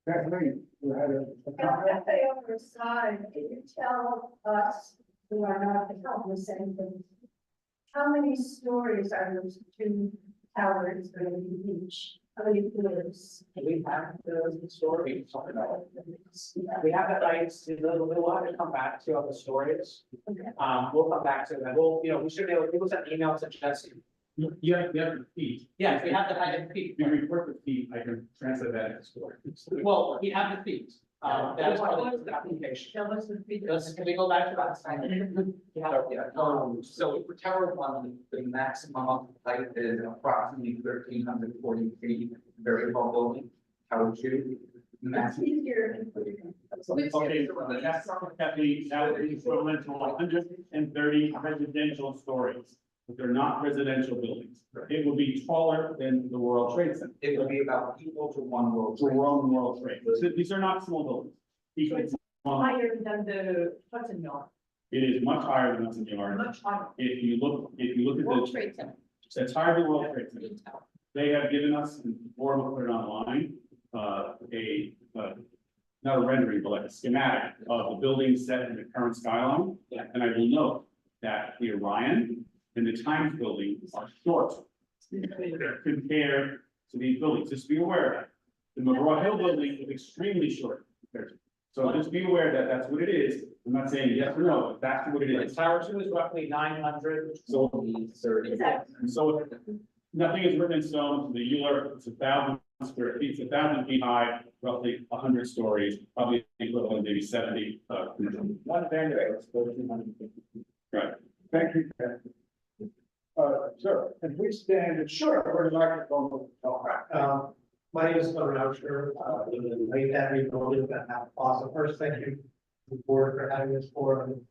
Kathleen, you had a comment? On the side, can you tell us who are not the helpless anything? How many stories are those two towers going to be each? How many floors? We have the story. We have the rights to we'll have to come back to other stories. We'll come back to them. We should be able to give us an email to Jesse. You have the feet. Yes, we have the feet. If you report the feet, I can translate that into story. Well, we have the feet. That is part of the application. Tell us the feet. Can we go back to that? So for Tower One, the maximum height is approximately 1,340 feet, very tall building. how would you? It's easier. Okay, that's Kathleen, that would be equivalent to 130 residential stories, but they're not residential buildings. It will be taller than the World Trade Center. It would be about equal to one World The Trade. World Trade. So these are not small buildings. Equal to one. Higher than the Hudson Yard, It is much higher than Hudson Yard. much higher. If you look at World the, Trade Center. it's higher than World Trade Center. They have given us, and the board will put it online, not a rendering, but like a schematic of the building set in the current skyline. Yeah. And I will note that the Orion and the Times building are short compared to these buildings. Just be aware of that. The McGraw Hill building is extremely short compared to. So just be aware that that's what it is. I'm not saying yes or no, but that's what it is. Tower two is roughly 900. So, 30. so nothing is written in stone. The Euler, it's 1,000 square feet, it's 1,000 feet high, roughly 100 stories, probably equivalent maybe 70. One vendor is 1,450. Right. Thank you, Ken. Sir, can we stand? Sure, where the microphone will talk. My name is Tony Oshner, live in Lake Avenue, building that have plaza. First, thank you to the board for having this forum.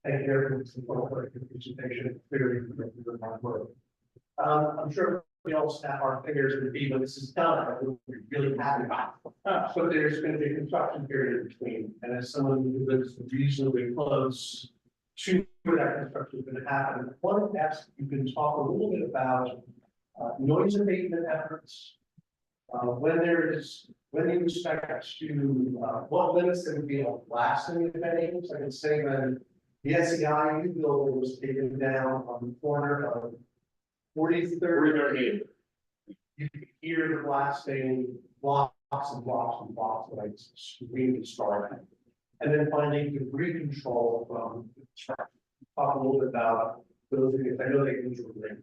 Thank you everyone for the presentation, clearly for my work. I'm sure we all snap our fingers and be when this is done, we're really happy about it. So there's going to be a construction period in between, and as someone who lives reasonably close to where that construction is going to happen, I wanted to ask if you can talk a little bit about noise abatement efforts. When you expect to, what limits there would be on blasting, if any? So I can say when the SEIU building was taken down on the corner of 43rd. You could hear the blasting, blocks and blocks and blocks, like screaming starting. And then finally, debris control from the truck. Talk a little bit about those things. I know they can linked.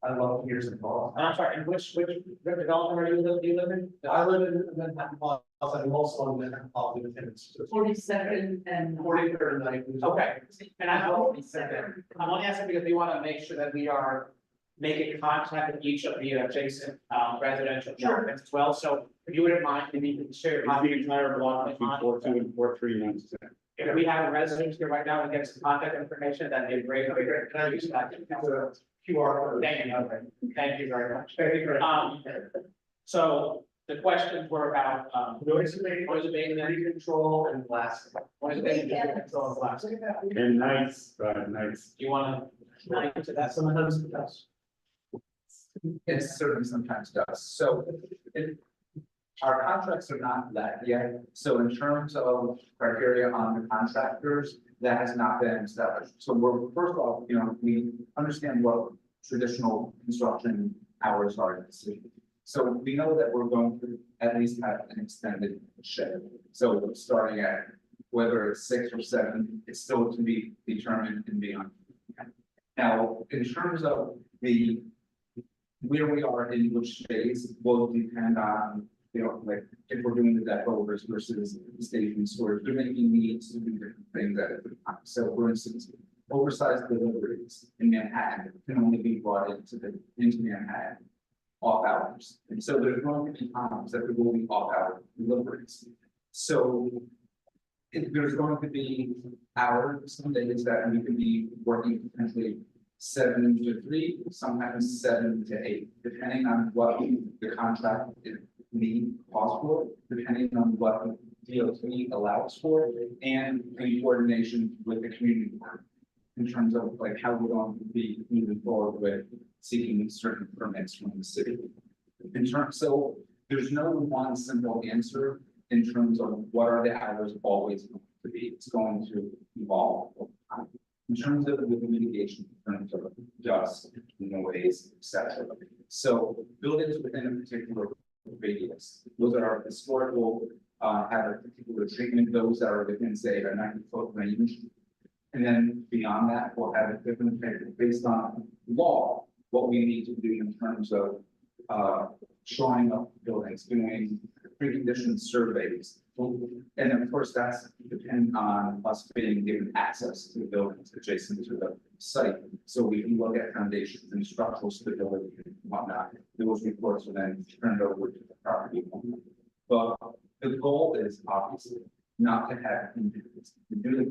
I'd love to hear some thoughts. And I'm sorry, and which development are you live in? I live in Manhattan Plaza, I'm also on Manhattan Plaza in Tennis. 42nd and 43rd and 9th. Okay, and I'm only asking because we want to make sure that we are making contact with each of the adjacent residential developments as well. So if you wouldn't mind, maybe you can share. The entire block between 4.2 and 4.3. If we have a resident here right now and get some contact information, then they'd great. Can I use that? QR code. Thank you. Thank you very much. Thank you very much. So the questions were about, Noise abatement, tree control and blasting. noise abatement, tree control, and glass. Do And nights, nights. you want to into that? Someone does. It certainly sometimes does. So our contracts are not that yet. So in terms of criteria on the contractors, that has not been established. So we're, first of all, we understand what traditional construction hours are in the city. So we know that we're going to at least have an extended shift. So starting at whether it's 6 or 7, it's still to be determined and beyond. Now, in terms of where we are in which phase will depend on, like if we're doing the deck overs versus the staging storage, there may be needs to do different things at a time. So for instance, oversized deliveries in Manhattan can only be brought into Manhattan off hours. And so there's going to be times that there will be off hour deliveries. So if there's going to be hours, some days that we could be working potentially 7 to 3, sometimes 7 to 8, depending on what the contract need cost for, depending on what the DOT allows for, and the coordination with the community in terms of like how we're going to be moving forward with seeking certain permits from the city. So there's no one simple answer in terms of what are the hours always going to be. It's going to evolve over time. In terms of the mitigation, in terms of dust, noise, etc. So buildings within a particular radius, those that are historical, have a particular treatment, those that are within, say, a 90-foot range. And then beyond that, we'll have a different treatment based on law, what we need to do in terms of shoring up buildings, doing precondition surveys. And of course, that's dependent on us being given access to the buildings adjacent to the site. So we can look at foundations and structural stability and whatnot. Those reports are then turned over to the property owner. But the goal is obviously not to have, to do the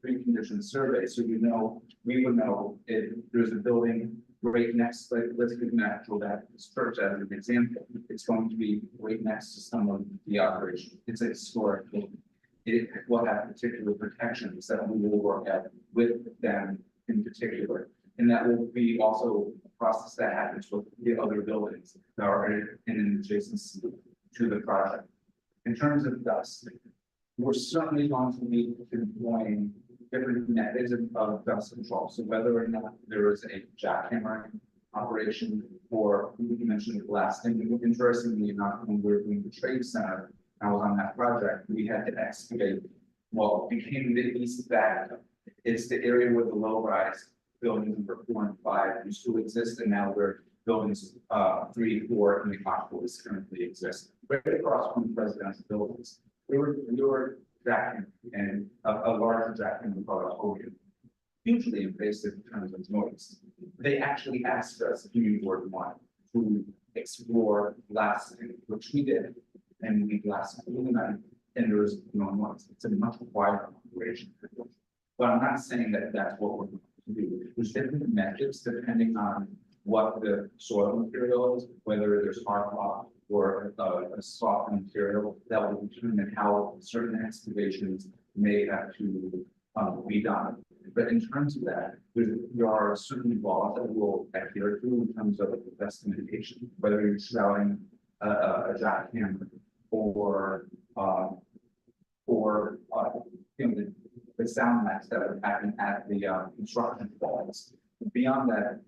pre-condition survey, so we would know if there's a building right next, like, let's give natural that church as an example, it's going to be right next to some of the operation, it's a historic building. It will have particular protections that we will work out with them in particular. And that will be also a process that happens with the other buildings that are in an adjacency to the project. In terms of dust, we're certainly going to be employing different methods of dust control. So whether or not there is a jackhammering operation, or you mentioned blasting, interestingly enough, when we were doing the trade center, I was on that project, we had to excavate what became the east back. It's the area where the low-rise buildings number 4 and 5 used to exist, and now where buildings 3, 4, and the Metropolis currently exist. Right across from the residential buildings, we were jacking, and a larger jacking called a Hogan, hugely invasive in terms of noise. They actually asked us if we would want to explore blasting, which we did, and we blasted through the night, and there was no noise. It's a much quieter operation. But I'm not saying that that's what we're going to do. There's different methods depending on what the soil material is, whether there's hard rock or a soft material that will determine how certain excavations may have to be done. But in terms of that, there are certain laws that we'll adhere to in terms of best mitigation, whether you're shrouding a jackhammer or the sound mats that are happening at the construction falls. Beyond that,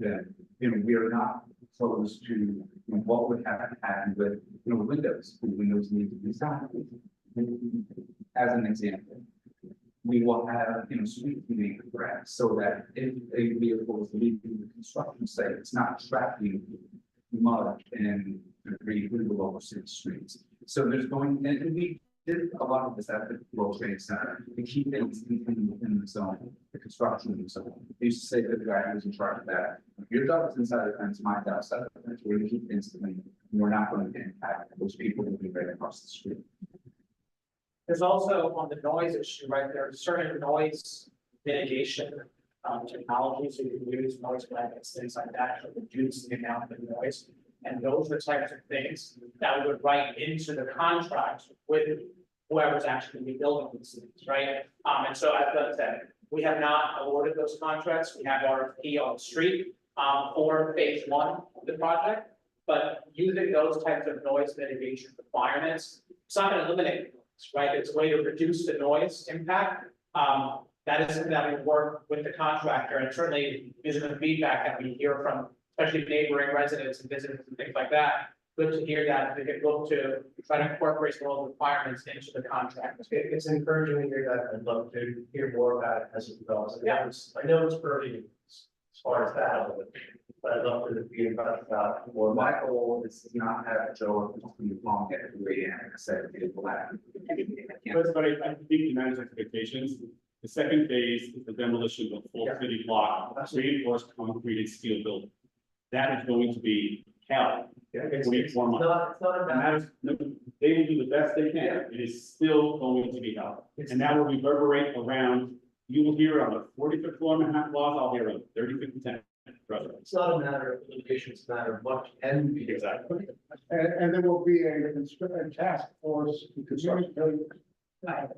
we are not opposed to what would have to happen with windows. The windows need to be soundproof. As an example, we will have sweep cleaning racks so that if a vehicle is leaving the construction site, it's not trapping mud and debris through the lower city streets. So there's going, and we did a lot of this at the World Trade Center to keep things within the zone, the construction zone. I used to say that the guy who was in charge of that, your job is inside the fence, my job is outside the fence. We're going to keep things clean. We're not going to impact those people who live right across the street. There's also on the noise issue, right? There are certain noise mitigation technologies you can use, noise blankets, things like that, to reduce the amount of noise. And those are the types of things that we would write into the contract with whoever's actually be building these things, right? And so as I said, we have not awarded those contracts. We have RFP on the street for phase 1 of the project, but using those types of noise mitigation requirements, it's not going to eliminate noise, right? It's a way to reduce the noise impact. That is something that we work with the contractor, and certainly using the feedback that we hear from especially neighboring residents and visitors and things like that. Good to hear that they can look to try to incorporate some of those requirements into the contract. It's encouraging to hear that. I'd love to hear more about it as it develops. Yeah. I know it's early as far as that, but I'd love to be in touch about more. My goal is to not have Joe long get the way in and say it's black. But I think you manage expectations. The second phase is the demolition of full city block, reinforced concrete and steel building. That is going to be hell. It's 24 months. not And that is, they will do the best they can. It is still going to be hell. And that will reverberate around, you will hear on the 45th floor Manhattan laws, I'll hear on the 35th and 10th. It's not a matter of litigation, it's a matter of what can be. Exactly. And there will be a task force to construct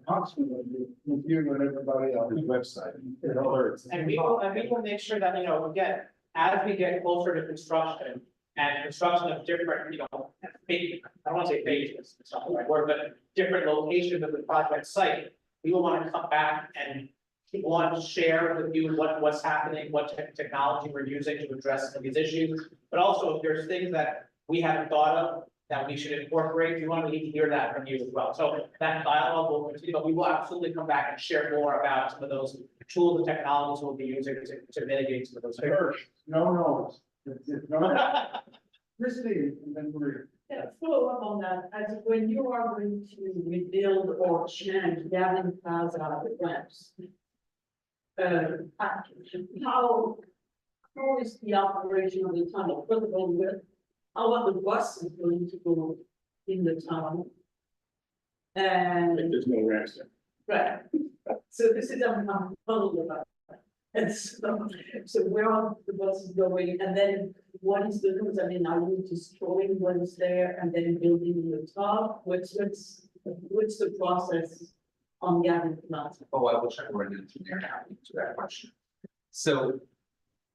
constantly with you and everybody on the website. And alerts. And we will make sure that, again, as we get closer to construction and construction of different, I don't want to say phases, it's not the right word, but different locations of the project site, we will want to come back and want to share with you what's happening, what technology we're using to address some of these issues. But also, if there's things that we haven't thought of that we should incorporate, we want to hear that from you as well. So that dialogue will continue, but we will absolutely come back and share more about some of those tools and technologies we'll be using to mitigate some of those. No. Christine, and then we're. Yeah, follow up on that, as when you are going to rebuild or change Gavin Plaza ramps. How is the operation of the tunnel, first of all, how are the buses going to go in the tunnel? And, There's no ramps there. right, so this is, I'm puzzled about. And so where are the buses going, and then what is the difference, I mean, are you destroying what is there and then building on the top, what's the process on the other plot? Oh, I wish I were an engineer now to that question. So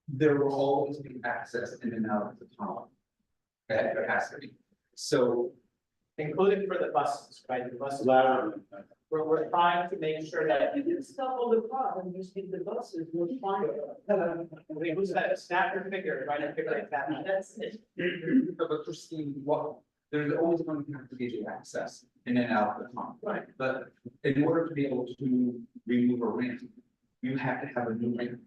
there will always be access in and out of the tunnel. That there has to be. So Including for the buses, right, the buses, Louder. we're trying to make sure that. You can stop all the cars and just leave the buses, we'll find it. Who's that, snap your finger, right, and figure like that. That's it. but Christine, what, there's always going to have to be the access in and out of the tunnel. Right. But in order to be able to remove a ramp, you have to have a new ramp.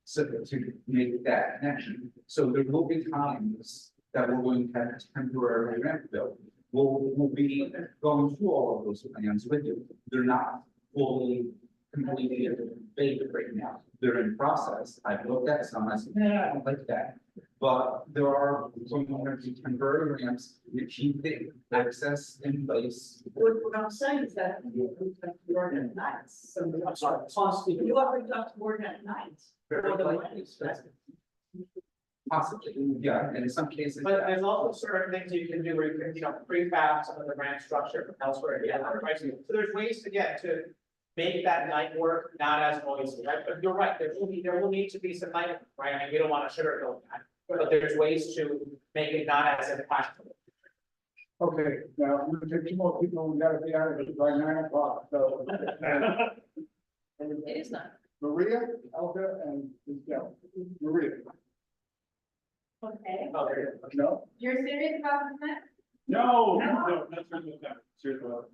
So to make that connection, so there will be times that we're going to have a temporary ramp built. We'll be going through all of those plans with you. They're not fully, completely baked right now. They're in process. I've looked at some, I said, I don't like that. But there are some temporary ramps to keep the access in place. What I'm saying is that you have to work at nights, so I'm sorry, constantly. you have to work at night. Very likely, possibly, yeah, and in some cases. But there's also certain things you can do where you can, prefab some of the ramp structure from elsewhere, yeah, right? So there's ways to get to make that night work not as noisy, right? But you're right, there will need to be some night, work, right? I mean, we don't want to sugarcoat that, but there's ways to make it not as impactful. Okay, now, I'm gonna take 2 more people, we gotta be out of here by 9 o'clock, so. It is not. Maria, Elka, and Michelle. Maria, Okay, Oh, there you go. no? you're serious about this? No, that's really what Serious about.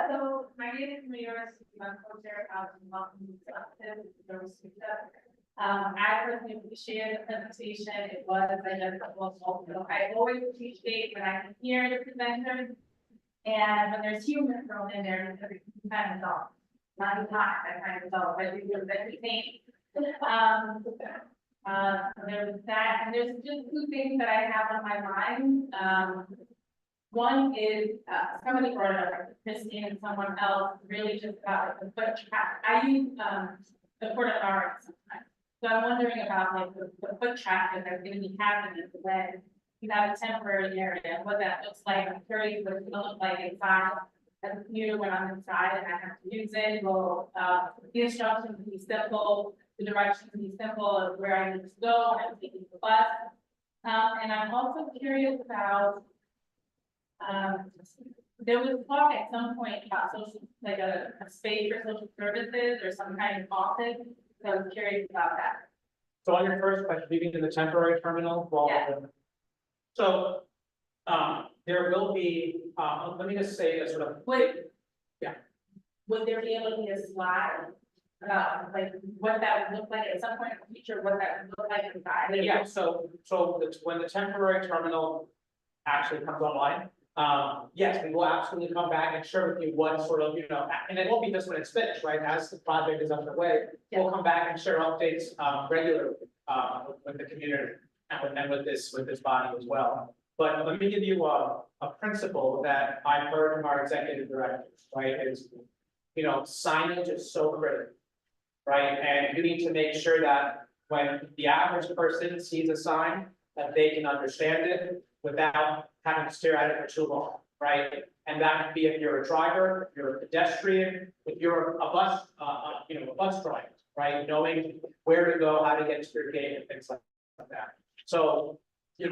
So my name is Maria, I'm co-chair of I personally appreciate the presentation. It was, I had a couple of, I always appreciate when I can hear the presenters. And when there's humor thrown in there, it's kind of dull. Not that kind of dull, but it was entertaining. There was that, and there's just 2 things that I have on my mind. One is, somebody brought it up, Christine and someone else, really just about like, the foot traffic. I use, the Port Authority sometimes. So I'm wondering about like the foot traffic that's gonna be happening when you have a temporary area, what that looks like. I'm curious what it's gonna look like inside. As a commuter, when I'm inside and I have to use it, well, the instructions can be simple, the directions can be simple of where I need to go, I'm taking the bus. And I'm also curious about, there was talk at some point about social, like a space for social services or some kind of office. So I was curious about that. So on your first question, leaving in the temporary terminal, well. Yeah. So, there will be, let me just say a sort of. Would there be able to be a slide? Like what that would look like at some point in the future, what that would look like inside? Yeah, so when the temporary terminal actually comes online, yes, we will absolutely come back and share with you what sort of, and it won't be just when it's finished, right? As the project is underway, we'll come back and share updates, regularly, with the community and with this body as well. But let me give you a principle that I've heard from our executive directors, right? Is, signage is so critical, right? And you need to make sure that when the average person sees a sign, that they can understand it without having to stare at it for too long, right? And that could be if you're a driver, if you're a pedestrian, if you're a bus, a bus driver, right? Knowing where to go, how to get to your gate and things like that. So,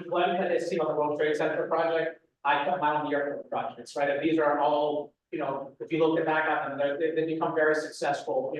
Glenn had seen on the World Trade Center project, I come out on the airport projects, right? And these are all, if you look back at them, they become very successful,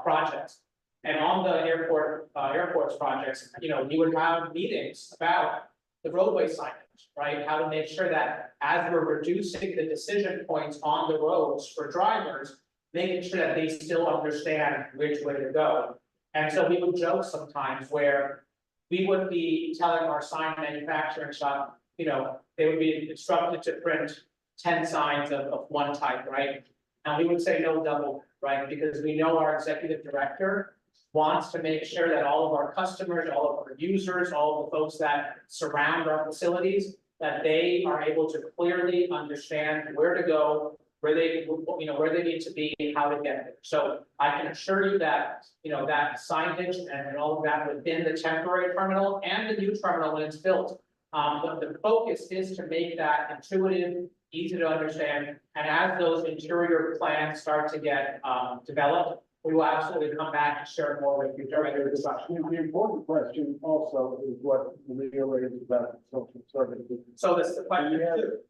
projects. And on the airports projects, you would have meetings about the roadway signage, right? How to make sure that as we're reducing the decision points on the roads for drivers, making sure that they still understand which way to go. And so we would joke sometimes where we would be telling our sign manufacturing shop, they would be instructed to print 10 signs of one type, right? And we would say no double, right? Because we know our executive director wants to make sure that all of our customers, all of our users, all of the folks that surround our facilities that they are able to clearly understand where to go, where they, where they need to be and how to get there. So I can assure you that, that signage and all of that within the temporary terminal and the new terminal when it's built. The focus is to make that intuitive, easy to understand, and as those interior plans start to get developed, we will absolutely come back and share more with you during the discussion. The important question also is what Leo raised about social services. So this is the question two.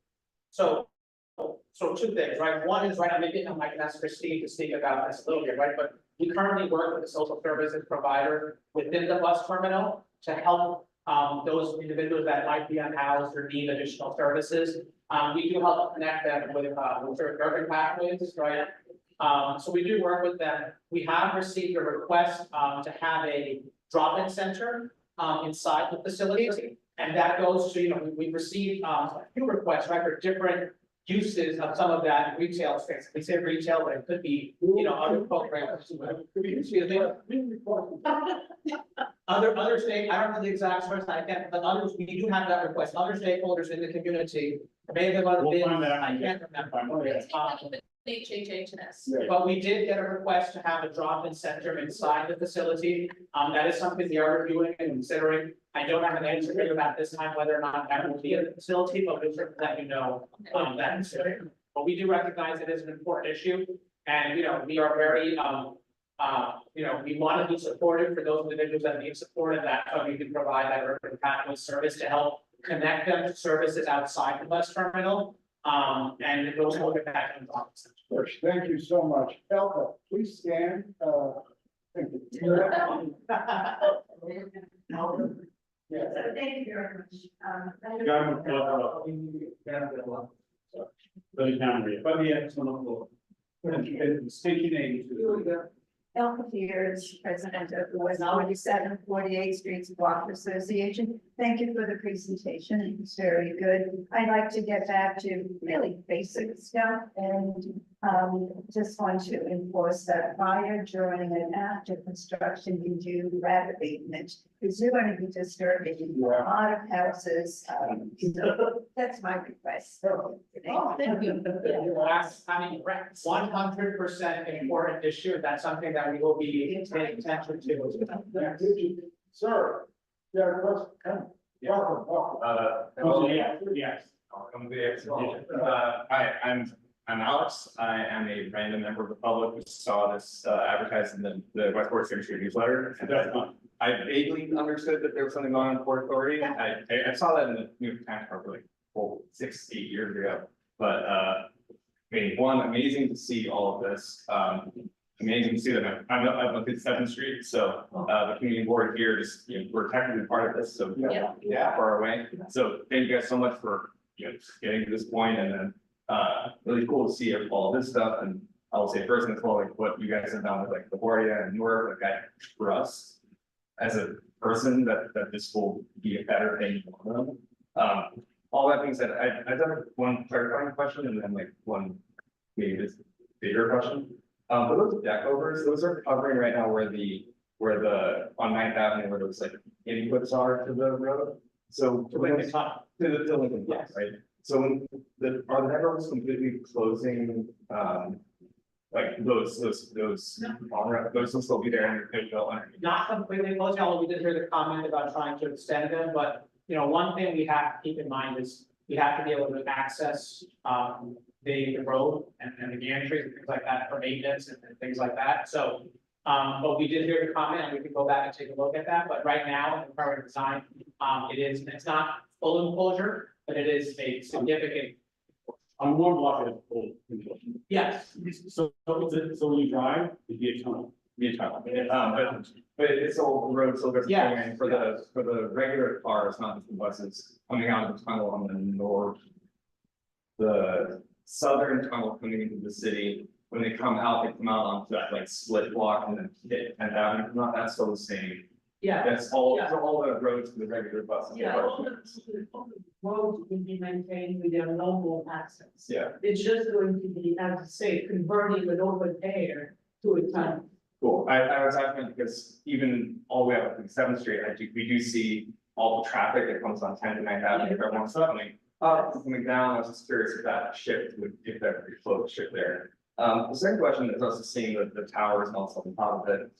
So two things, right? One is, right, I can ask Christine to speak about this a little bit, right? But we currently work with a social services provider within the bus terminal to help those individuals that might be unhoused or need additional services. We do help connect them with certain urban pathways, right? So we do work with them. We have received a request to have a drop-in center inside the facility. And that goes to, we've received a few requests, right, for different uses of some of that retail space. We say retail, but it could be, other programs. Excuse me. Other state, I don't know the exact source, I can't, but others, we do have that request. Other stakeholders in the community may have been, I can't remember. HHH to this. But we did get a request to have a drop-in center inside the facility. That is something we are reviewing and considering. I don't have an answer for you about this time, whether or not that will be in the facility, but we'll certainly let you know, that considering. But we do recognize it is an important issue, and, we are very, we want to be supportive for those individuals that need support, and that's why we can provide that urban pathway service to help connect them to services outside the bus terminal. And those will get back in the office. Thank you so much. Elka, please stand. Thank you. So thank you very much. State your name. Elka Peters, president of the West 47th, 48th Streets Block Association. Thank you for the presentation. It was very good. I'd like to get back to really basic stuff and just want to enforce that prior, during, and after construction, you do rapid maintenance. Because you're going to be disturbing a lot of houses. That's my request. So, Thank you. I mean, 100% important issue. That's something that we will be paying attention to. Sir, yeah, come. Yes. Hi, I'm Alex. I am a random member of the public who saw this advertised in the Westport City Street newsletter. And I vaguely understood that there was something going on in Port Authority. I saw that in the New York Times probably 6-8 years ago. But I mean, one, amazing to see all of this. Amazing to see that I'm up at 7th Street, so the community board here just, we're technically part of this, so far away. So thank you guys so much for getting to this point, and then really cool to see all this stuff. And I will say first and foremost, like what you guys have done with like LaGuardia and Newark, like for us as a person, that this will be a better thing for them. All that being said, I've done one clarifying question and then like one maybe this bigger question. But those deck overs, those are covering right now where the on 9th Avenue where those like inputs are to the road. So to the Lincoln block, right? So when are the deck overs completely closing? Like those will still be there and they'll underneath. Not completely closing, although we did hear the comment about trying to extend them, but one thing we have to keep in mind is we have to be able to access the road and the gantries and things like that for maintenance and things like that. So, but we did hear the comment and we can go back and take a look at that. But right now, in the current design, it's not full enclosure, but it is a significant. On one block of full. Yes. So when you drive, it'd be a tunnel. But it's all the road still goes. Yeah. For the regular cars, not just the buses, coming out of the tunnel on the north. The southern tunnel coming into the city, when they come out onto that like split block and then hit 10th Avenue, not that's still the same. Yeah. That's all the roads for the regular buses. Yeah, all the roads will be maintained with their normal access. Yeah. It's just going to be, as I say, converting an open air to a tunnel. Cool. I was asking because even all the way up to 7th Street, we do see all the traffic that comes on 10th and 9th Avenue, if everyone's coming up, coming down, I was just curious if that shift would, if that would flow the shift there. The second question is also seeing the towers and also on top of it.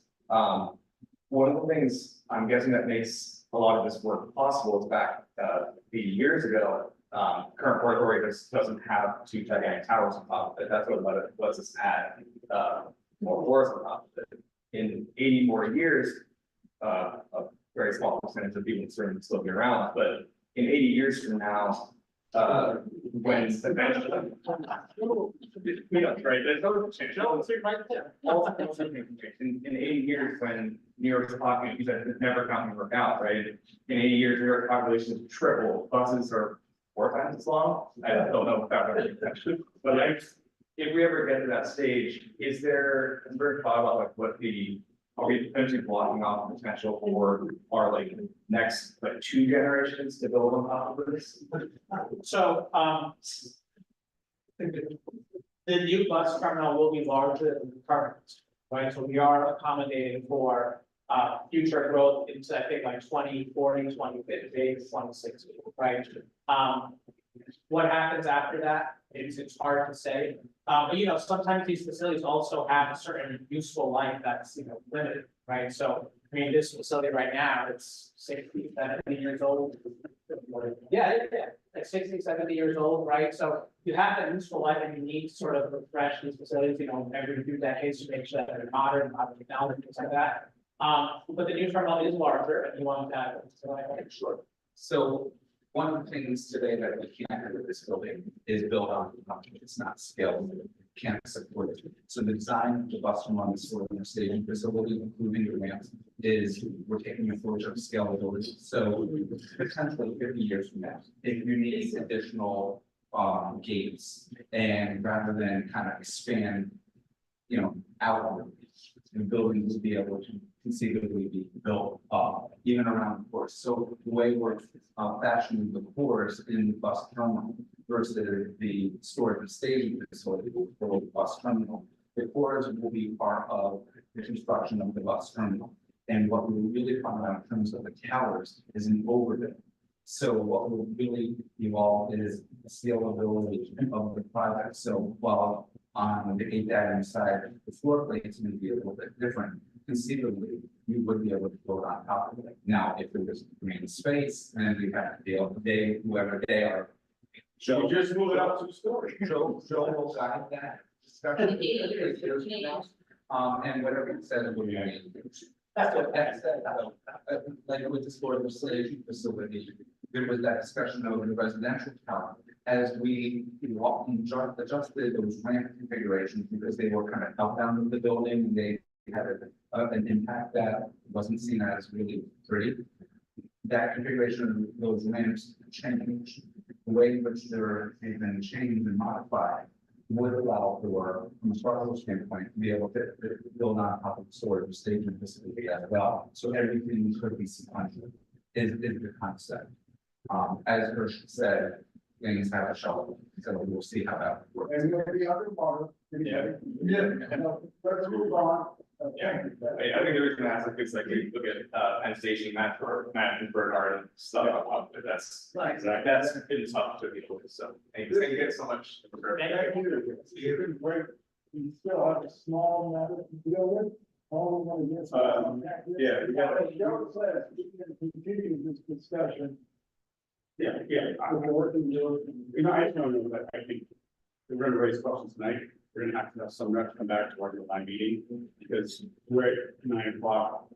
One of the things I'm guessing that makes a lot of this work possible is back, the years ago, current Port Authority doesn't have two gigantic towers on top of it. That's what lets us add, more floors on top of it. In 84 years, a very small percentage of people certainly still be around, but in 80 years from now, when eventually, right, there's no change. No, it's right there. In 80 years, when New York's talking, you said it's never going to work out, right? In 80 years, New York population is triple, buses are 4 times as long. I don't know if that would be, but if we ever get to that stage, is there thought about like what are we potentially blocking off the potential for our like next like 2 generations to build on top of this? So, the new bus terminal will be larger than the current, right? So we are accommodating for, future growth into, I think, like 2040, 2050, 2060, right? What happens after that, it's hard to say. But you know, sometimes these facilities also have a certain useful life that's, you know, limited, right? So, I mean, this facility right now, it's 60, 70 years old. Yeah, like 60, 70 years old, right? So you have that useful life and you need to sort of refresh these facilities, you know, every few decades to make sure that they're modern technology, things like that. But the new terminal is larger and you want to have it, so I think sure. So one of the things today that we can't have with this building is built on, it's not scaled, can't support it. So the design of the bus terminal is sort of a staging facility, including the ramps, is we're taking approach of scalability. So potentially 50 years from now, if you need additional gates and rather than kind of expand, you know, outward, the building to be able to conceivably be built even around the course. So the way we're fashioning the course in the bus terminal versus the storage and staging facility for the bus terminal, the cores will be part of the construction of the bus terminal. And what we really find out in terms of the towers is an overhead. So what will really evolve is the scalability of the project. So while on the 8th Avenue side, the floor plates may be a little bit different. Conceivably, you would be able to build on top of it. Now, if there was green space, then we have to be able to whoever they are. So just move it up to the story. Joe will guide that discussion. And whatever it says, will be. That's what that said. Like with the storage facility, there was that discussion over the residential tower. As we adjusted those ramp configurations because they were kind of up down with the building and they had an impact that wasn't seen as really pretty. That configuration of those ramps changed. The way in which they've been changed and modified would allow for, from a structural standpoint, to be able to build on top of the storage staging facility as well. So everything could be sequential is the concept. As Hirsch said, things have a shelf, so we'll see how that works. And the other part. Yeah. Let's move on. Yeah, I think the reason I asked is like we look at Penn Station, Matt and Bernard and stuff on top of it. That's been tough to people. So thank you guys so much. We still have a small matter to deal with. All we want to get. Yeah, we got it. Joe says we can continue this discussion. Yeah. We're working, You know, I don't know, but I think we're going to raise questions tonight. We're gonna have to have some reps come back to our July meeting because we're at 9 o'clock.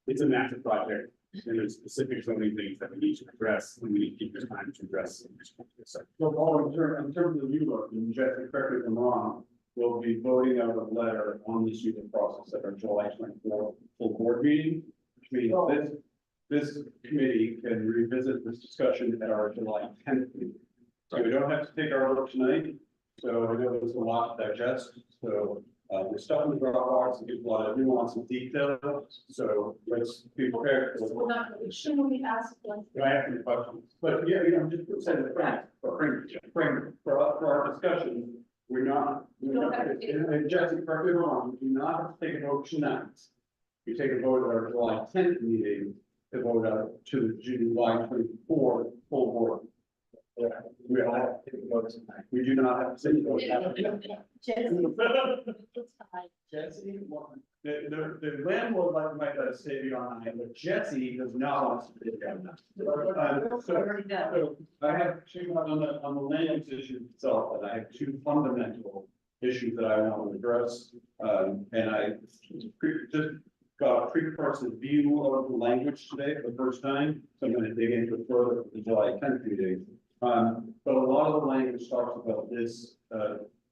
It's a massive project and there's specific zoning things that we need to address and we need to keep this time to address. So Paul, in terms of you, look, and Jeff, correct me if I'm wrong, we'll be voting out a letter on the issue of process at our July 24th full board meeting, which means this committee can revisit this discussion at our July 10th meeting. So we don't have to take our vote tonight. So I know there's a lot to digest, so we're stuck in the Dropbox, and there's a lot of nuance and detail, so let's be prepared. Shouldn't we ask like? I have any questions, but yeah, you know, just saying the frame for our discussion, we're not, and Jesse, correct me if I'm wrong, we do not have to take a vote tonight. We take a vote at our July 10th meeting to vote out to the July 24 full board. Yeah, we all have to take a vote tonight. We do not have to say vote. Jesse, the landlord might let us stay beyond nine, but Jesse does not want us to stay beyond that. So I have two on the land use issue itself, and I have two fundamental issues that I want to address. And I just got a pre-process view of the language today for the first time, so I'm going to dig into it further for the July 10th meeting. But a lot of the language talks about this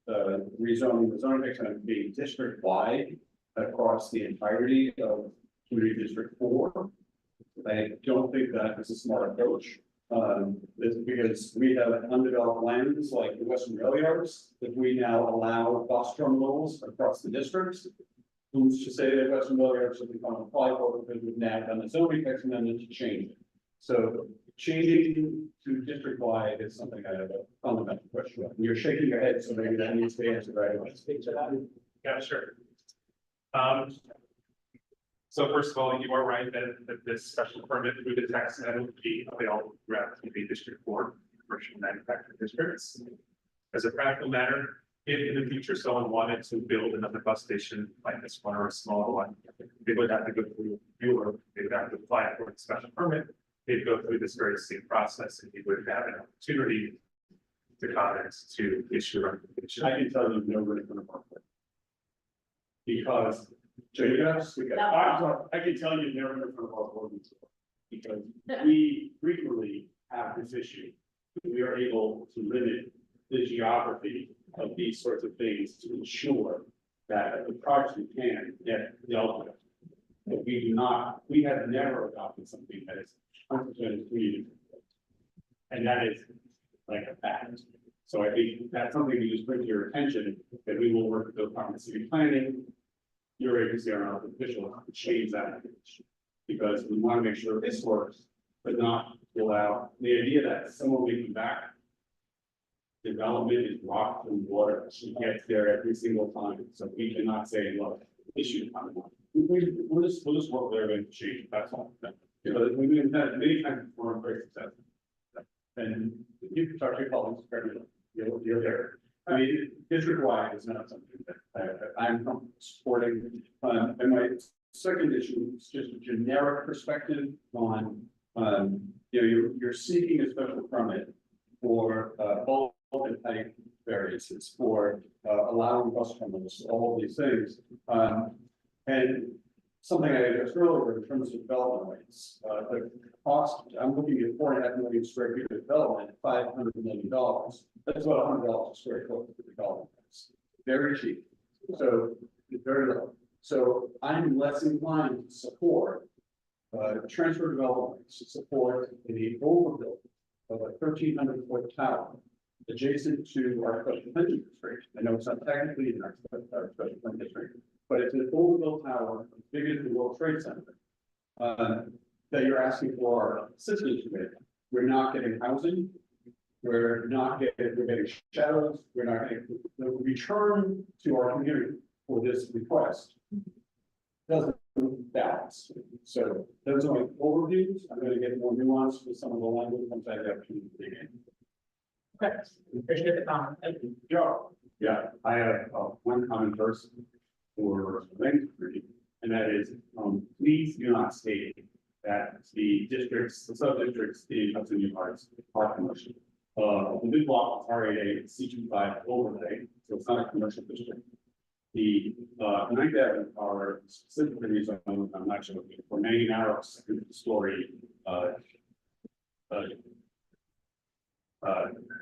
rezoning, the zoning mix and being district wide across the entirety of Community District 4. I don't think that is a smart approach. It's because we have undeveloped lands like the Western Rail Yards that we now allow bus terminals across the districts. Who's to say that Western Rail Yards should become apply for because we've now done the zoning text amendment to change it. So changing to district wide is something I have a fundamental question about. You're shaking your head, so maybe that needs to be answered right away. Speak to that. Yeah, sure. So first of all, you are right that this special permit through the text amendment would be available throughout the District 4 commercial manufacturing districts. As a practical matter, if in the future someone wanted to build another bus station like this one or a smaller one, they would have to go through viewer, they would have to apply for a special permit. They'd go through this very same process and you would have an opportunity to comment to issue a recommendation. I can tell you nobody from the market. Because, so you guys, I can tell you never been from our board before. Because we frequently have this issue. We are able to limit the geography of these sorts of things to ensure that the project can get dealt with. But we do not, we have never adopted something that is 100% community. And that is like a fact. So I think that's something we just bring to your attention, that we will work with the Department of City Planning, your agency, our elected officials, to change that. Because we want to make sure this works, but not allow the idea that someone will come back. Development is rock and water. She gets there every single time. So we cannot say, look, issue time. We'll just work there and change it. That's all. Because we've been that many times before and very successful. And you can talk to your colleagues, you're there. I mean, district wide is not something that I'm supporting. And my second issue is just a generic perspective on, you're seeking a special permit for bulk and type variances, for allowing bus terminals, all of these things. And something I addressed earlier in terms of development rates, the cost, I'm looking at 4.5 million square feet of development, $500 million. That's about $100 a square foot for development. Very cheap. So it's very low. So I'm less inclined to support transfer development to support the overbuild of a 1,300-foot tower adjacent to our special pension district. I know it's not technically in our special pension district, but it's an overbuilt tower, bigger than the World Trade Center, that you're asking for assistance with. We're not getting housing. We're getting shadows. We're not getting the return to our community for this request. Doesn't balance. So those are my overviews. I'm going to get more nuance with some of the language once I have to dig in. Okay, appreciate the comment. Thank you. Joe. Yeah, I have one comment first for the committee, and that is, please do not state that the districts, the sub-districts in Hudson Yards are commercial. The big block is already a C25 overlay, so it's not a commercial district. The 9th Avenue are specifically rezoned, I'm not sure, for many narrow second-story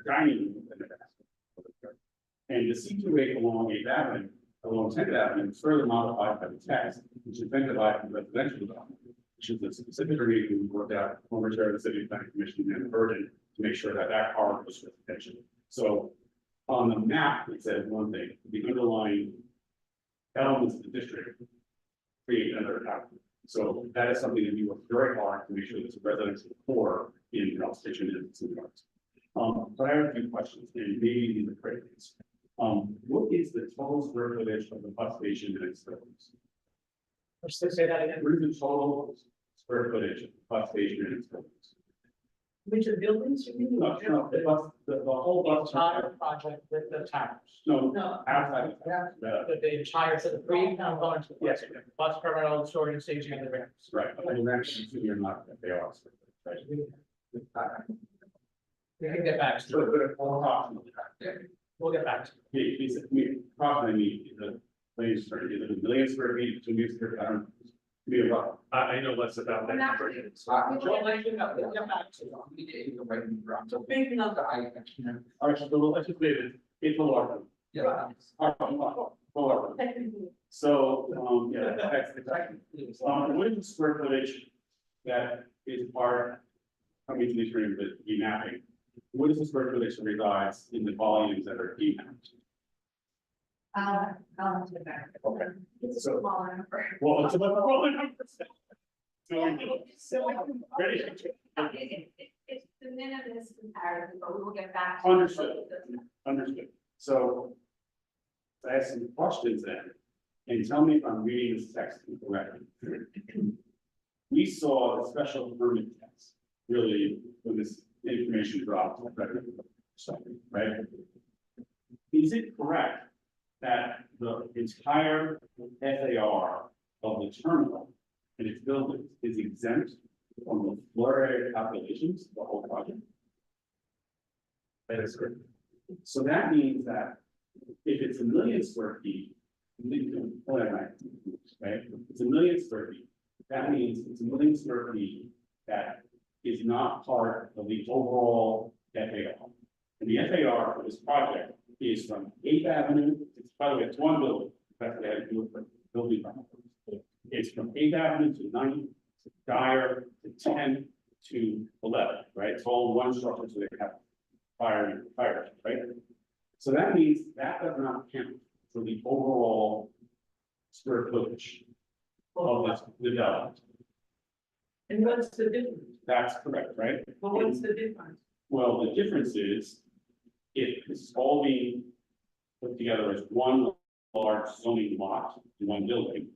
dining room. And the C28 along 8th Avenue, along 10th Avenue, is further modified by the text, which is incentivized in residential development, which is the specific reason we worked out former chair of the City Planning Commission and Burden to make sure that that part was residential. So on the map, it says one thing, the underlying elements of the district create another pattern. So that is something that we work very hard to make sure there's a residential core in Health Station and City Yards. But I have a few questions, and maybe in the critics. What is the total square footage of the bus station and its buildings? Let's say that again. What is the total square footage of bus station units. Which are buildings you mean? No, the whole bus. Entire project with the towers. No, No. outside. The entire, so the three components, yes, bus terminal, storage, staging, and the ramps. Right, and actually, you're not, they are. Right. We can get back to So, it. but approximately, We'll get back to it. approximately, the million square, is it a million square feet, 2 million square feet, I don't. Be a rough. I know less about that. Not- We'll let you know, we'll get back to it. So big number. All right, so let's just leave it, it's a large. Yeah. Large. So, yeah, that's exactly. What is the square footage that is part, coming to this room, but the mapping? What is the square footage that resides in the volumes that are mapped? I'll answer that. Okay. It's a So- smaller number. Well, it's about the numbers. So, Ready? it's the minimalist comparison, but we will get back to. Understood. Understood. So I have some questions then, and tell me if I'm reading this text correctly. We saw the special permit test, really, when this information dropped, right? Is it correct that the entire FAR of the terminal and its buildings is exempt from the floor area calculations, the whole project? That is correct. So that means that if it's 1 million square feet, right? It's 1 million square feet. That means it's 1 million square feet that is not part of the overall FAR. And the FAR for this project is from 8th Avenue, it's, by the way, it's one building, that's what they had to do with the building. It's from 8th Avenue to 9th, to Dyer, to 10, to 11, right? It's all one structure, so they have fire, right? So that means that does not count for the overall square footage of this development. And what's the difference? That's correct, right? Well, what's the difference? Well, the difference is, if this is all being put together as one large zoning lot in one building,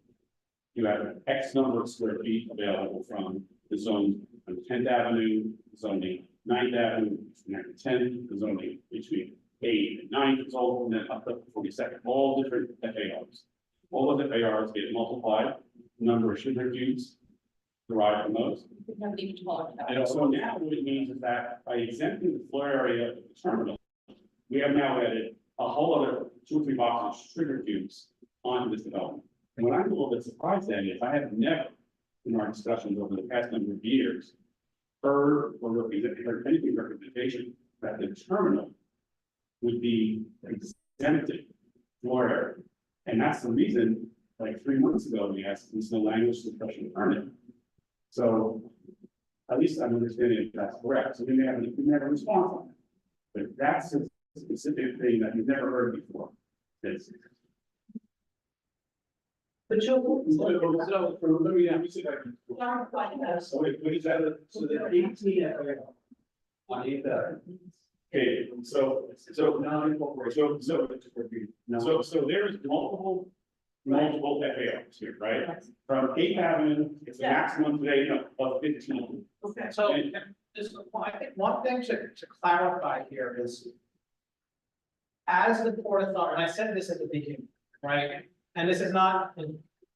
you have X number of square feet available from the zone on 10th Avenue, zoning 9th Avenue, 10th, the zoning between 8th and 9th, is all, and then up to 42nd, all different FARs. All those FARs get multiplied, number of sugar cubes derived from those. And so now what it means is that by exempting the floor area of the terminal, we have now added a whole other 2 or 3 boxes of sugar cubes onto this development. And what I'm a little bit surprised at is I have never, in our discussions over the past number of years, heard anything representation that the terminal would be exempted floor area. And that's the reason, like 3 months ago, we asked this no language suppression permit. So at least I'm understanding if that's correct. So we may have a response on that. But that's a specific thing that you've never heard before. It's. But you're. Let me see if I can. Not quite, no. So wait, what is that? So the 18 on 8th Avenue. Okay, so there's multiple FARs here, right? From 8th Avenue, it's a maximum today of 15. Okay. So, this, I think one thing to clarify here is. As the Port Authority, and I said this at the beginning, right, and this is not at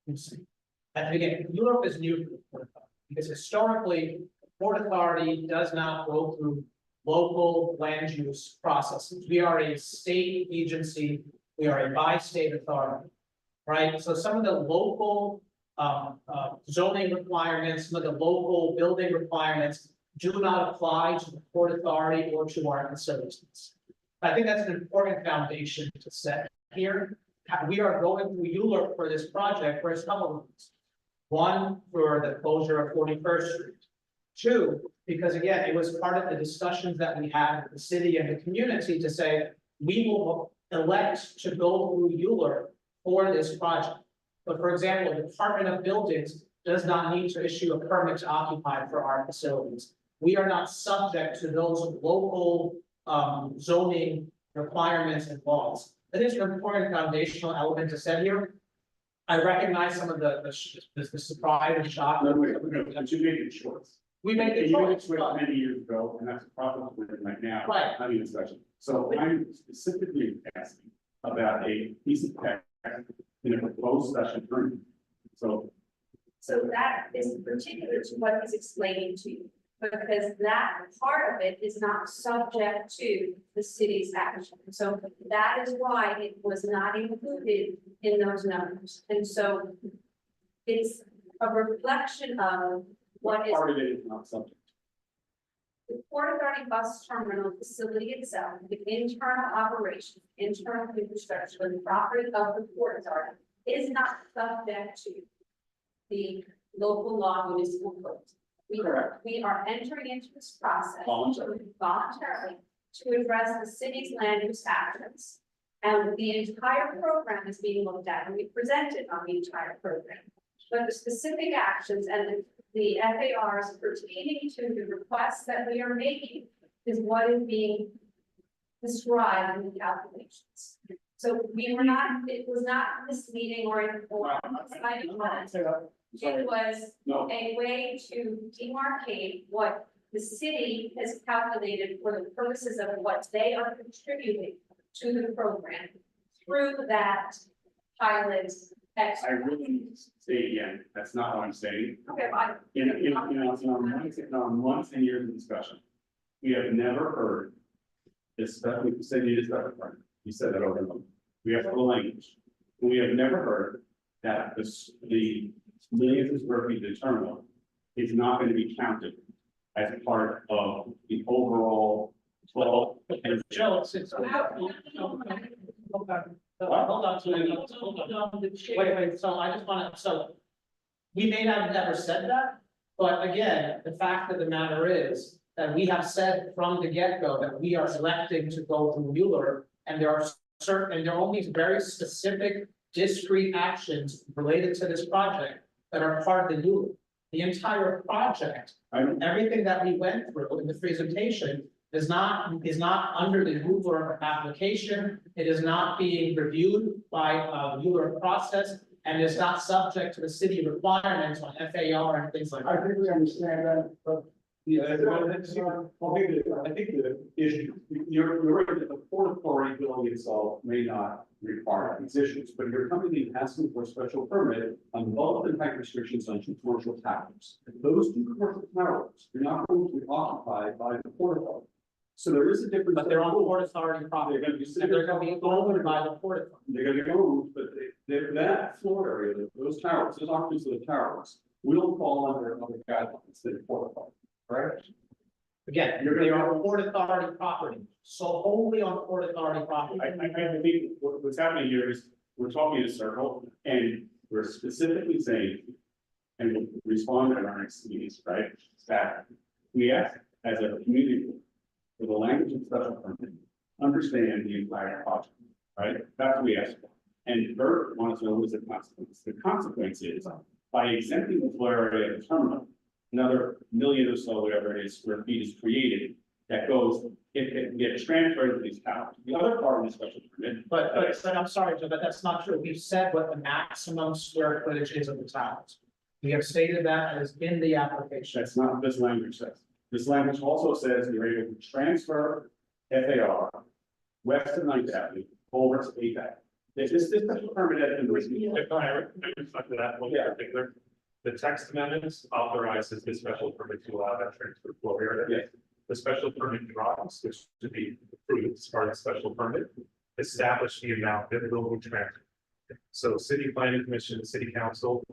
the beginning, Europe is new to the Port Authority, because historically, the Port Authority does not go through local land use processes. We are a state agency, we are a by-state authority, right? So some of the local zoning requirements, some of the local building requirements do not apply to the Port Authority or to our facilities. I think that's an important foundation to set here. We are going through ULURP for this project for a couple of reasons. One, for the closure of 41st Street. 2, because again, it was part of the discussions that we had with the city and the community to say, we will elect to go through ULURP for this project. But for example, the Department of Buildings does not need to issue a permit to occupy for our facilities. We are not subject to those local zoning requirements and laws. That is an important foundational element to set here. I recognize some of the surprise and shock. No, wait, but you made it short. We made it You made it short, short many years ago, and that's a problem with it right now. Right. Having a discussion. So I'm specifically asking about a piece of text in a proposed special permit. So So that is particular to what he's explaining to you, because that part of it is not subject to the city's action. So that is why it was not included in those numbers. And so it's a reflection of what is part of it is not subject. the Port Authority bus terminal facility itself, the internal operation, internal infrastructure, and property of the Port Authority is not subject to the local law municipal code. We are entering into this process voluntarily to address the city's land use actions. And the entire program is being looked at, and we presented on the entire program. But the specific actions and the FARs pertaining to the requests that we are making is what is being described in the calculations. So we were not, it was not misleading or misleading. It was a way to demarcate what the city has calculated for the purposes of what they are contributing to the program through that pilot exercise. I really need to say again, that's not what I'm saying. Okay, fine. In our months and years of discussion, we have never heard this stuff, we said you just got it right. You said that over and over. We have full language. We have never heard that the millions of square feet of the terminal is not going to be counted as part of the overall 12. Joe, since. Hold on, wait, so I just wanna, so. We may not have never said that, but again, the fact of the matter is that we have said from the get-go that we are electing to go through Mueller. And there are certain, and there are only very specific discrete actions related to this project that are part of the Mueller. The entire project, everything that we went through in the presentation is not under the Mueller application. It is not being reviewed by Mueller process, and is not subject to the city requirements on FAR and things like that. I think we understand that, but Yeah, I think the issue, you're right that the Port Authority building itself may not require these issues, but you're coming in asking for a special permit on development type restrictions on two commercial towers. Those two commercial towers are not going to be occupied by the Port Authority. So there is a difference. But they're on Port Authority property. They're gonna be And they're gonna be owned by the Port Authority. They're gonna be owned, but that floor area, those towers, those occupants of the towers will fall under other guidelines than the Port Authority, correct? Again, they are Port Authority property, so only on Port Authority property. I think what's happening here is we're talking in a circle and we're specifically saying, and we'll respond at our next meetings, right? That we ask as a community for the language of special permit, understand the entire project, right? That's what we ask for. And Bert wants to know what is the consequence. The consequence is by exempting the floor area of the terminal, another million or so, whatever it is, square feet is created that goes, it can get transferred to these towers. The other part of the special permit. But I'm sorry, Joe, but that's not true. We've said what the maximum square footage is of the towers. We have stated that as in the application. That's not what this language says. This language also says you're able to transfer FAR west of 9th Avenue over to 8th Avenue. This special permit has been written. Reflect that one in particular. The text amendments authorizes the special permit to allow that transfer flow area. Yes. The special permit drops, which to be approved as part of the special permit, establish the amount that will be transferred. So city planning commission, the city council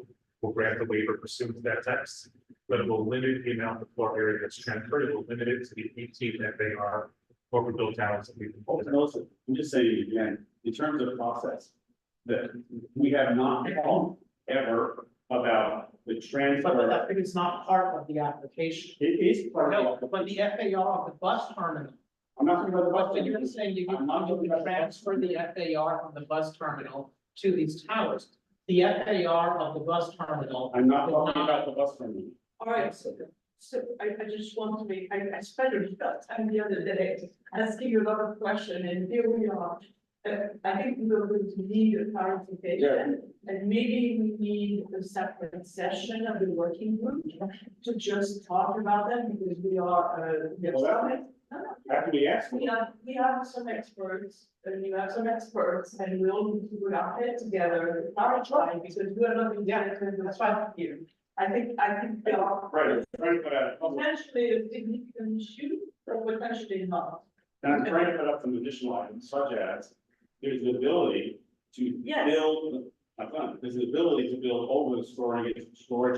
will grant the waiver pursuant to that text, but it will limit the amount of floor area that's transferred. It will limit it to the 18 FAR overbuilt towers that we've proposed. And also, I'm just saying again, in terms of the process, that we have not talked ever about the But transfer. that thing is not part of the application. It is part No, of. but the FAR of the bus terminal. I'm not talking about the But bus. you're saying you I'm not talking can about transfer the FAR from the bus terminal to these towers. The FAR of the bus terminal. I'm not talking about the bus terminal. All right, so I just want to make, I spent a lot of time the other day asking you a lot of questions, and here we are. I think we will need a clarification, and maybe we need a separate session of the working group to just talk about that, because we are, we have some. After we ask. We have some experts, and you have some experts, and we'll need to put our heads together, and clarify, because we are not in that's why I'm here. I think they are Right, but potentially a significant issue, or potentially not. and I'm trying to put up some additional items such as there's the ability to Yes. build, there's the ability to build over storage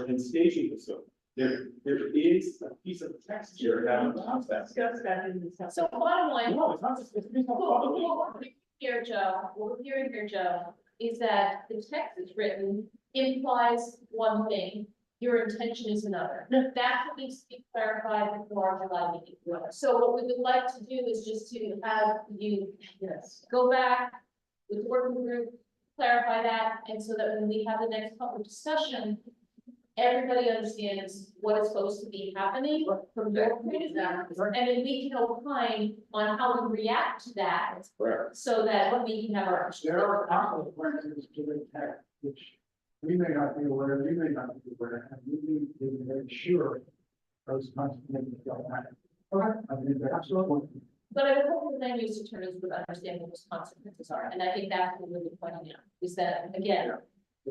and staging facility. There is a piece of text here that allows that. Discuss that in this. So bottom line, No, it's not just, it's not what public. we're here, Joe, what we're hearing here, Joe, is that the text that's written implies one thing, your intention is another. That's what needs to be clarified before our July meeting. So what we would like to do is just to have you, go back with the working group, clarify that, and so that when we have the next public discussion, everybody understands what is supposed to be happening from your point of view, and then we can opine on how we react to that, Correct. so that we can have our. There are consequences to the text, which we may not be aware, we may not be aware, and we need to make sure those consequences don't happen. I mean, absolutely. But I hope the land use attorneys would understand what those consequences are, and I think that's what we're really pointing out, is that, again,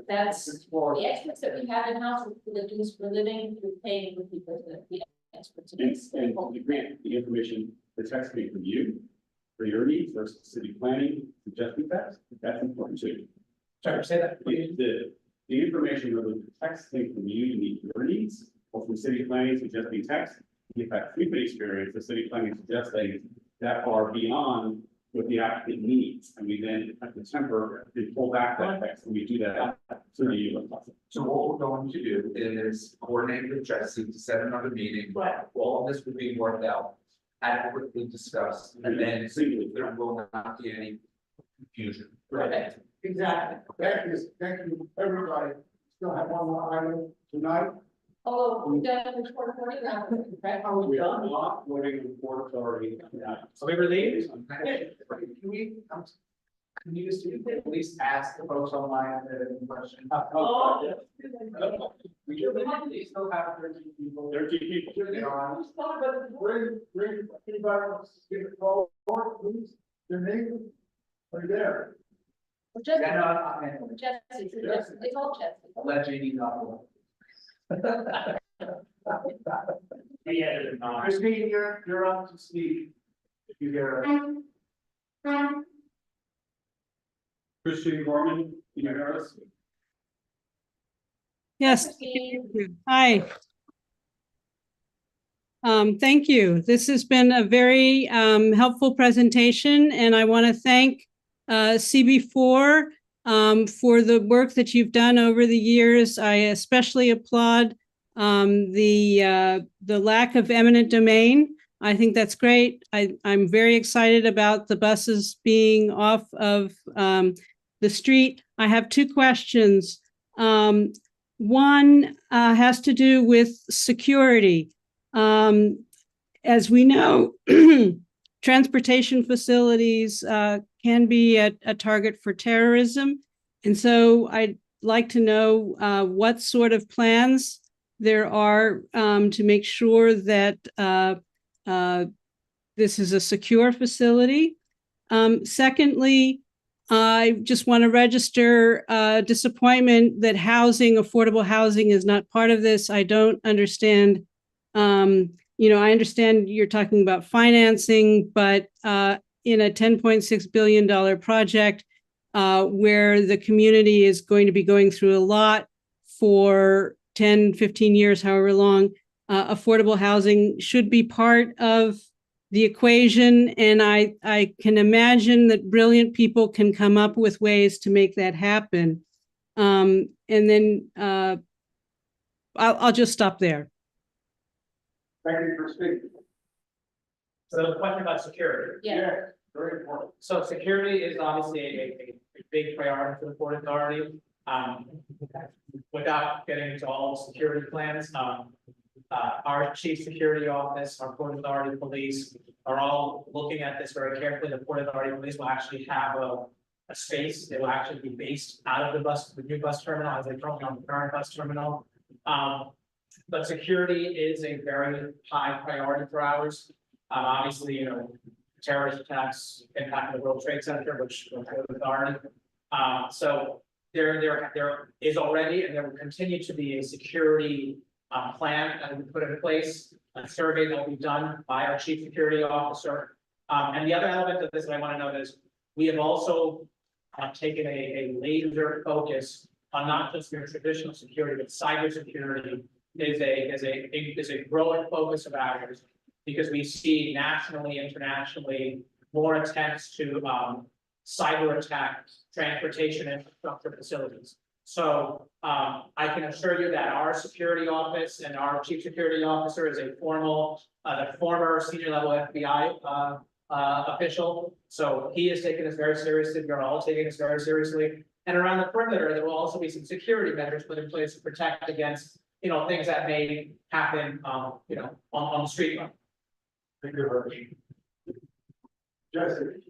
that's the experts that we have in-house, we're doing this for a living, we're paying for people to be experts in this. And the grant, the information, the text coming from you, for your needs versus city planning, suggesting that's important too. Sorry, say that. The information of the text coming from you to meet your needs, or from city planning suggesting text, in fact, we've experience, the city planning suggesting that far beyond what the applicant needs, and we then have to temper and pull back that text, and we do that through the. So what we're going to do is coordinate with Jesse to set another meeting, but all of this will be worked out, adequately discussed, and then there will not be any confusion. Perfect. Exactly. Thank you, everybody. Still have one more item tonight. Oh, we've done it for 40 now, right? Are we We are done? not voting in Port Authority. So we relieved? Can you just at least ask the folks online if they have any questions? Oh. We still have 13 people. 13 people. Bring anybody, give it forward, please. Your name, right there. Jesse, Yeah, no, I'm Jesse, it's all Jesse. I'll let Jeannie know. Christine, you're up to speak. If you hear. Christine Gorman, you hear us? Yes, Christine. hi. Thank you. This has been a very helpful presentation, and I want to thank CB4 for the work that you've done over the years. I especially applaud the lack of eminent domain. I think that's great. I'm very excited about the buses being off of the street. I have two questions. One has to do with security. As we know, transportation facilities can be a target for terrorism. And so I'd like to know what sort of plans there are to make sure that this is a secure facility. Secondly, I just want to register disappointment that affordable housing is not part of this. I don't understand. I understand you're talking about financing, but in a $10.6 billion project where the community is going to be going through a lot for 10, 15 years, however long, affordable housing should be part of the equation. And I can imagine that brilliant people can come up with ways to make that happen. And then I'll just stop there. Thank you for speaking. So the question about security. Yeah. Very important. So security is obviously a big priority for the Port Authority. Without getting into all the security plans, our chief security office, our Port Authority police, are all looking at this very carefully. The Port Authority Police will actually have a space. They will actually be based out of the new bus terminal as they currently on the current bus terminal. But security is a very high priority for ours. Obviously, you know, terrorist attacks impacting the World Trade Center, which the Port Authority. So there is already, and there will continue to be a security plan that will be put in place, a survey that will be done by our chief security officer. And the other element of this that I want to note is we have also taken a laser focus on not just your traditional security, but cybersecurity is a growing focus of ours, because we see nationally, internationally, more attempts to cyber attack transportation infrastructure facilities. So I can assure you that our security office and our chief security officer is a former senior level FBI official. So he is taking this very seriously. We're all taking this very seriously. And around the perimeter, there will also be some security measures put in place to protect against, you know, things that may happen, you know, on the street. Thank you very much. Jesse.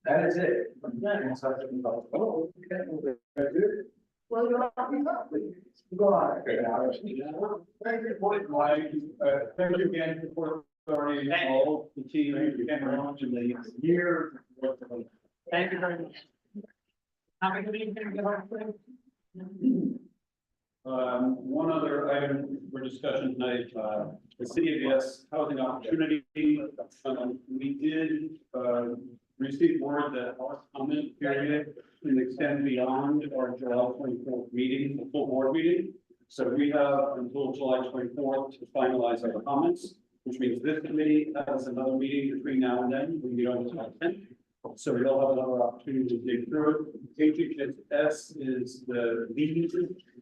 That is it. Oh, okay. That's it. Well, you're not, please. Go on. Thank you, Mike. Thank you again for authority, all the team, you came along to the year. Thank you very much. Have a good evening. One other item for discussion tonight, the city of yes housing opportunity. We did, receive word that our comment period can extend beyond our July 24th meeting, the full board meeting. So we have until July 24th to finalize our comments, which means this committee has another meeting between now and then. We meet on July 10th. So we'll have another opportunity to dig through it. HHS is the lead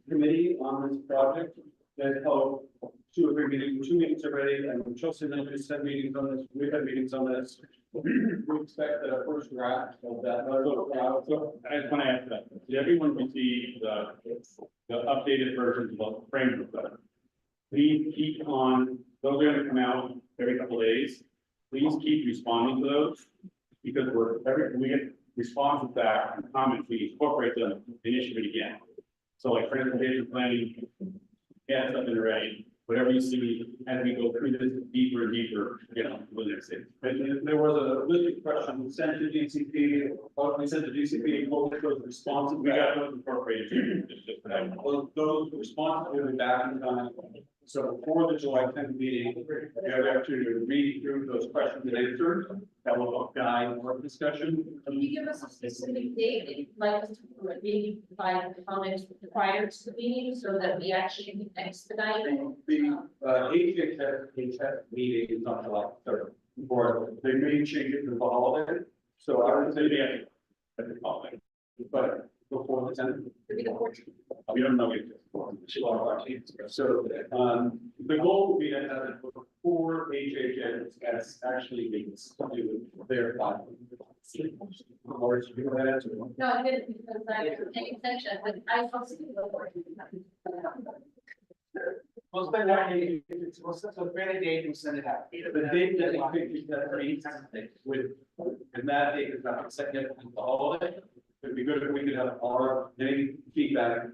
committee on this project. They've held 2 or 3 meetings, 2 meetings already, and Chelsea and I just had meetings on this. We've had meetings on this. We expect that a first draft of that. So I just want to add that, did everyone receive the updated versions of the framework letter? Please keep on, those are going to come out every couple of days. Please keep responding to those, because we get responses back and comments, we incorporate them and issue it again. So like transportation planning, yeah, something ready. Whatever you see as we go through this deeper and deeper, you know, we'll next it. And there was a listed question sent to DCP, what we sent to DCP, what were those responses? We got those incorporated. Those responses will be back in time. So for the July 10th meeting, we have to read through those questions and answers. That will guide our discussion. Can you give us a specific date that you'd like us to maybe provide comments prior to the meeting so that we actually can expedite it? The HHS meeting is not July 3rd, or they may change it to the holiday. So I would say the holiday, but before the 10th. We don't know yet. So the goal would be to have it before HHS actually meets to verify. Or to do that. No, I didn't, because I didn't pay attention, but I also. We'll spend that day, we'll set a fairly date and send it out. The date that I think is that with, and that date is not second holiday. It'd be good if we could have our any feedback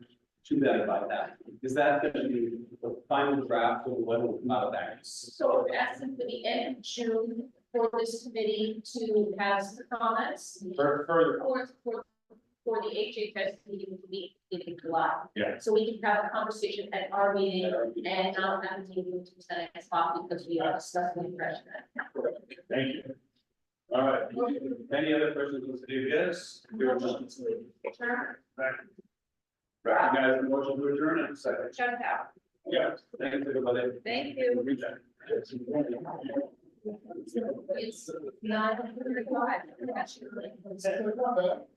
to that about that. Is that going to be the final draft or what will come out of that? So we're asking for the end of June for this committee to have some comments. Further. For the HHS meeting to be in July. Yeah. So we can have a conversation at our meeting and not have a meeting to set a spot because we are discussing the fresh. Thank you. All right. Any other questions on city of yes? Recognize the motion to adjourn and second. Shut out. Yeah. Thanks, everybody. Thank you. It's 9:05.